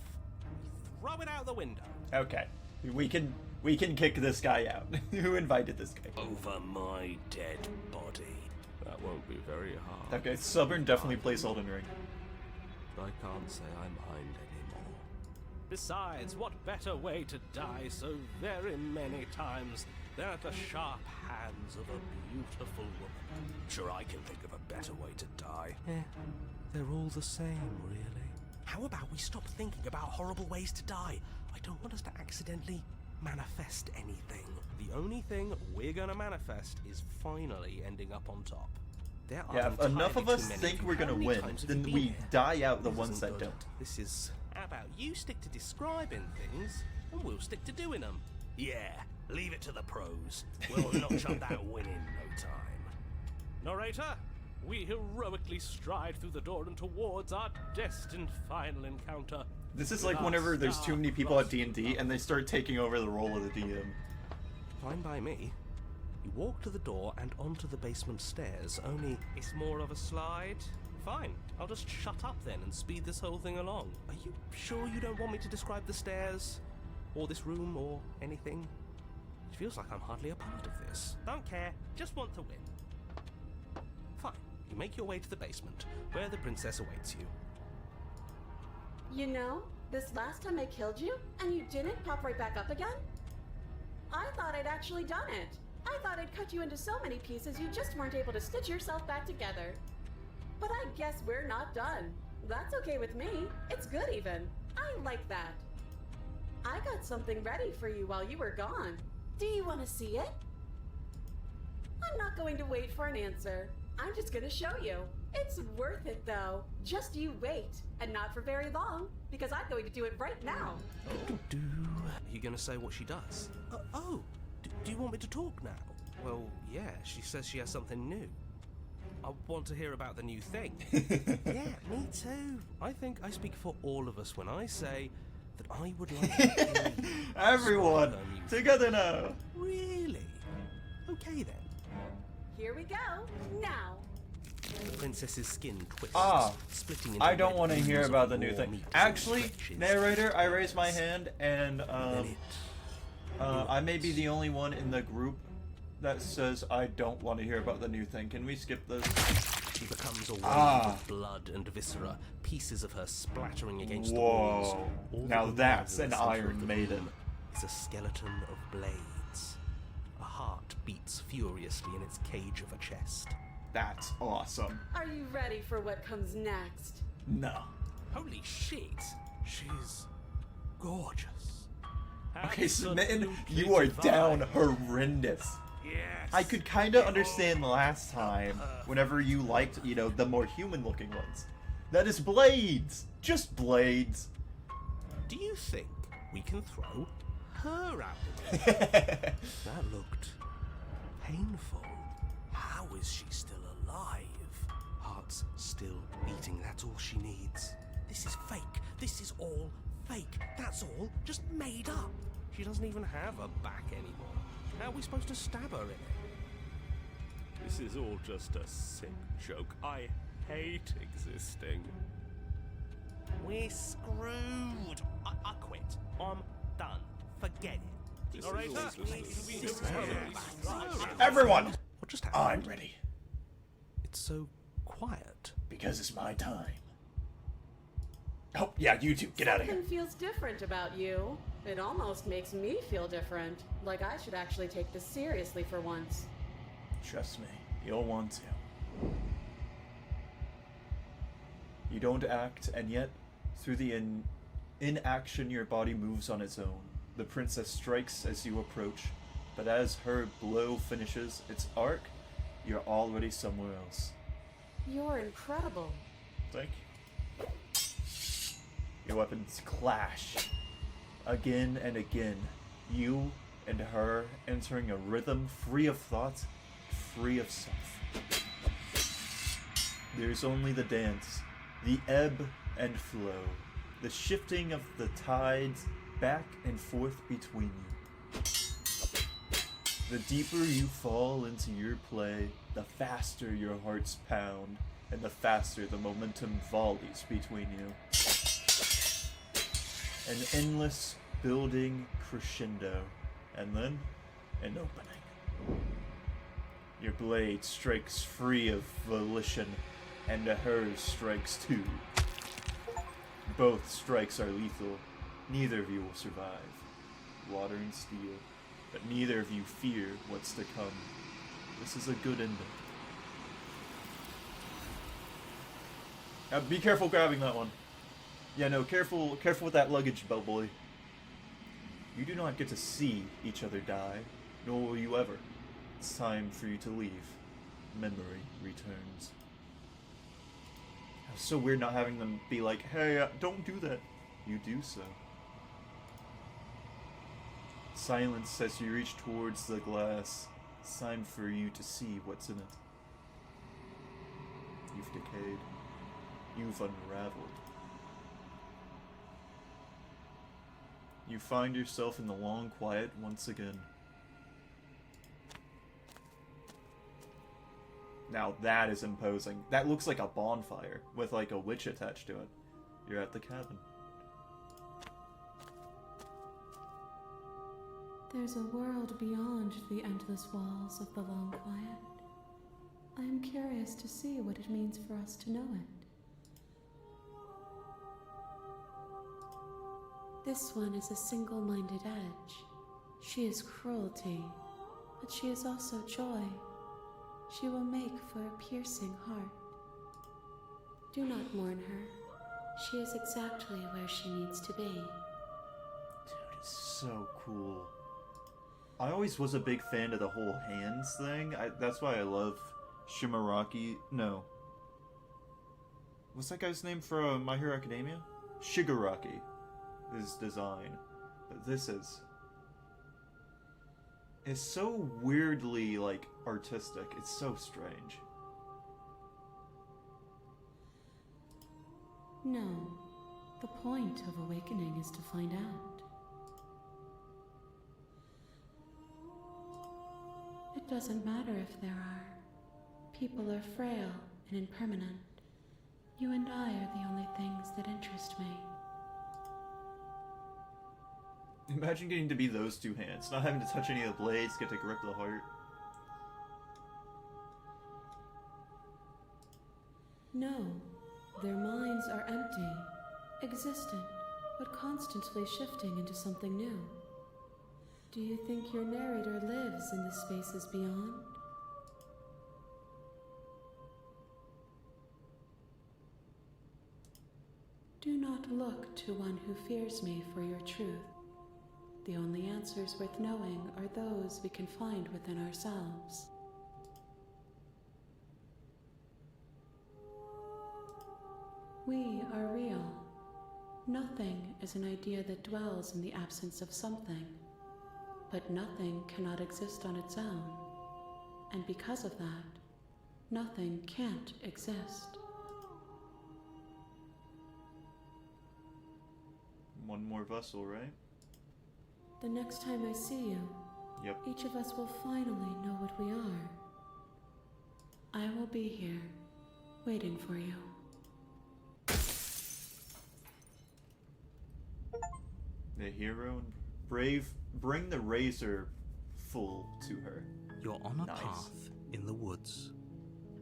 throw it out the window? Okay, we can kick this guy out. Who invited this guy? Over my dead body. That won't be very hard. Okay, Stubborn definitely plays Elden Ring. I can't say I mind anymore. Besides, what better way to die so very many times than at the sharp hands of a beautiful woman? Sure, I can think of a better way to die. They're all the same, really. How about we stop thinking about horrible ways to die? I don't want us to accidentally manifest anything. The only thing we're gonna manifest is finally ending up on top. There are Yeah, if enough of entirely us too many think of you. we're gonna How many win, times have then you been we here? die out the This ones isn't that good. don't. This is... How about you stick to describing things, and we'll stick to doing them? Yeah, leave it to the pros. We'll notch up that win in no time. Narrator, we heroically stride through the door and towards our destined final encounter. This is like whenever there's too many people at D&D and they start taking over the role of the DM. Fine by me. You walk to the door and onto the basement stairs, only... It's more of a slide. Fine, I'll just shut up then and speed this whole thing along. Are you sure you don't want me to describe the stairs? Or this room, or anything? It feels like I'm hardly a part of this. Don't care, just want to win. Fine. You make your way to the basement, where the princess awaits you. You know, this last time I killed you, and you didn't pop right back up again? I thought I'd actually done it. I thought I'd cut you into so many pieces you just weren't able to stitch yourself back together. But I guess we're not done. That's okay with me. It's good even. I like that. I got something ready for you while you were gone. Do you want to see it? I'm not going to wait for an answer. I'm just going to show you. It's worth it though. Just you wait. And not for very long, because I'm going to do it right now. Are you gonna say what she does? Do you want me to talk now? Well, yeah, she says she has something new. I want to hear about the new thing. Yeah, me too. I think I speak for all of us when I say that I would like to hear you Everyone, describe her new together now. thing. Really? Okay then. Here we go. Now. The princess's skin twists, Ah, splitting into I don't red want to beams hear of about the new raw thing. meat Actually, stretches narrator, I and raised my burns. hand, and Then I may be the only one in the group that says I don't want to hear about the new thing. Can we skip this? She becomes a wave Ah. of blood and viscera, pieces of her splattering against the walls. Whoa. All that Now remains that's in an the center of Iron the Maiden. room is a skeleton of blades. A heart beats furiously in its cage of a chest. That's awesome. Are you ready for what comes next? No. Holy shit! She's gorgeous. Okay, Smitten, Absolutely you are divine. down horrendous. Yes. I could kind of understand last time whenever you liked, you know, the more human-looking ones. That is blades! Just blades. Do you think we can throw her out the window? That looked painful. How is she still alive? Heart's still beating, that's all she needs. This is fake. This is all fake. That's all just made up. She doesn't even have a back anymore. How are we supposed to stab her in it? This is all just a sick joke. I hate existing. We're screwed. I quit. I'm done. Forget it. This Narrator, is all just Everyone, What just happened? I'm ready. It's so quiet. Because it's my time. Oh, yeah, you two, get out of here. Something feels different about you. It almost makes me feel different. Like I should actually take this seriously for once. Trust me, you'll want to. You don't act, and yet, through the inaction, your body moves on its own. The princess strikes as you approach, but as her blow finishes its arc, you're already somewhere else. You're incredible. Thank you. Your weapons clash. Again and again. You and her entering a rhythm free of thought, free of self. There's only the dance, the ebb and flow, the shifting of the tides back and forth between you. The deeper you fall into your play, the faster your hearts pound, and the faster the momentum volleys between you. An endless building crescendo, and then an opening. Your blade strikes free of volition, and hers strikes too. Both strikes are lethal. Neither of you will survive. Water and steel. But neither of you fear what's to come. This is a good ending. Now be careful grabbing that one. Yeah, no, careful with that luggage, bellboy. You do not get to see each other die, nor will you ever. It's time for you to leave. Memory returns. It's so weird not having them be like, hey, don't do that. You do so. Silence as you reach towards the glass. It's time for you to see what's in it. You've decayed. You've unraveled. You find yourself in the long quiet once again. Now that is imposing. That looks like a bonfire with like a witch attached to it. You're at the cabin. There's a world beyond the endless walls of the long quiet. I am curious to see what it means for us to know it. This one is a single-minded edge. She is cruelty, but she is also joy. She will make for a piercing heart. Do not mourn her. She is exactly where she needs to be. Dude, it's so cool. I always was a big fan of the whole hands thing. That's why I love Shimaraki. No. What's that guy's name from My Hero Academia? Shigaraki. His design. But this is... It's so weirdly, like, artistic. It's so strange. No. The point of awakening is to find out. It doesn't matter if there are. People are frail and impermanent. You and I are the only things that interest me. Imagine getting to be those two hands, not having to touch any of the blades, get to grip the heart. No, their minds are empty, existent, but constantly shifting into something new. Do you think your narrator lives in the spaces beyond? Do not look to one who fears me for your truth. The only answers worth knowing are those we can find within ourselves. We are real. Nothing is an idea that dwells in the absence of something. But nothing cannot exist on its own. And because of that, nothing can't exist. One more vessel, right? The next time I see you, Yep. each of us will finally know what we are. I will be here, waiting for you. The hero and brave bring the razor full to her. You're on a Nice. path in the woods,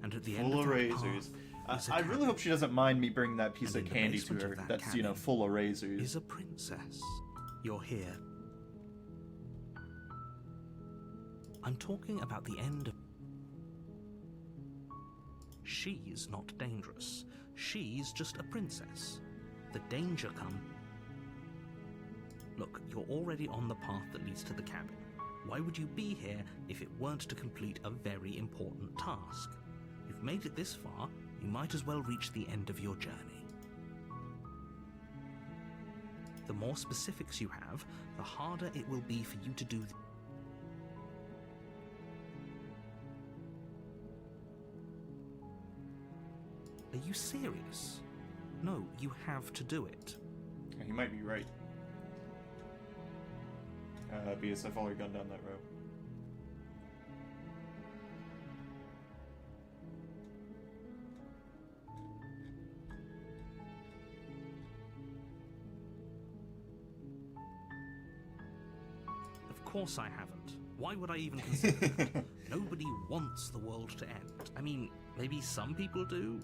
and at the end Full of of that razors. path, is a I really cabin. hope she doesn't mind me bringing that piece And of in the candy to basement her of that that's, you know, cabin full of razors. Is a princess. You're here. I'm talking about the end of... She's not dangerous. She's just a princess. The danger come... Look, you're already on the path that leads to the cabin. Why would you be here if it weren't to complete a very important task? You've made it this far, you might as well reach the end of your journey. The more specifics you have, the harder it will be for you to do. Are you serious? No, you have to do it. Yeah, he might be right. Because I've already gone down that road. Of course I haven't. Why would I even consider that? Nobody wants the world to end. I mean, maybe some people do.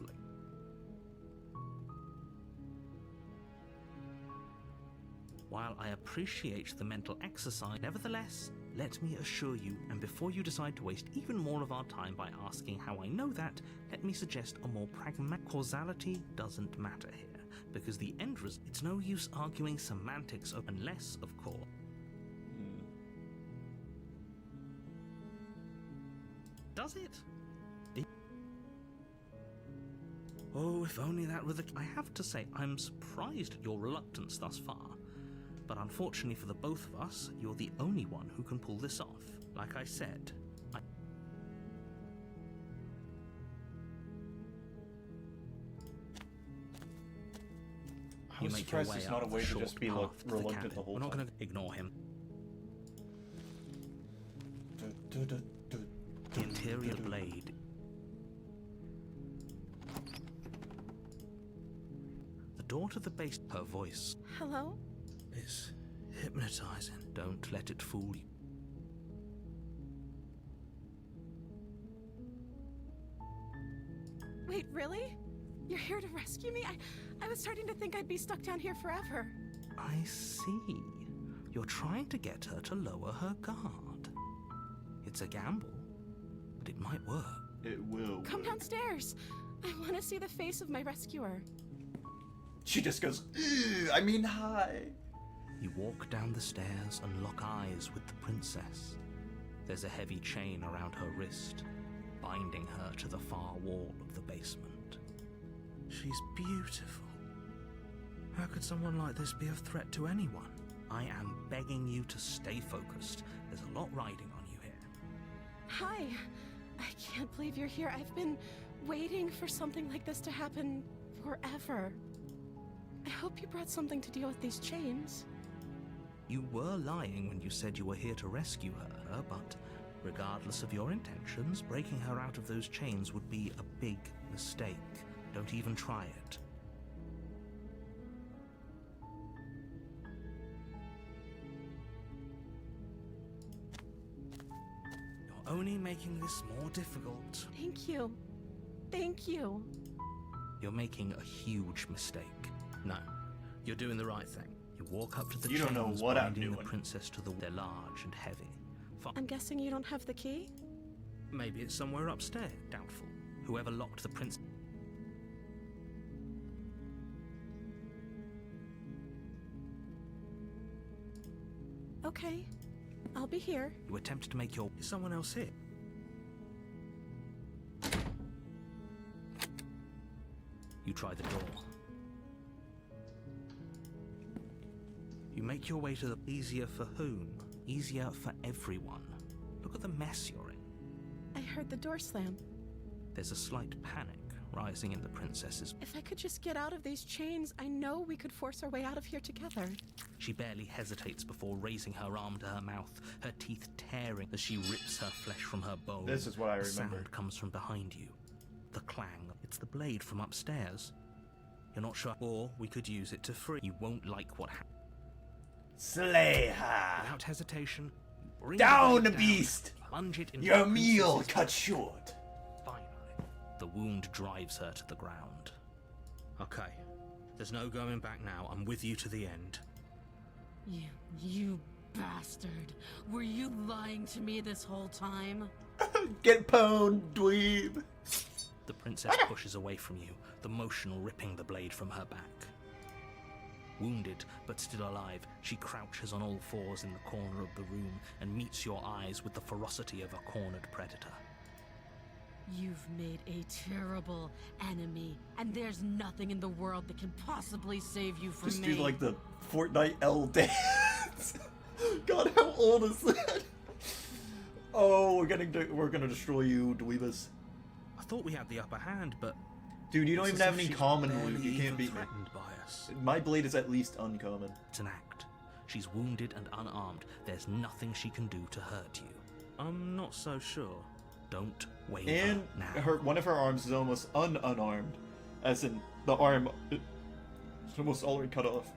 While I appreciate the mental exercise, nevertheless, let me assure you, and before you decide to waste even more of our time by asking how I know that, let me suggest a more pragmatic causality doesn't matter here, because the end result, it's no use arguing semantics unless, of course. Does it? Oh, if only that were the... I have to say, I'm surprised at your reluctance thus far. But unfortunately for the both of us, you're the only one who can pull this off. Like I said, I was surprised there's not a way to just be reluctant the whole We're not time. going to ignore him. The interior blade. The door to the base. Her voice Hello? is hypnotizing. Don't let it fool you. Wait, really? You're here to rescue me? I was starting to think I'd be stuck down here forever. I see. You're trying to get her to lower her guard. It's a gamble, but it might work. It will. Come work. downstairs. I want to see the face of my rescuer. She just goes, "Ew, I mean, hi." You walk down the stairs and lock eyes with the princess. There's a heavy chain around her wrist, binding her to the far wall of the basement. She's beautiful. How could someone like this be a threat to anyone? I am begging you to stay focused. There's a lot riding on you here. Hi. I can't believe you're here. I've been waiting for something like this to happen forever. I hope you brought something to deal with these chains. You were lying when you said you were here to rescue her, but regardless of your intentions, breaking her out of those chains would be a big mistake. Don't even try it. You're only making this more difficult. Thank you. Thank you. You're making a huge mistake. No, you're doing the right thing. You walk up to the You don't know chains what I'm binding the doing. princess to the... They're large and heavy. I'm guessing you don't have the key? Maybe it's somewhere upstairs. Doubtful. Whoever locked the prince... Okay. I'll be here. You attempt to make your... Is someone else here? You try the door. You make your way to the... Easier for whom? Easier for everyone. Look at the mess you're in. I heard the door slam. There's a slight panic rising in the princess's... If I could just get out of these chains, I know we could force our way out of here together. She barely hesitates before raising her arm to her mouth, her teeth tearing as she rips her flesh from her bone. This is what I The remember. sound comes from behind you. The clang. It's the blade from upstairs. You're not sure. Or we could use it to free. You won't like what happens. Slay her. Without hesitation, you bring Down, the blade beast! plunge it into Your the meal princess's- cut short. Finally, The wound drives her to the ground. Okay, there's no going back now. I'm with you to the end. You bastard. Were you lying to me this whole time? Get pwned, dweeb! The princess pushes away from you, the motion ripping the blade from her back. Wounded, but still alive, she crouches on all fours in the corner of the room and meets your eyes with the ferocity of a cornered predator. You've made a terrible enemy, and there's nothing in the world that can possibly save you from Just me. do like the Fortnite L dance. God, how old is that? Oh, we're gonna destroy you, dweebus. I thought we had the upper hand, but Dude, you don't it's even as have if any she's common barely loot. You even can't beat me. threatened by us. My blade is at least uncommon. It's an act. She's wounded and unarmed. There's nothing she can do to hurt you. I'm not so sure. Don't waver And now. one of her arms is almost unarmed, as in the arm is almost already cut off.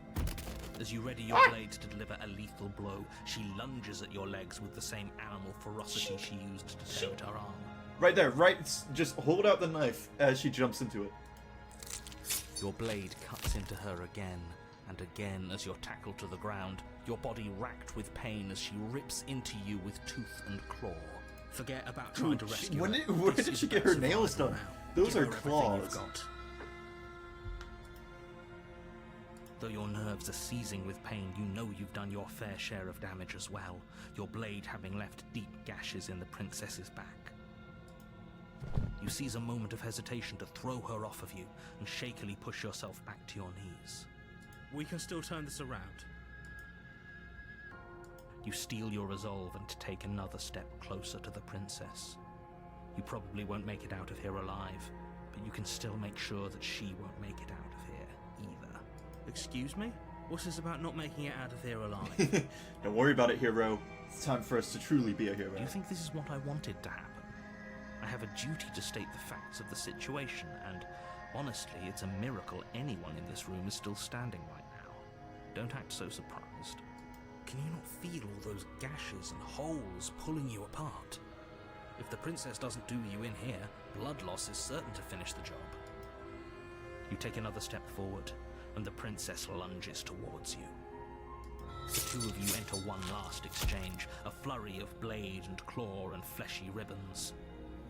As you ready your blade to deliver a lethal blow, she lunges at your legs with the same animal ferocity she used to tear at her arm. Right there, right. Just hold out the knife as she jumps into it. Your blade cuts into her again and again as you're tackled to the ground, your body racked with pain as she rips into you with tooth and claw. Forget about trying to rescue her. Where This did is she get about her nails survival done? now. Those Give are her everything you've claws. got. Though your nerves are seizing with pain, you know you've done your fair share of damage as well, your blade having left deep gashes in the princess's back. You seize a moment of hesitation to throw her off of you and shakily push yourself back to your knees. We can still turn this around. You steel your resolve and take another step closer to the princess. You probably won't make it out of here alive, but you can still make sure that she won't make it out of here either. Excuse me? What's this about not making it out of here alive? Don't worry about it, hero. It's time for us to truly be a hero. Do you think this is what I wanted to happen? I have a duty to state the facts of the situation, and honestly, it's a miracle anyone in this room is still standing right now. Don't act so surprised. Can you not feel all those gashes and holes pulling you apart? If the princess doesn't do you in here, blood loss is certain to finish the job. You take another step forward, and the princess lunges towards you. The two of you enter one last exchange, a flurry of blade and claw and fleshy ribbons.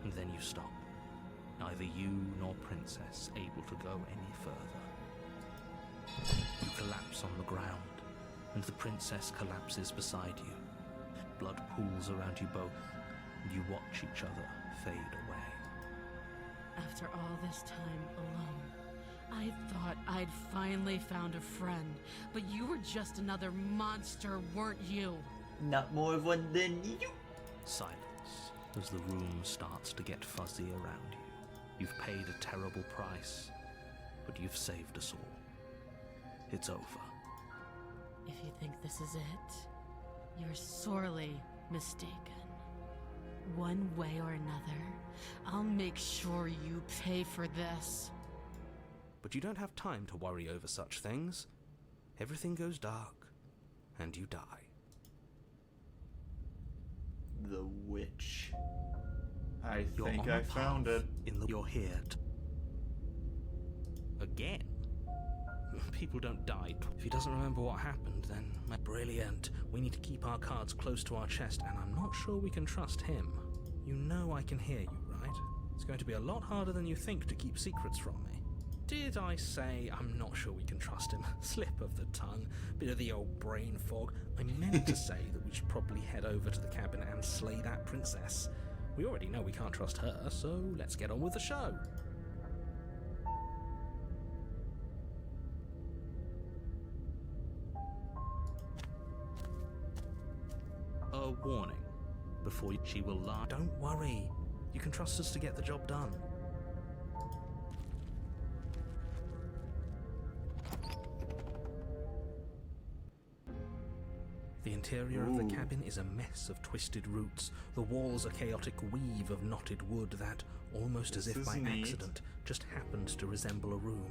And then you stop. Neither you nor princess able to go any further. You collapse on the ground, and the princess collapses beside you. Blood pools around you both, and you watch each other fade away. After all this time alone, I thought I'd finally found a friend, but you were just another monster, weren't you? Not more of one than you. Silence as the room starts to get fuzzy around you. You've paid a terrible price, but you've saved us all. It's over. If you think this is it, you're sorely mistaken. One way or another, I'll make sure you pay for this. But you don't have time to worry over such things. Everything goes dark, and you die. The witch. I You're think on I a found path it. You're here again. People don't die. If he doesn't remember what happened, then brilliant. We need to keep our cards close to our chest, and I'm not sure we can trust him. You know I can hear you, right? It's going to be a lot harder than you think to keep secrets from me. Did I say I'm not sure we can trust him? Slip of the tongue, bit of the old brain fog. I meant to say that we should probably head over to the cabin and slay that princess. We already know we can't trust her, so let's get on with the show. A warning. Before she will lie. Don't worry. You can trust us to get the job done. The interior of the cabin is a mess of twisted roots. The walls a chaotic weave of knotted wood that, almost as This if is by neat. accident, just happens to resemble a room.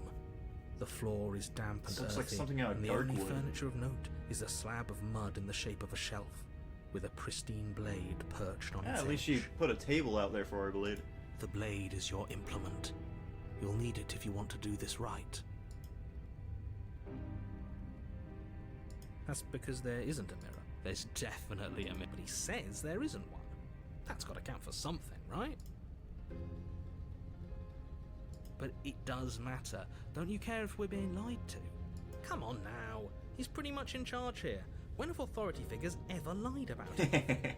The floor is damp and This looks earthy, like something out of and the only Darkwood. furniture of note is a slab of mud in the shape of a shelf, with a pristine blade perched on its Yeah, at least edge. she put a table out there for our blade. The blade is your implement. You'll need it if you want to do this right. That's because there isn't a mirror. There's definitely a mirror, but he says there isn't one. That's got to count for something, right? But it does matter. Don't you care if we're being lied to? Come on now. He's pretty much in charge here. When have authority figures ever lied about it?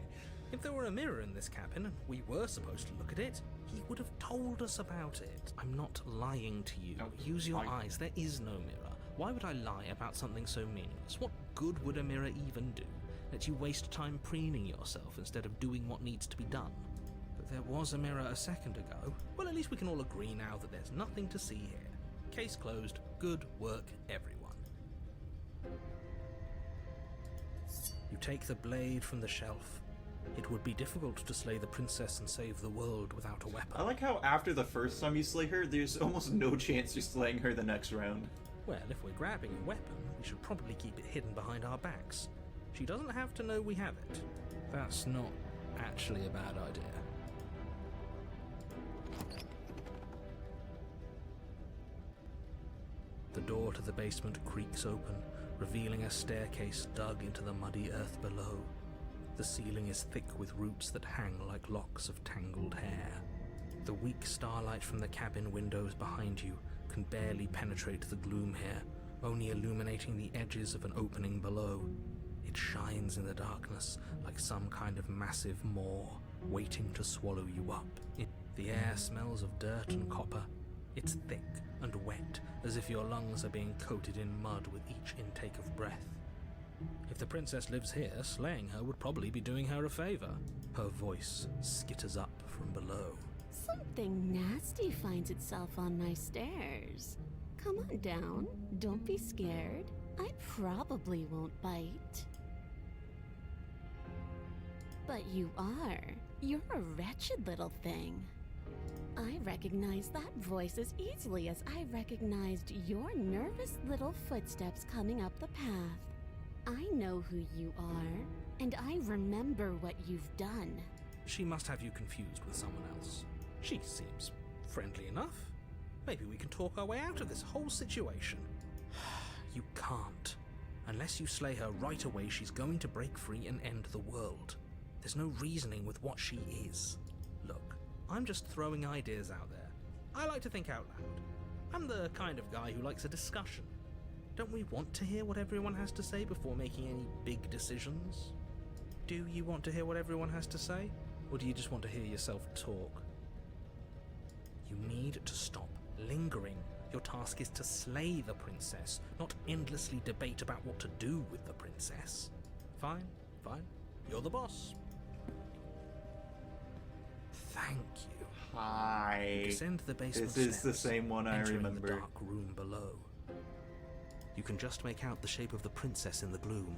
If there were a mirror in this cabin and we were supposed to look at it, he would have told us about it. I'm not lying to you. No, Use your eyes. There is no mirror. Why would I lie about something so meaningless? What good would a mirror even do? Let you waste time preening yourself instead of doing what needs to be done. But there was a mirror a second ago. Well, at least we can all agree now that there's nothing to see here. Case closed. Good work, everyone. You take the blade from the shelf. It would be difficult to slay the princess and save the world without a weapon. I like how after the first time you slay her, there's almost no chance you're slaying her the next round. Well, if we're grabbing a weapon, we should probably keep it hidden behind our backs. She doesn't have to know we have it. That's not actually a bad idea. The door to the basement creaks open, revealing a staircase dug into the muddy earth below. The ceiling is thick with roots that hang like locks of tangled hair. The weak starlight from the cabin windows behind you can barely penetrate the gloom here, only illuminating the edges of an opening below. It shines in the darkness like some kind of massive maw, waiting to swallow you up. The air smells of dirt and copper. It's thick and wet, as if your lungs are being coated in mud with each intake of breath. If the princess lives here, slaying her would probably be doing her a favor. Her voice skitters up from below. Something nasty finds itself on my stairs. Come on down. Don't be scared. I probably won't bite. But you are. You're a wretched little thing. I recognize that voice as easily as I recognized your nervous little footsteps coming up the path. I know who you are, and I remember what you've done. She must have you confused with someone else. She seems friendly enough. Maybe we can talk our way out of this whole situation. You can't. Unless you slay her right away, she's going to break free and end the world. There's no reasoning with what she is. Look, I'm just throwing ideas out there. I like to think out loud. I'm the kind of guy who likes a discussion. Don't we want to hear what everyone has to say before making any big decisions? Do you want to hear what everyone has to say? Or do you just want to hear yourself talk? You need to stop lingering. Your task is to slay the princess, not endlessly debate about what to do with the princess. Fine, fine. You're the boss. Thank you. Hi. Descend the basement This is the steps, same one I entering remember. the dark room below. You can just make out the shape of the princess in the gloom.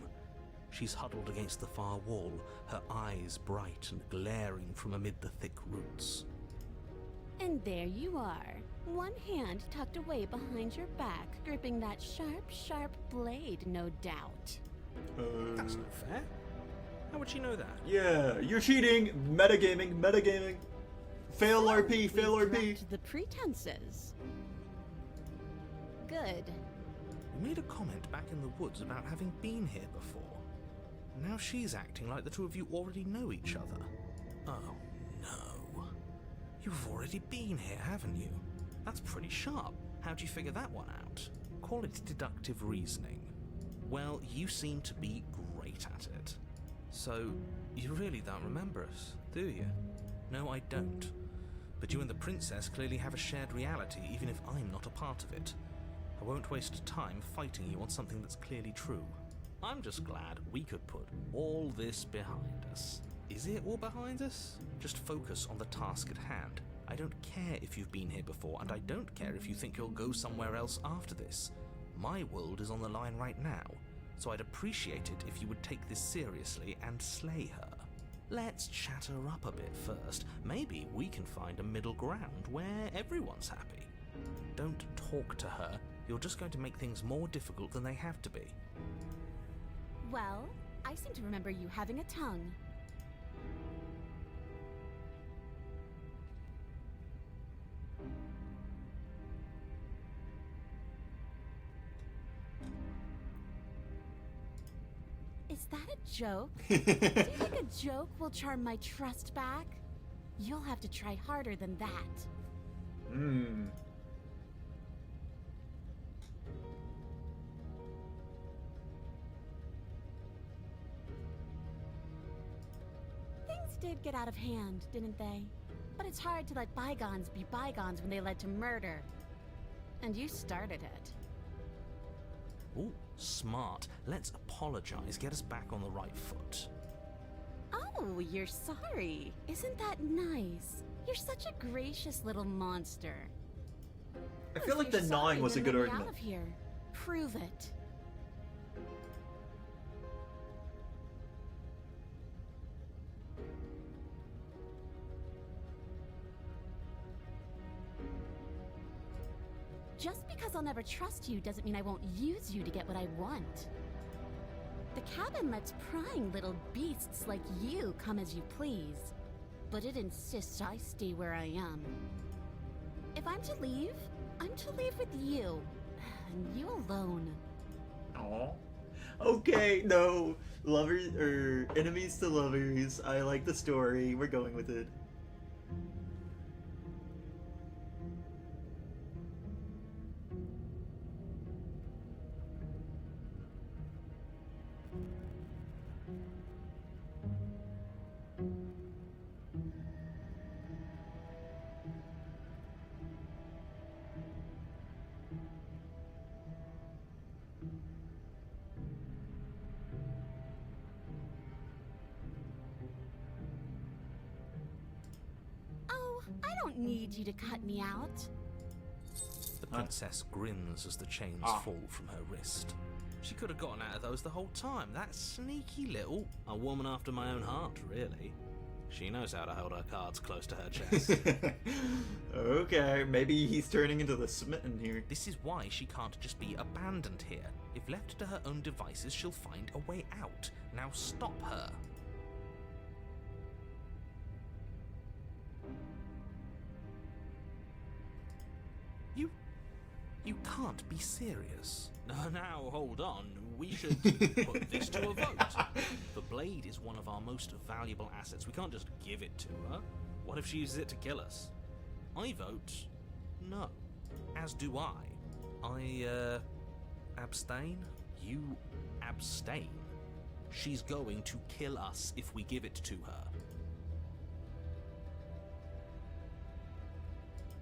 She's huddled against the far wall, her eyes bright and glaring from amid the thick roots. And there you are, one hand tucked away behind your back, gripping that sharp, sharp blade, no doubt. That's not fair. How would she know that? Yeah, you're cheating! Metagaming, metagaming! Fail So, RP, fail we RP! dropped the pretenses. Good. You made a comment back in the woods about having been here before. Now she's acting like the two of you already know each other. Oh, no. You've already been here, haven't you? That's pretty sharp. How'd you figure that one out? Call it deductive reasoning. Well, you seem to be great at it. So, you really don't remember us, do you? No, I don't. But you and the princess clearly have a shared reality, even if I'm not a part of it. I won't waste time fighting you on something that's clearly true. I'm just glad we could put all this behind us. Is it all behind us? Just focus on the task at hand. I don't care if you've been here before, and I don't care if you think you'll go somewhere else after this. My world is on the line right now, so I'd appreciate it if you would take this seriously and slay her. Let's chat her up a bit first. Maybe we can find a middle ground where everyone's happy. Don't talk to her. You're just going to make things more difficult than they have to be. Well, I seem to remember you having a tongue. that a joke? Do you think a joke will charm my trust back? You'll have to try harder than that. Hmm. Things did get out of hand, didn't they? But it's hard to let bygones be bygones when they led to murder. And you started it. Ooh, smart. Let's apologize, get us back on the right foot. Oh, you're sorry. Isn't that nice? You're such a gracious little monster. I feel like the You're gnawing sorry, was a then good let me argument. out of here. Prove it. Just because I'll never trust you doesn't mean I won't use you to get what I want. The cabin lets prying little beasts like you come as you please, but it insists I stay where I am. If I'm to leave, I'm to leave with you, and you alone. Aw. Okay, no. Lovers, or enemies to lovers. I like the story. We're going with it. Oh, I don't need you to cut me out. The princess grins as the chains fall from her wrist. She could have gotten out of those the whole time. That sneaky little... A woman after my own heart, really. She knows how to hold her cards close to her chest. Okay, maybe he's turning into the smitten here. This is why she can't just be abandoned here. If left to her own devices, she'll find a way out. Now stop her. You can't be serious. Now, hold on. We should put this to a vote. The blade is one of our most valuable assets. We can't just give it to her. What if she uses it to kill us? I vote no. As do I. Abstain? You abstain. She's going to kill us if we give it to her.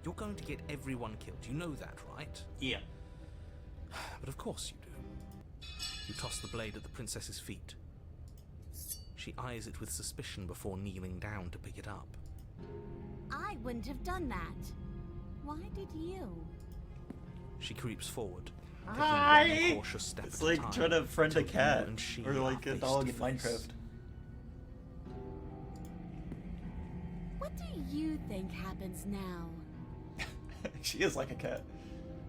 You're going to get everyone killed. You know that, right? Yeah. But of course you do. You toss the blade at the princess's feet. She eyes it with suspicion before kneeling down to pick it up. I wouldn't have done that. Why did you? She creeps forward, taking Hi! one cautious step It's at a like time, trying to friend a till you cat. and she Or are like a face dog to in face. Minecraft. What do you think happens now? She is like a cat.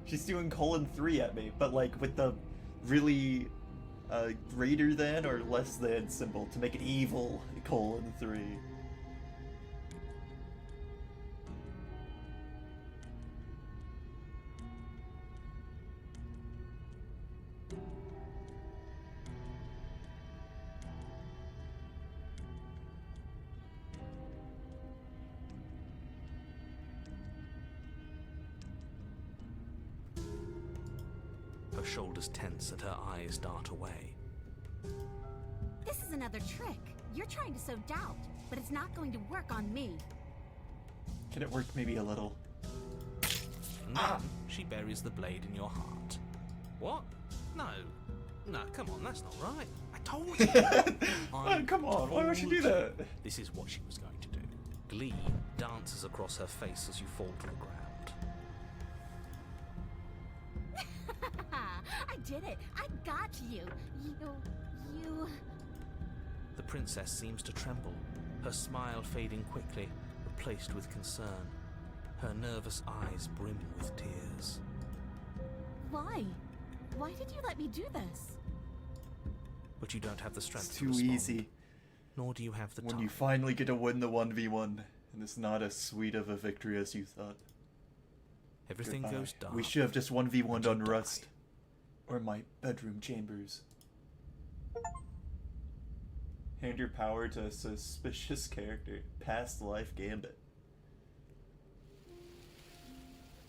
She's doing :3 at me, but like with the really greater than or less than symbol to make it evil :3. Her shoulders tense and her eyes dart away. This is another trick. You're trying to sow doubt, but it's not going to work on me. Can it work maybe a little? And then she buries the blade in your heart. What? No. No, come on, that's not right. I told you. Oh, come on, why would she do that? This is what she was going to do. Glee dances across her face as you fall to the ground. I did it. I got you. You... The princess seems to tremble, her smile fading quickly, replaced with concern. Her nervous eyes brim with tears. Why? Why did you let me do this? But you don't have the strength It's to too respond, easy nor do you have the when time. you finally get to win the 1v1, and it's not as sweet of a victory as you thought. Everything Goodbye. goes dark. We should have just 1v1'd on die. Rust. Or my bedroom chambers. Hand your power to a suspicious character. Past life gambit.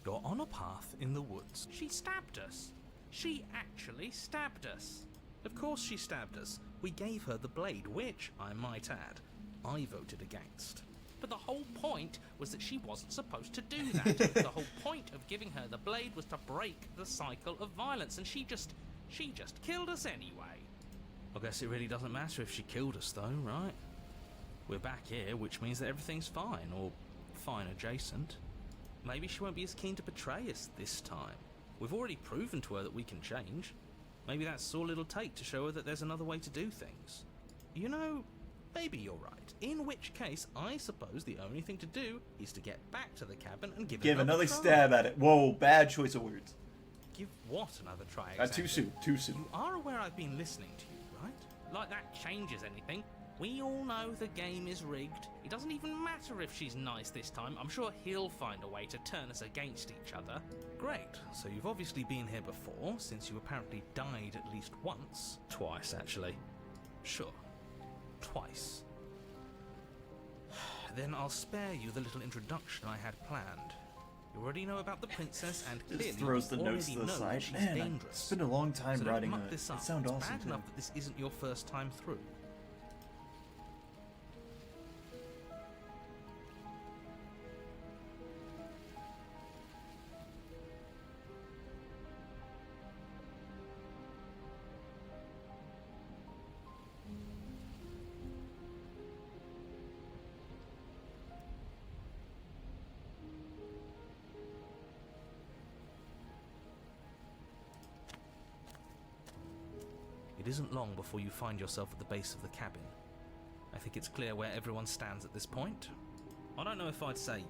You're on a path in the woods. She stabbed us. She actually stabbed us. Of course she stabbed us. We gave her the blade, which, I might add, I voted against. But the whole point was that she wasn't supposed to do that. The whole point of giving her the blade was to break the cycle of violence, and she just killed us anyway. I guess it really doesn't matter if she killed us though, right? We're back here, which means that everything's fine, or fine adjacent. Maybe she won't be as keen to betray us this time. We've already proven to her that we can change. Maybe that's all it'll take to show her that there's another way to do things. You know, maybe you're right. In which case, I suppose the only thing to do is to get back to the cabin and give it another try. stab at it. Whoa, bad choice of words. Give what another try? Too soon, too soon. You are aware I've been listening to you, right? Like that changes anything. We all know the game is rigged. It doesn't even matter if she's nice this time. I'm sure he'll find a way to turn us against each other. Great. So you've obviously been here before, since you apparently died at least once. Twice, actually. Sure. Twice. Then I'll spare you the little introduction I had planned. You already know about the princess, and clearly Just throws the you notes to already the know side. she's Man, dangerous. it's been a long time So don't writing muck it. this It up. sounds It's awesome bad too. enough that this isn't your first time through. It isn't long before you find yourself at the base of the cabin. I think it's clear where everyone stands at this point. I don't know if I'd say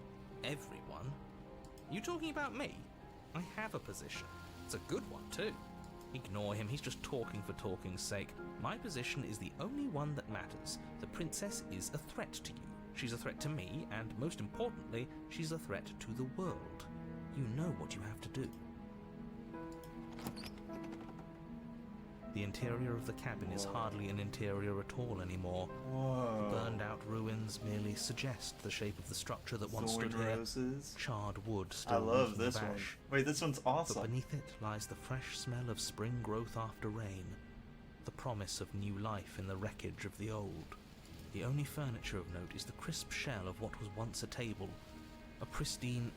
everyone. You talking about me? I have a position. It's a good one too. Ignore him, he's just talking for talking's sake. My position is the only one that matters. The princess is a threat to you. She's a threat to me, and most importantly, she's a threat to the world. You know what you have to do. The interior of the cabin is hardly an interior at all anymore. Whoa. The burned out ruins merely suggest the shape of the structure that once Thorn stood here. roses. Charred wood still I love reeking this of one. ash. Wait, this one's But awesome. beneath it lies the fresh smell of spring growth after rain, the promise of new life in the wreckage of the old. The only furniture of note is the crisp shell of what was once a table, a pristine...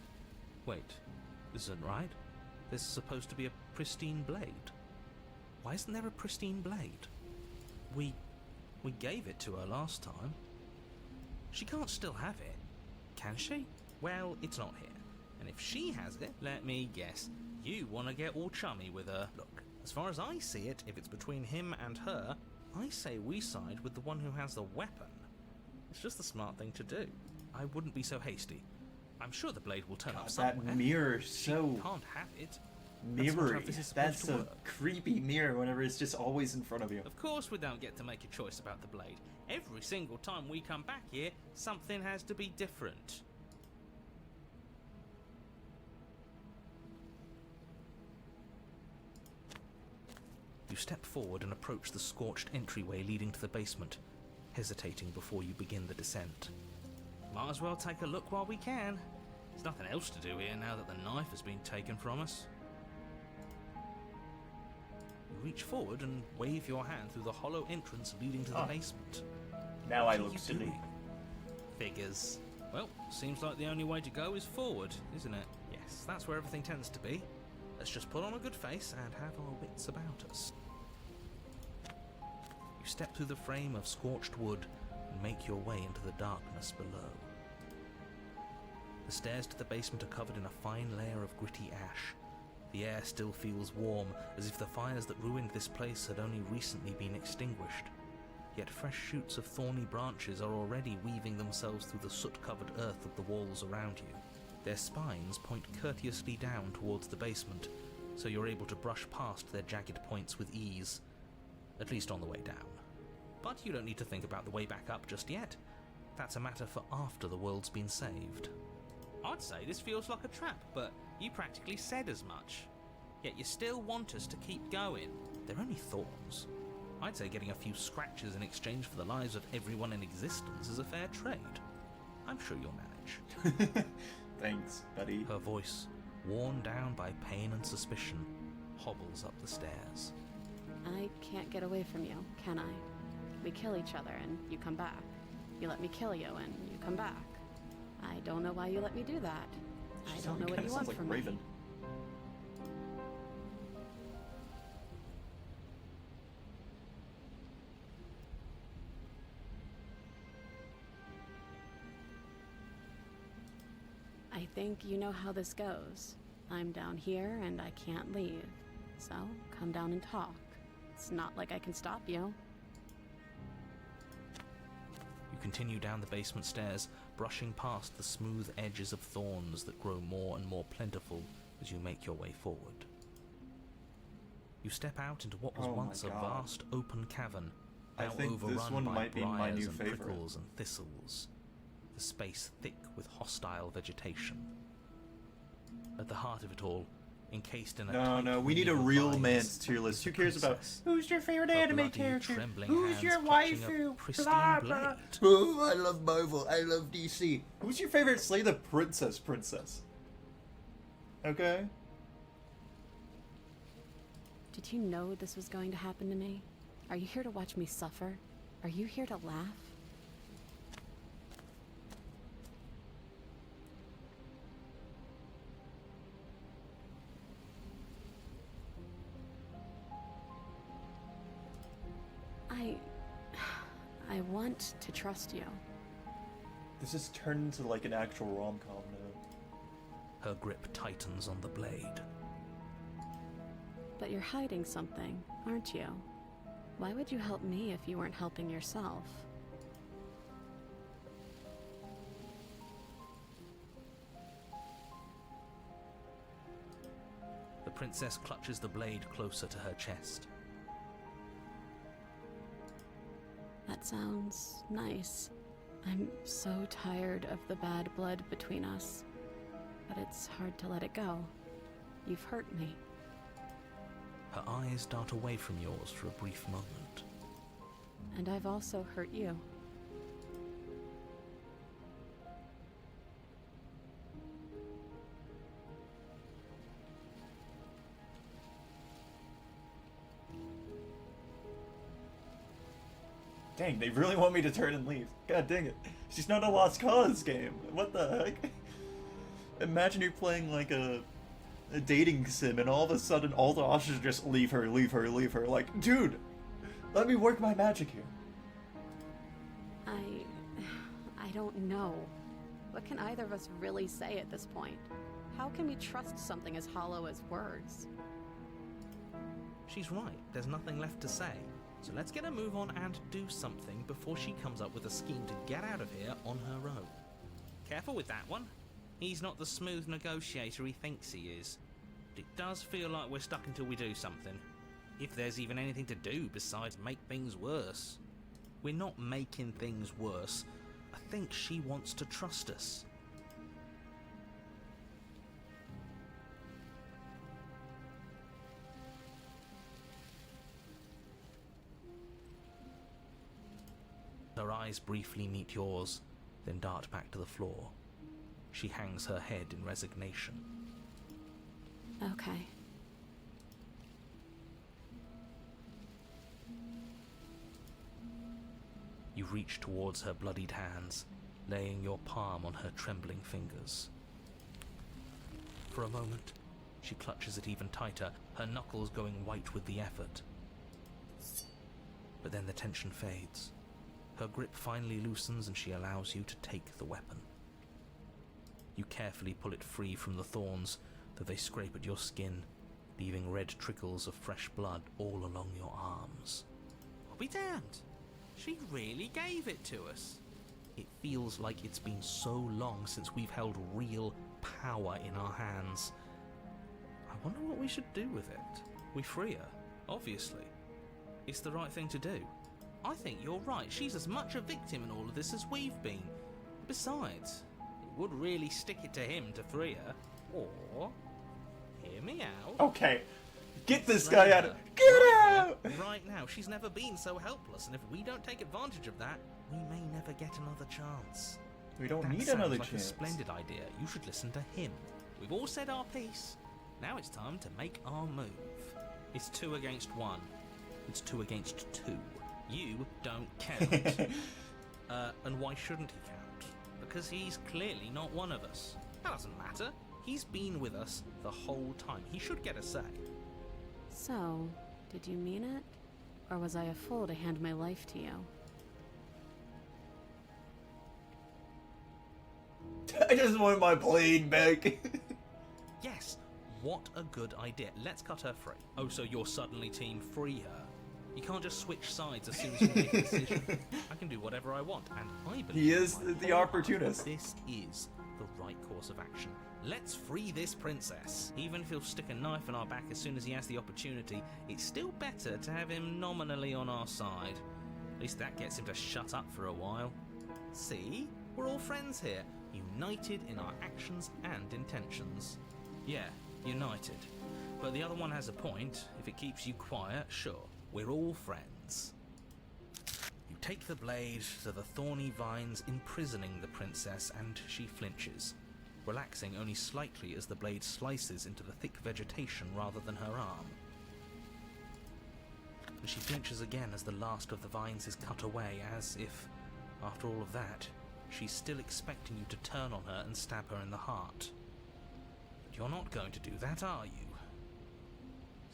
Wait, this isn't right. There's supposed to be a pristine blade. Why isn't there a pristine blade? We gave it to her last time. She can't still have it, can she? Well, it's not here. And if she has it, let me guess, you want to get all chummy with her. Look, as far as I see it, if it's between him and her, I say we side with the one who has the weapon. It's just the smart thing to do. I wouldn't be so hasty. I'm sure the blade will turn up somewhere. That mirror is She so can't have it. mirrory. this is supposed That's to a work. creepy mirror whenever it's just always in front of you. Of course we don't get to make a choice about the blade. Every single time we come back here, something has to be different. You step forward and approach the scorched entryway leading to the basement, hesitating before you begin the descent. Might as well take a look while we can. There's nothing else to do here now that the knife has been taken from us. You reach forward and wave your hand through the hollow entrance leading to the basement. Now What I are look you silly. doing? Figures. Well, seems like the only way to go is forward, isn't it? Yes, that's where everything tends to be. Let's just put on a good face and have our wits about us. You step through the frame of scorched wood and make your way into the darkness below. The stairs to the basement are covered in a fine layer of gritty ash. The air still feels warm, as if the fires that ruined this place had only recently been extinguished. Yet fresh shoots of thorny branches are already weaving themselves through the soot-covered earth of the walls around you. Their spines point courteously down towards the basement, so you're able to brush past their jagged points with ease, at least on the way down. But you don't need to think about the way back up just yet. That's a matter for after the world's been saved. I'd say this feels like a trap, but you practically said as much. Yet you still want us to keep going. They're only thorns. I'd say getting a few scratches in exchange for the lives of everyone in existence is a fair trade. I'm sure you'll manage. Thanks, buddy. Her voice, worn down by pain and suspicion, hobbles up the stairs. I can't get away from you, can I? We kill each other and you come back. You let me kill you and you come back. I don't know why you let me do that. I don't know what you want from Raven. me. I think you know how this goes. I'm down here and I can't leave. So, come down and talk. It's not like I can stop you. You continue down the basement stairs, brushing past the smooth edges of thorns that grow more and more plentiful as you make your way forward. You step out into what was Oh my once a God. vast open cavern, I now think this overrun one by might be my briars new and favorite. prickles and thistles, the space thick with hostile vegetation. At the heart of it all, encased in a No, we need weave a of real vines, man's tier list. is Who the cares about princess, who's your favorite her anime bloody, character? trembling Who's hands your clutching a waifu? pristine Blah, blade. blah. Oh, I love Marvel. I love DC. Who's your favorite Slay the Princess? Okay. Did you know this was going to happen to me? Are you here to watch me suffer? Are you here to laugh? I want to trust you. This has turned into like an actual rom-com now. Her grip tightens on the blade. But you're hiding something, aren't you? Why would you help me if you weren't helping yourself? The princess clutches the blade closer to her chest. That sounds nice. I'm so tired of the bad blood between us. But it's hard to let it go. You've hurt me. Her eyes dart away from yours for a brief moment. And I've also hurt you. Dang, they really want me to turn and leave. God dang it. She's not a Lost Cause game. What the heck? Imagine you're playing like a dating sim and all of a sudden all the options are just leave her. Like, dude, let me work my magic here. I don't know. What can either of us really say at this point? How can we trust something as hollow as words? She's right, there's nothing left to say. So let's get a move on and do something before she comes up with a scheme to get out of here on her own. Careful with that one. He's not the smooth negotiator he thinks he is. But it does feel like we're stuck until we do something. If there's even anything to do besides make things worse. We're not making things worse. I think she wants to trust us. Her eyes briefly meet yours, then dart back to the floor. She hangs her head in resignation. Okay. You reach towards her bloodied hands, laying your palm on her trembling fingers. For a moment, she clutches it even tighter, her knuckles going white with the effort. But then the tension fades. Her grip finally loosens and she allows you to take the weapon. You carefully pull it free from the thorns, though they scrape at your skin, leaving red trickles of fresh blood all along your arms. I'll be damned. She really gave it to us. It feels like it's been so long since we've held real power in our hands. I wonder what we should do with it. We free her, obviously. It's the right thing to do. I think you're right. She's as much a victim in all of this as we've been. Besides, it would really stick it to him to free her. Or, hear me out. Okay. Get this guy out of... Later, Get out! Right now, now. She's never been so helpless, and if we don't take advantage of that, we may never get another chance. We don't That need sounds another like chance. a splendid idea. You should listen to him. We've all said our piece. Now it's time to make our move. It's 2 against 1. It's 2 against 2. You don't count. And why shouldn't he count? Because he's clearly not one of us. That doesn't matter. He's been with us the whole time. He should get a say. So, did you mean it? Or was I a fool to hand my life to you? I just want my blade back. Yes, what a good idea. Let's cut her free. Oh, so you're suddenly team free her. You can't just switch sides as soon as you make a decision. I can do whatever I want, and I believe He is in my the whole heart opportunist. This is the right course of action. Let's free this princess. Even if he'll stick a knife in our back as soon as he has the opportunity, it's still better to have him nominally on our side. At least that gets him to shut up for a while. See? We're all friends here, united in our actions and intentions. Yeah, united. But the other one has a point. If it keeps you quiet, sure, we're all friends. You take the blade to the thorny vines imprisoning the princess, and she flinches, relaxing only slightly as the blade slices into the thick vegetation rather than her arm. And she flinches again as the last of the vines is cut away, as if, after all of that, she's still expecting you to turn on her and stab her in the heart. But you're not going to do that, are you?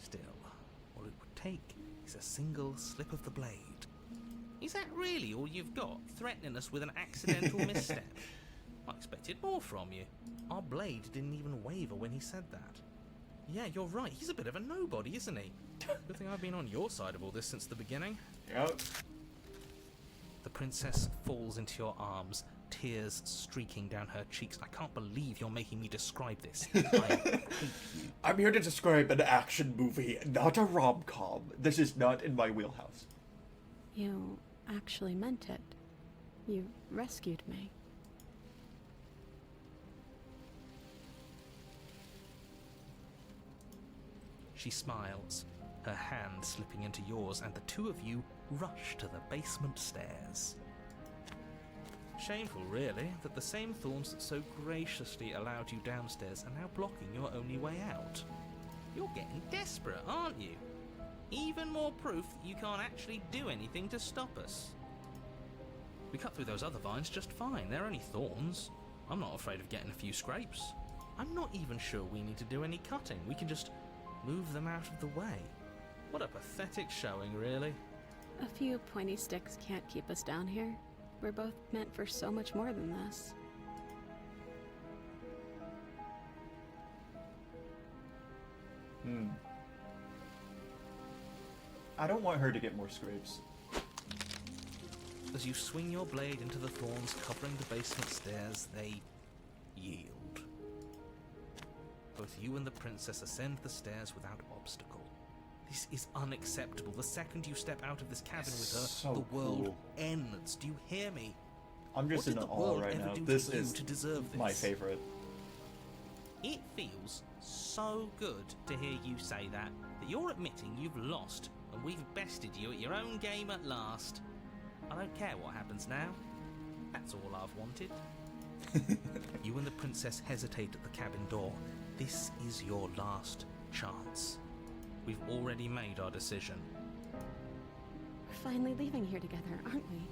Still, all it would take is a single slip of the blade. Is that really all you've got, threatening us with an accidental misstep? I expected more from you. Our blade didn't even waver when he said that. Yeah, you're right, he's a bit of a nobody, isn't he? Good thing I've been on your side of all this since the beginning. Yep. The princess falls into your arms, tears streaking down her cheeks. I can't believe you're making me describe this. I hate you. I'm here to describe an action movie, not a rom-com. This is not in my wheelhouse. You actually meant it. You rescued me. She smiles, her hand slipping into yours, and the two of you rush to the basement stairs. Shameful, really, that the same thorns that so graciously allowed you downstairs are now blocking your only way out. You're getting desperate, aren't you? Even more proof that you can't actually do anything to stop us. We cut through those other vines just fine. They're only thorns. I'm not afraid of getting a few scrapes. I'm not even sure we need to do any cutting. We can just move them out of the way. What a pathetic showing, really. A few pointy sticks can't keep us down here. We're both meant for so much more than this. I don't want her to get more scrapes. As you swing your blade into the thorns covering the basement stairs, they yield. Both you and the princess ascend the stairs without obstacle. This is unacceptable. The second you step out of this cabin with her, So the world cool. ends. Do you hear me? I'm just What in did the awe world right ever now. do This to you is to deserve this? my favorite. It feels so good to hear you say that you're admitting you've lost and we've bested you at your own game at last. I don't care what happens now. That's all I've wanted. You and the princess hesitate at the cabin door. This is your last chance. We've already made our decision. We're finally leaving here together, aren't we?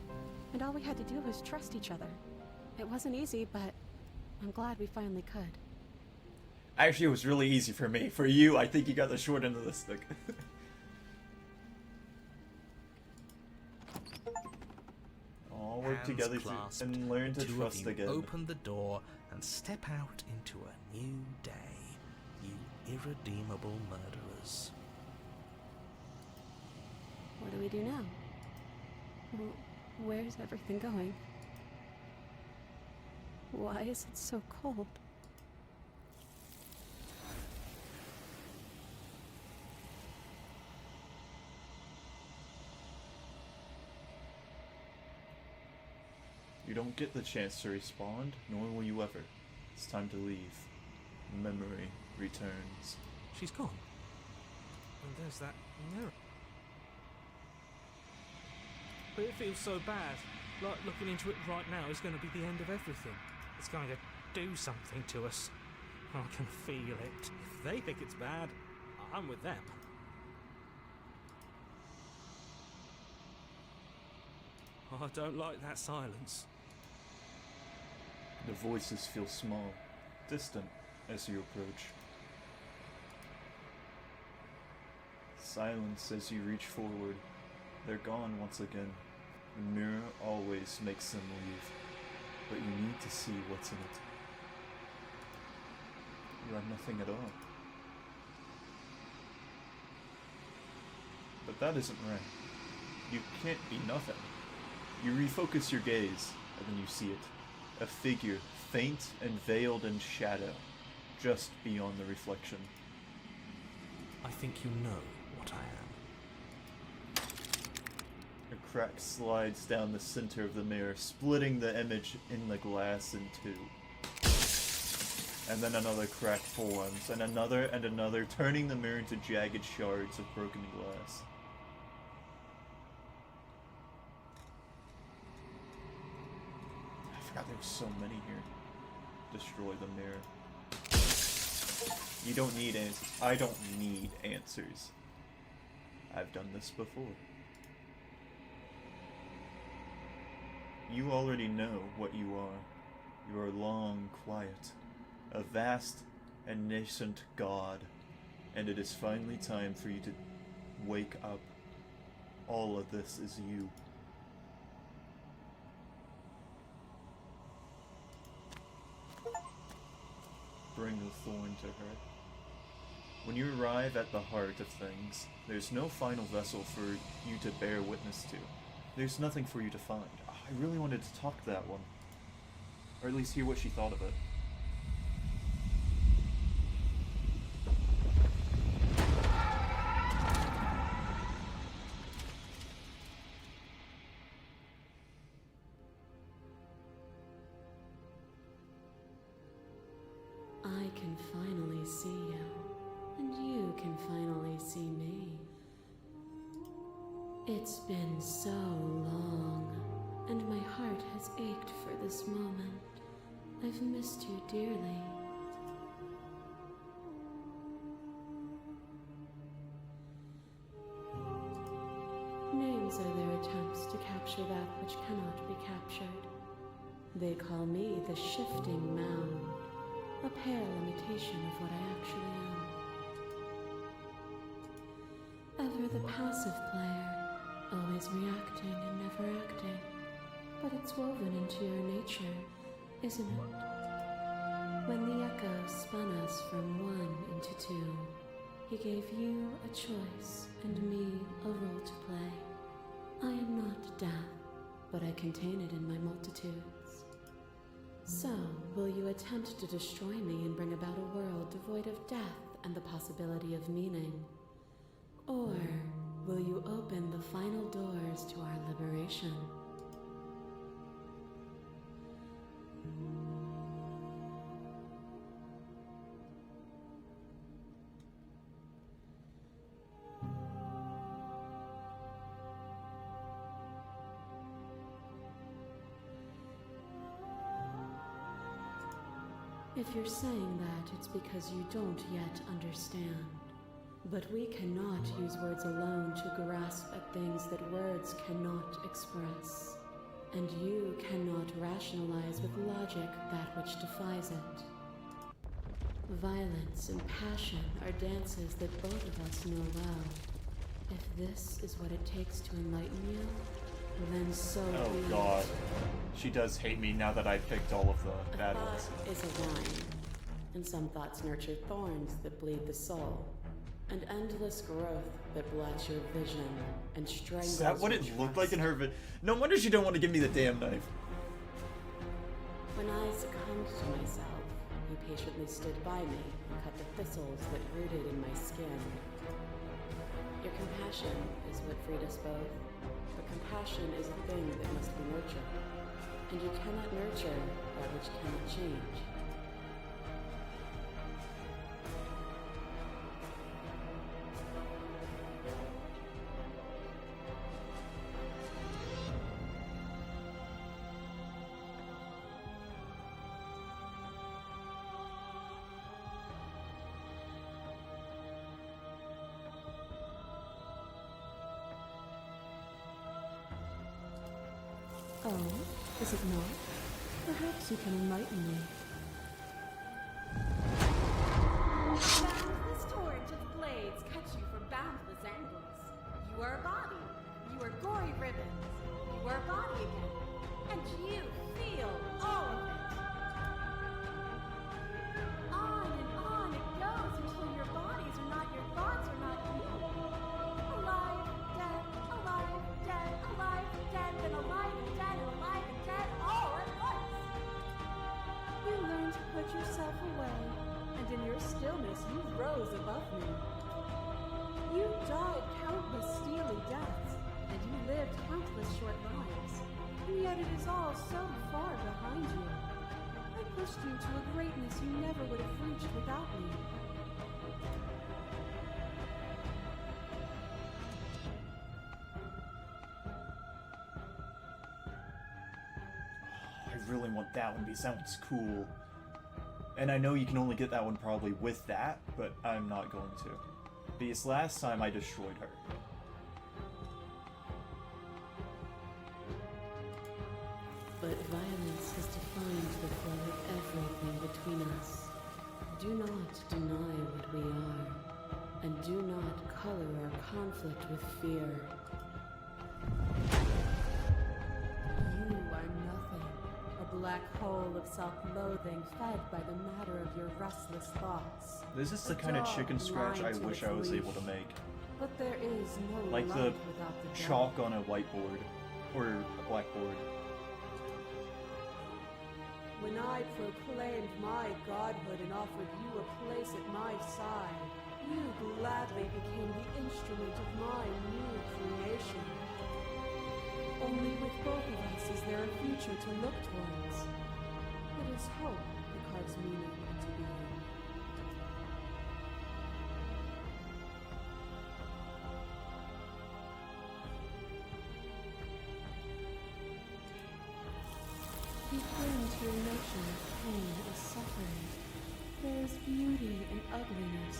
And all we had to do was trust each other. It wasn't easy, but I'm glad we finally could. Actually, it was really easy for me. For you, I think you got the short end of the stick. All work Hands together clasped, and learn to the two of trust you again. open the door and step out into a new day. You irredeemable murderers. What do we do now? Where's everything going? Why is it so cold? You don't get the chance to respond, nor will you ever. It's time to leave. Memory returns. She's gone. And there's that mirror. but it feels so bad. Like looking into it right now is going to be the end of everything. It's going to do something to us. I can feel it. If they think it's bad, I'm with them. I don't like that silence. The voices feel small, distant as you approach. Silence as you reach forward. They're gone once again. The mirror always makes them leave, but you need to see what's in it. You are nothing at all. But that isn't right. You can't be nothing. You refocus your gaze, and then you see it. A figure, faint and veiled in shadow, just beyond the reflection. I think you know what I am. A crack slides down the center of the mirror, splitting the image in the glass in two. And then another crack forms, and another, turning the mirror into jagged shards of broken glass. I forgot there were so many here. Destroy the mirror. You don't need answers. I don't need answers. I've done this before. You already know what you are. You are long, quiet. A vast and nascent god, and it is finally time for you to wake up. All of this is you. Bring the thorn to her. When you arrive at the heart of things, there's no final vessel for you to bear witness to. There's nothing for you to find. I really wanted to talk to that one. Or at least hear what she thought of it. I can finally see you, and you can finally see me. It's been so long, and my heart has ached for this moment. I've missed you dearly. Names are their attempts to capture that which cannot be captured. They call me the shifting mound, a pale imitation of what I actually am. Ever the passive player, always reacting and never acting. But it's woven into your nature, isn't it? When the echo spun us from one into two, he gave you a choice and me a role to play. I am not death, but I contain it in my multitudes. So, will you attempt to destroy me and bring about a world devoid of death and the possibility of meaning? Or will you open the final doors to our liberation? If you're saying that, it's because you don't yet understand. But we cannot use words alone to grasp at things that words cannot express. And you cannot rationalize with logic that which defies it. Violence and passion are dances that both of us know well. If this is what it takes to enlighten you, then so be it. Oh god. She does hate me now that I picked all of the bad ones. A thought is a vine, and some thoughts nurture thorns that bleed the soul, and endless growth that blots your vision and strangles. Is that what your it looked like in trust. her No wonder she don't want to give me the damn knife. When I succumbed to myself, you patiently stood by me and cut the thistles that rooted in my skin. Your compassion is what freed us both, but compassion is a thing that must be nurtured, and you cannot nurture that which cannot change. Oh, is it not? Perhaps you can enlighten me. Boundless torrent of blades cut you from boundless angles. You are a body. You are gory ribbons. You are a body again. And you feel all of it. On it goes until your bodies are not your thoughts, are not you. Alive, dead, alive, dead, alive, dead, then alive and dead, and alive and dead, all at once. You learned to put yourself away, and in your stillness you rose above me. You died countless steely deaths, and you lived countless short lives, and yet it is all so far behind you. I pushed you to a greatness you never would have reached without me. I really want that one because that one's cool. And I know you can only get that one probably with that, but I'm not going to. Because last time I destroyed her. But violence has defined the flow of everything between us. Do not deny what we are, and do not color our conflict with fear. You are nothing, a black hole of self-loathing fed by the matter of your restless thoughts. This is the A kind of dog chicken scratch I blind to wish its I was leash. able to make. But there is no Like light the without the chalk dark. on a whiteboard. Or a blackboard. When I proclaimed my godhood and offered you a place at my side, you gladly became the instrument of my new creation. Only with both of us is there a future to look towards. It is hope that carves meaning into being. You cling to your notion of pain and suffering. There is beauty in ugliness,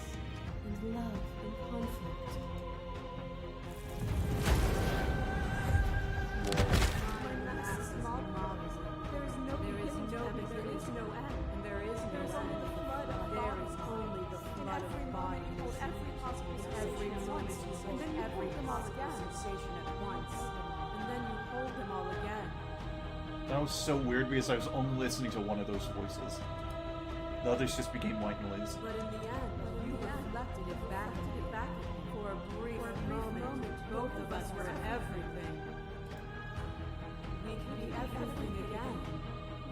and love in conflict. There is no beginning, there is no end, and there is no end. There is only the flood of bodies. Every possible every moment you hold every possible sensation at once, and then you hold them all again. That was so weird because I was only listening to one of those voices. The others just became white noise. But in the end, you reflected it back for a brief moment. Both of us were everything. We can be everything again.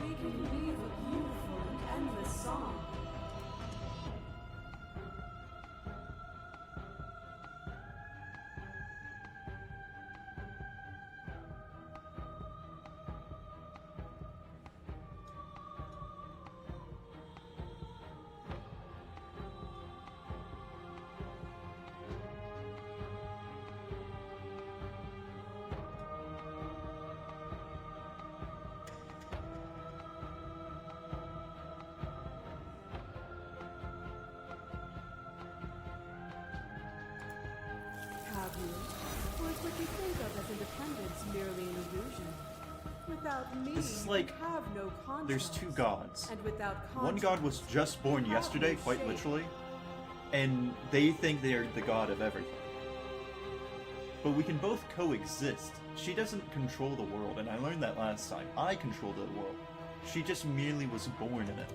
We can weave a beautiful and endless song. Have you? Or is what you think of as independence merely an illusion? Without me, This is like, you have no contrast. there's two gods. And without One god was contrast, just born you have yesterday, no quite shape. literally, and they think they're the god of everything. But we can both coexist. She doesn't control the world, and I learned that last time. I control the world. She just merely was born in it.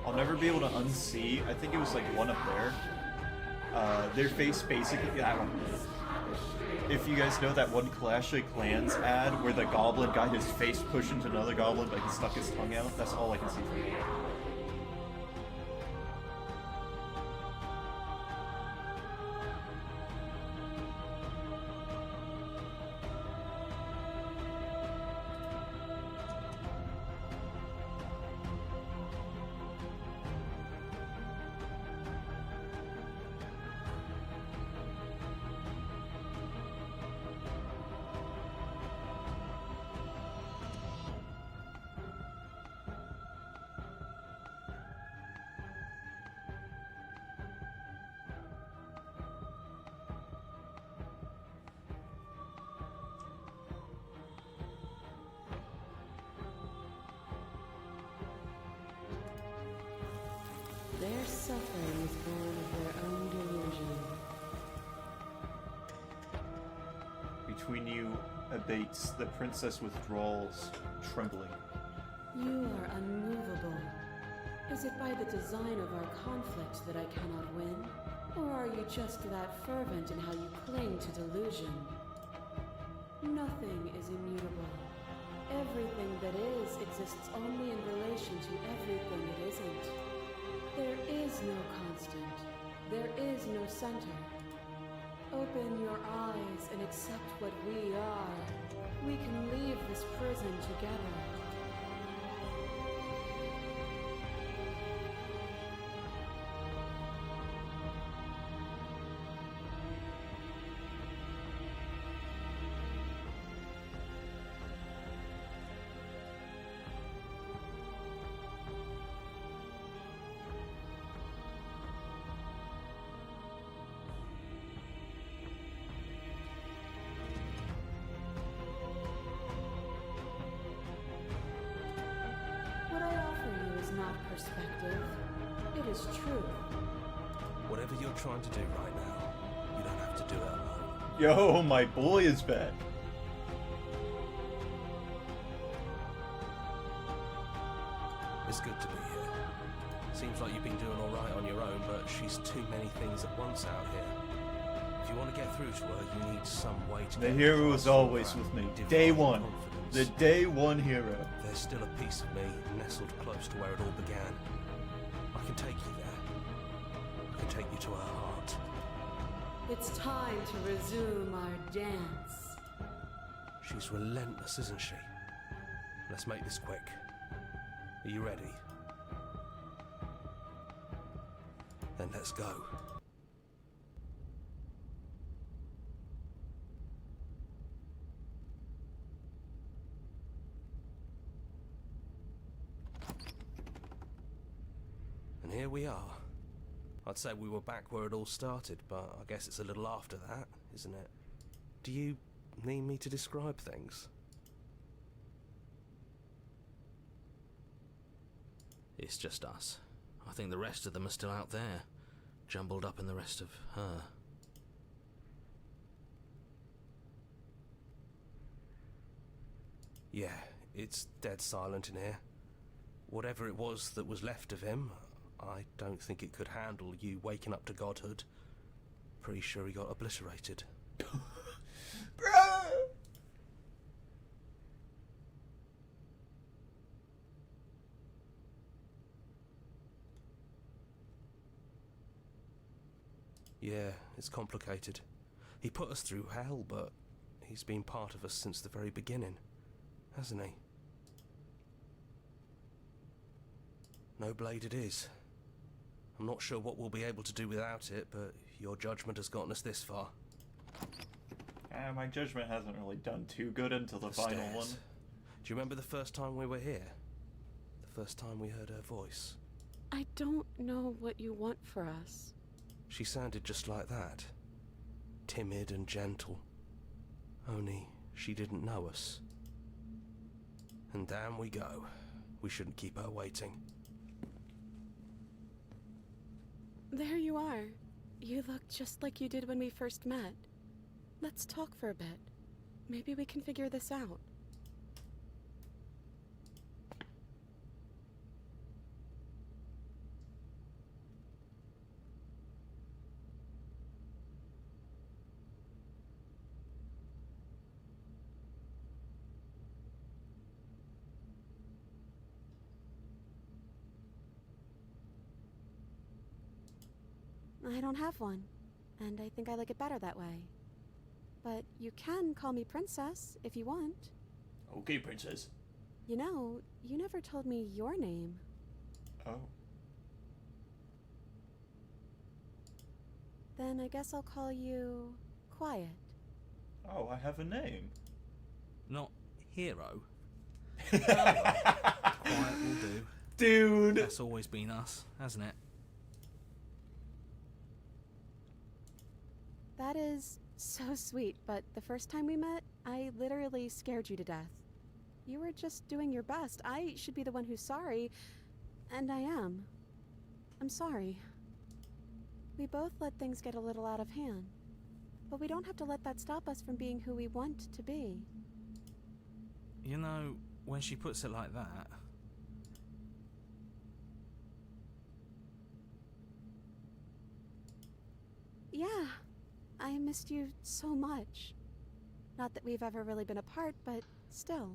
I'll never be able to unsee. I think it was like one up there. Their face basically that one. If you guys know that one Clash of Clans ad where the goblin got his face pushed into another goblin but he stuck his tongue out, that's all I can see from it. suffering is born of their own delusion. Between you abates the princess withdrawals, trembling. You are unmovable. Is it by the design of our conflict that I cannot win? Or are you just that fervent in how you cling to delusion? Nothing is immutable. Everything that is exists only in relation to everything it isn't. There is no constant. There is no center. Open your eyes and accept what we are. We can leave this prison together. What I offer you is not perspective. It is truth. Whatever you're trying to do right now, you don't have to do it alone. Yo, my boy is back. It's good to be here. Seems like you've been doing alright on your own, but she's too many things at once out here. If you want to get through to her, you need some way to The get hero across is always her with me. divine Day one. confidence. The day one hero. There's still a piece of me nestled close to where it all began. I can take you there. I can take you to her heart. It's time to resume our dance. She's relentless, isn't she? Let's make this quick. Are you ready? Then let's go. And here we are. I'd say we were back where it all started, but I guess it's a little after that, isn't it? Do you need me to describe things? It's just us. I think the rest of them are still out there, jumbled up in the rest of her. Yeah, it's dead silent in here. Whatever it was that was left of him, I don't think it could handle you waking up to godhood. Pretty sure he got obliterated. Bruh! Yeah, it's complicated. He put us through hell, but he's been part of us since the very beginning, hasn't he? No blade it is. I'm not sure what we'll be able to do without it, but your judgment has gotten us this far. My judgment hasn't really done too good until the final Stairs. one. Do you remember the first time we were here? The first time we heard her voice? I don't know what you want for us. She sounded just like that. Timid and gentle. Only she didn't know us. And down we go. We shouldn't keep her waiting. There you are. You look just like you did when we first met. Let's talk for a bit. Maybe we can figure this out. I don't have one, and I think I like it better that way. But you can call me Princess if you want. Okay, princess. You know, you never told me your name. Oh. Then I guess I'll call you Quiet. Oh, I have a name. Not hero. Quiet will do. Dude! That's always been us, hasn't it? That is so sweet, but the first time we met, I literally scared you to death. You were just doing your best. I should be the one who's sorry, and I am. I'm sorry. We both let things get a little out of hand. But we don't have to let that stop us from being who we want to be. You know, when she puts it like that, yeah, I missed you so much. Not that we've ever really been apart, but still,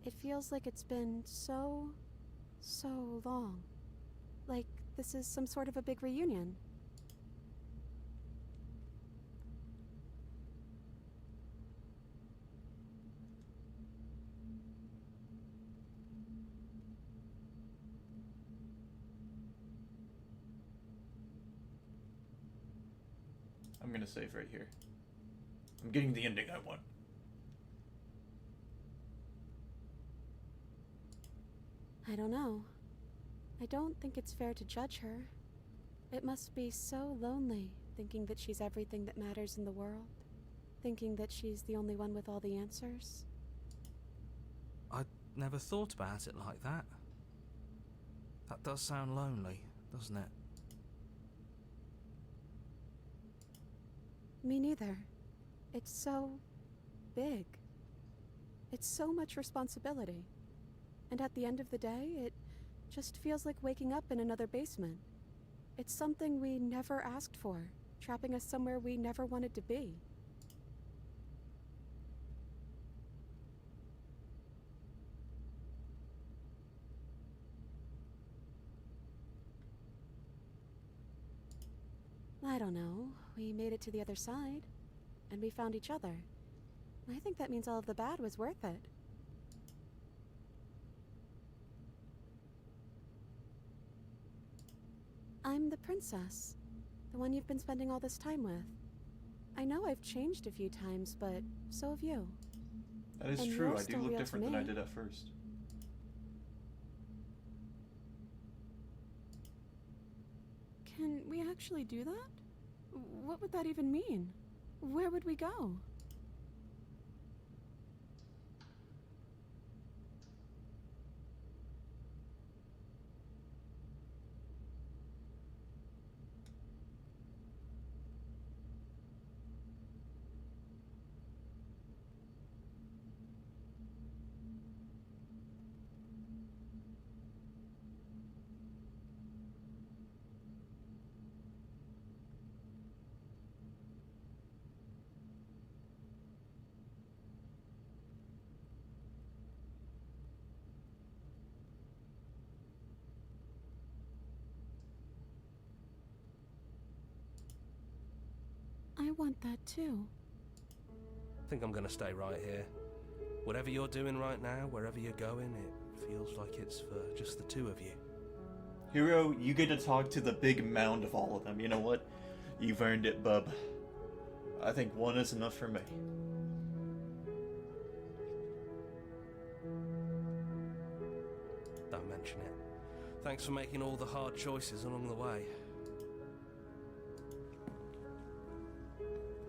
it feels like it's been so long. Like this is some sort of a big reunion. I'm gonna save right here. I'm getting the ending I want. I don't know. I don't think it's fair to judge her. It must be so lonely, thinking that she's everything that matters in the world. Thinking that she's the only one with all the answers. I never thought about it like that. That does sound lonely, doesn't it? Me neither. It's so big. It's so much responsibility. And at the end of the day, it just feels like waking up in another basement. It's something we never asked for, trapping us somewhere we never wanted to be. I don't know. We made it to the other side, and we found each other. I think that means all of the bad was worth it. I'm the princess, the one you've been spending all this time with. I know I've changed a few times, but so have you. That is And true, you're I do still look real to different than I me. did at first. Can we actually do that? What would that even mean? Where would we go? I want that too. I think I'm gonna stay right here. Whatever you're doing right now, wherever you're going, it feels like it's for just the two of you. Hero, you get to talk to the big mound of all of them. You know what? You've earned it, bub. I think one is enough for me. Don't mention it. Thanks for making all the hard choices along the way.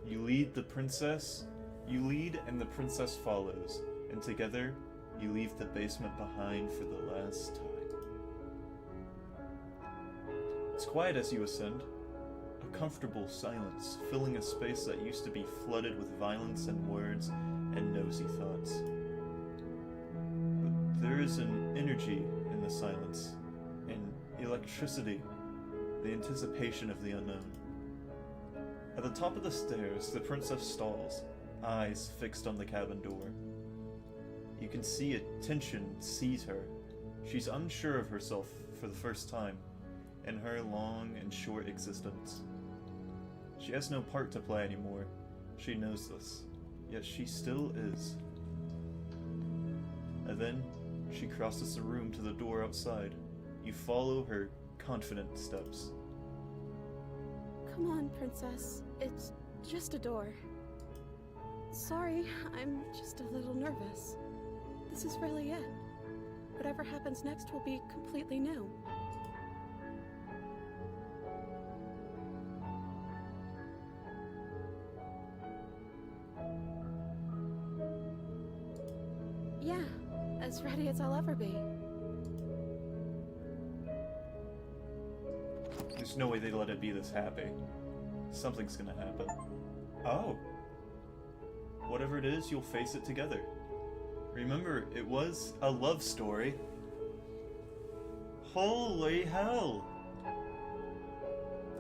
You lead the princess, you lead and the princess follows, and together you leave the basement behind for the last time. It's quiet as you ascend, a comfortable silence filling a space that used to be flooded with violence and words and nosy thoughts. But there is an energy in the silence, an electricity, the anticipation of the unknown. At the top of the stairs, the princess stalls, eyes fixed on the cabin door. You can see a tension seize her. She's unsure of herself for the first time in her long and short existence. She has no part to play anymore. She knows this, yet she still is. And then she crosses the room to the door outside. You follow her confident steps. Come on, princess. It's just a door. Sorry, I'm just a little nervous. This is really it. Whatever happens next will be completely new. Yeah, as ready as I'll ever be. There's no way they let it be this happy. Something's gonna happen. Oh. Whatever it is, you'll face it together. Remember, it was a love story. Holy hell!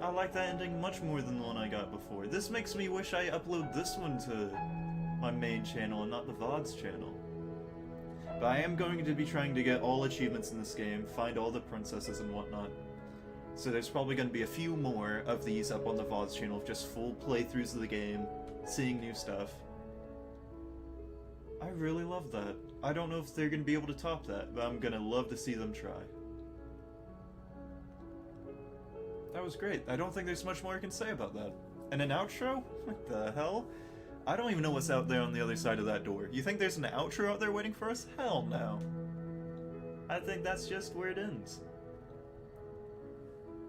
I like that ending much more than the one I got before. This makes me wish I upload this one to my main channel and not the VODs channel. But I am going to be trying to get all achievements in this game, find all the princesses and whatnot. So there's probably going to be a few more of these up on the VODs channel, just full playthroughs of the game, seeing new stuff. I really love that. I don't know if they're going to be able to top that, but I'm going to love to see them try. That was great. I don't think there's much more I can say about that. And an outro? What the hell? I don't even know what's out there on the other side of that door. You think there's an outro out there waiting for us? Hell no. I think that's just where it ends.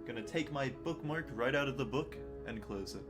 Gonna take my bookmark right out of the book and close it.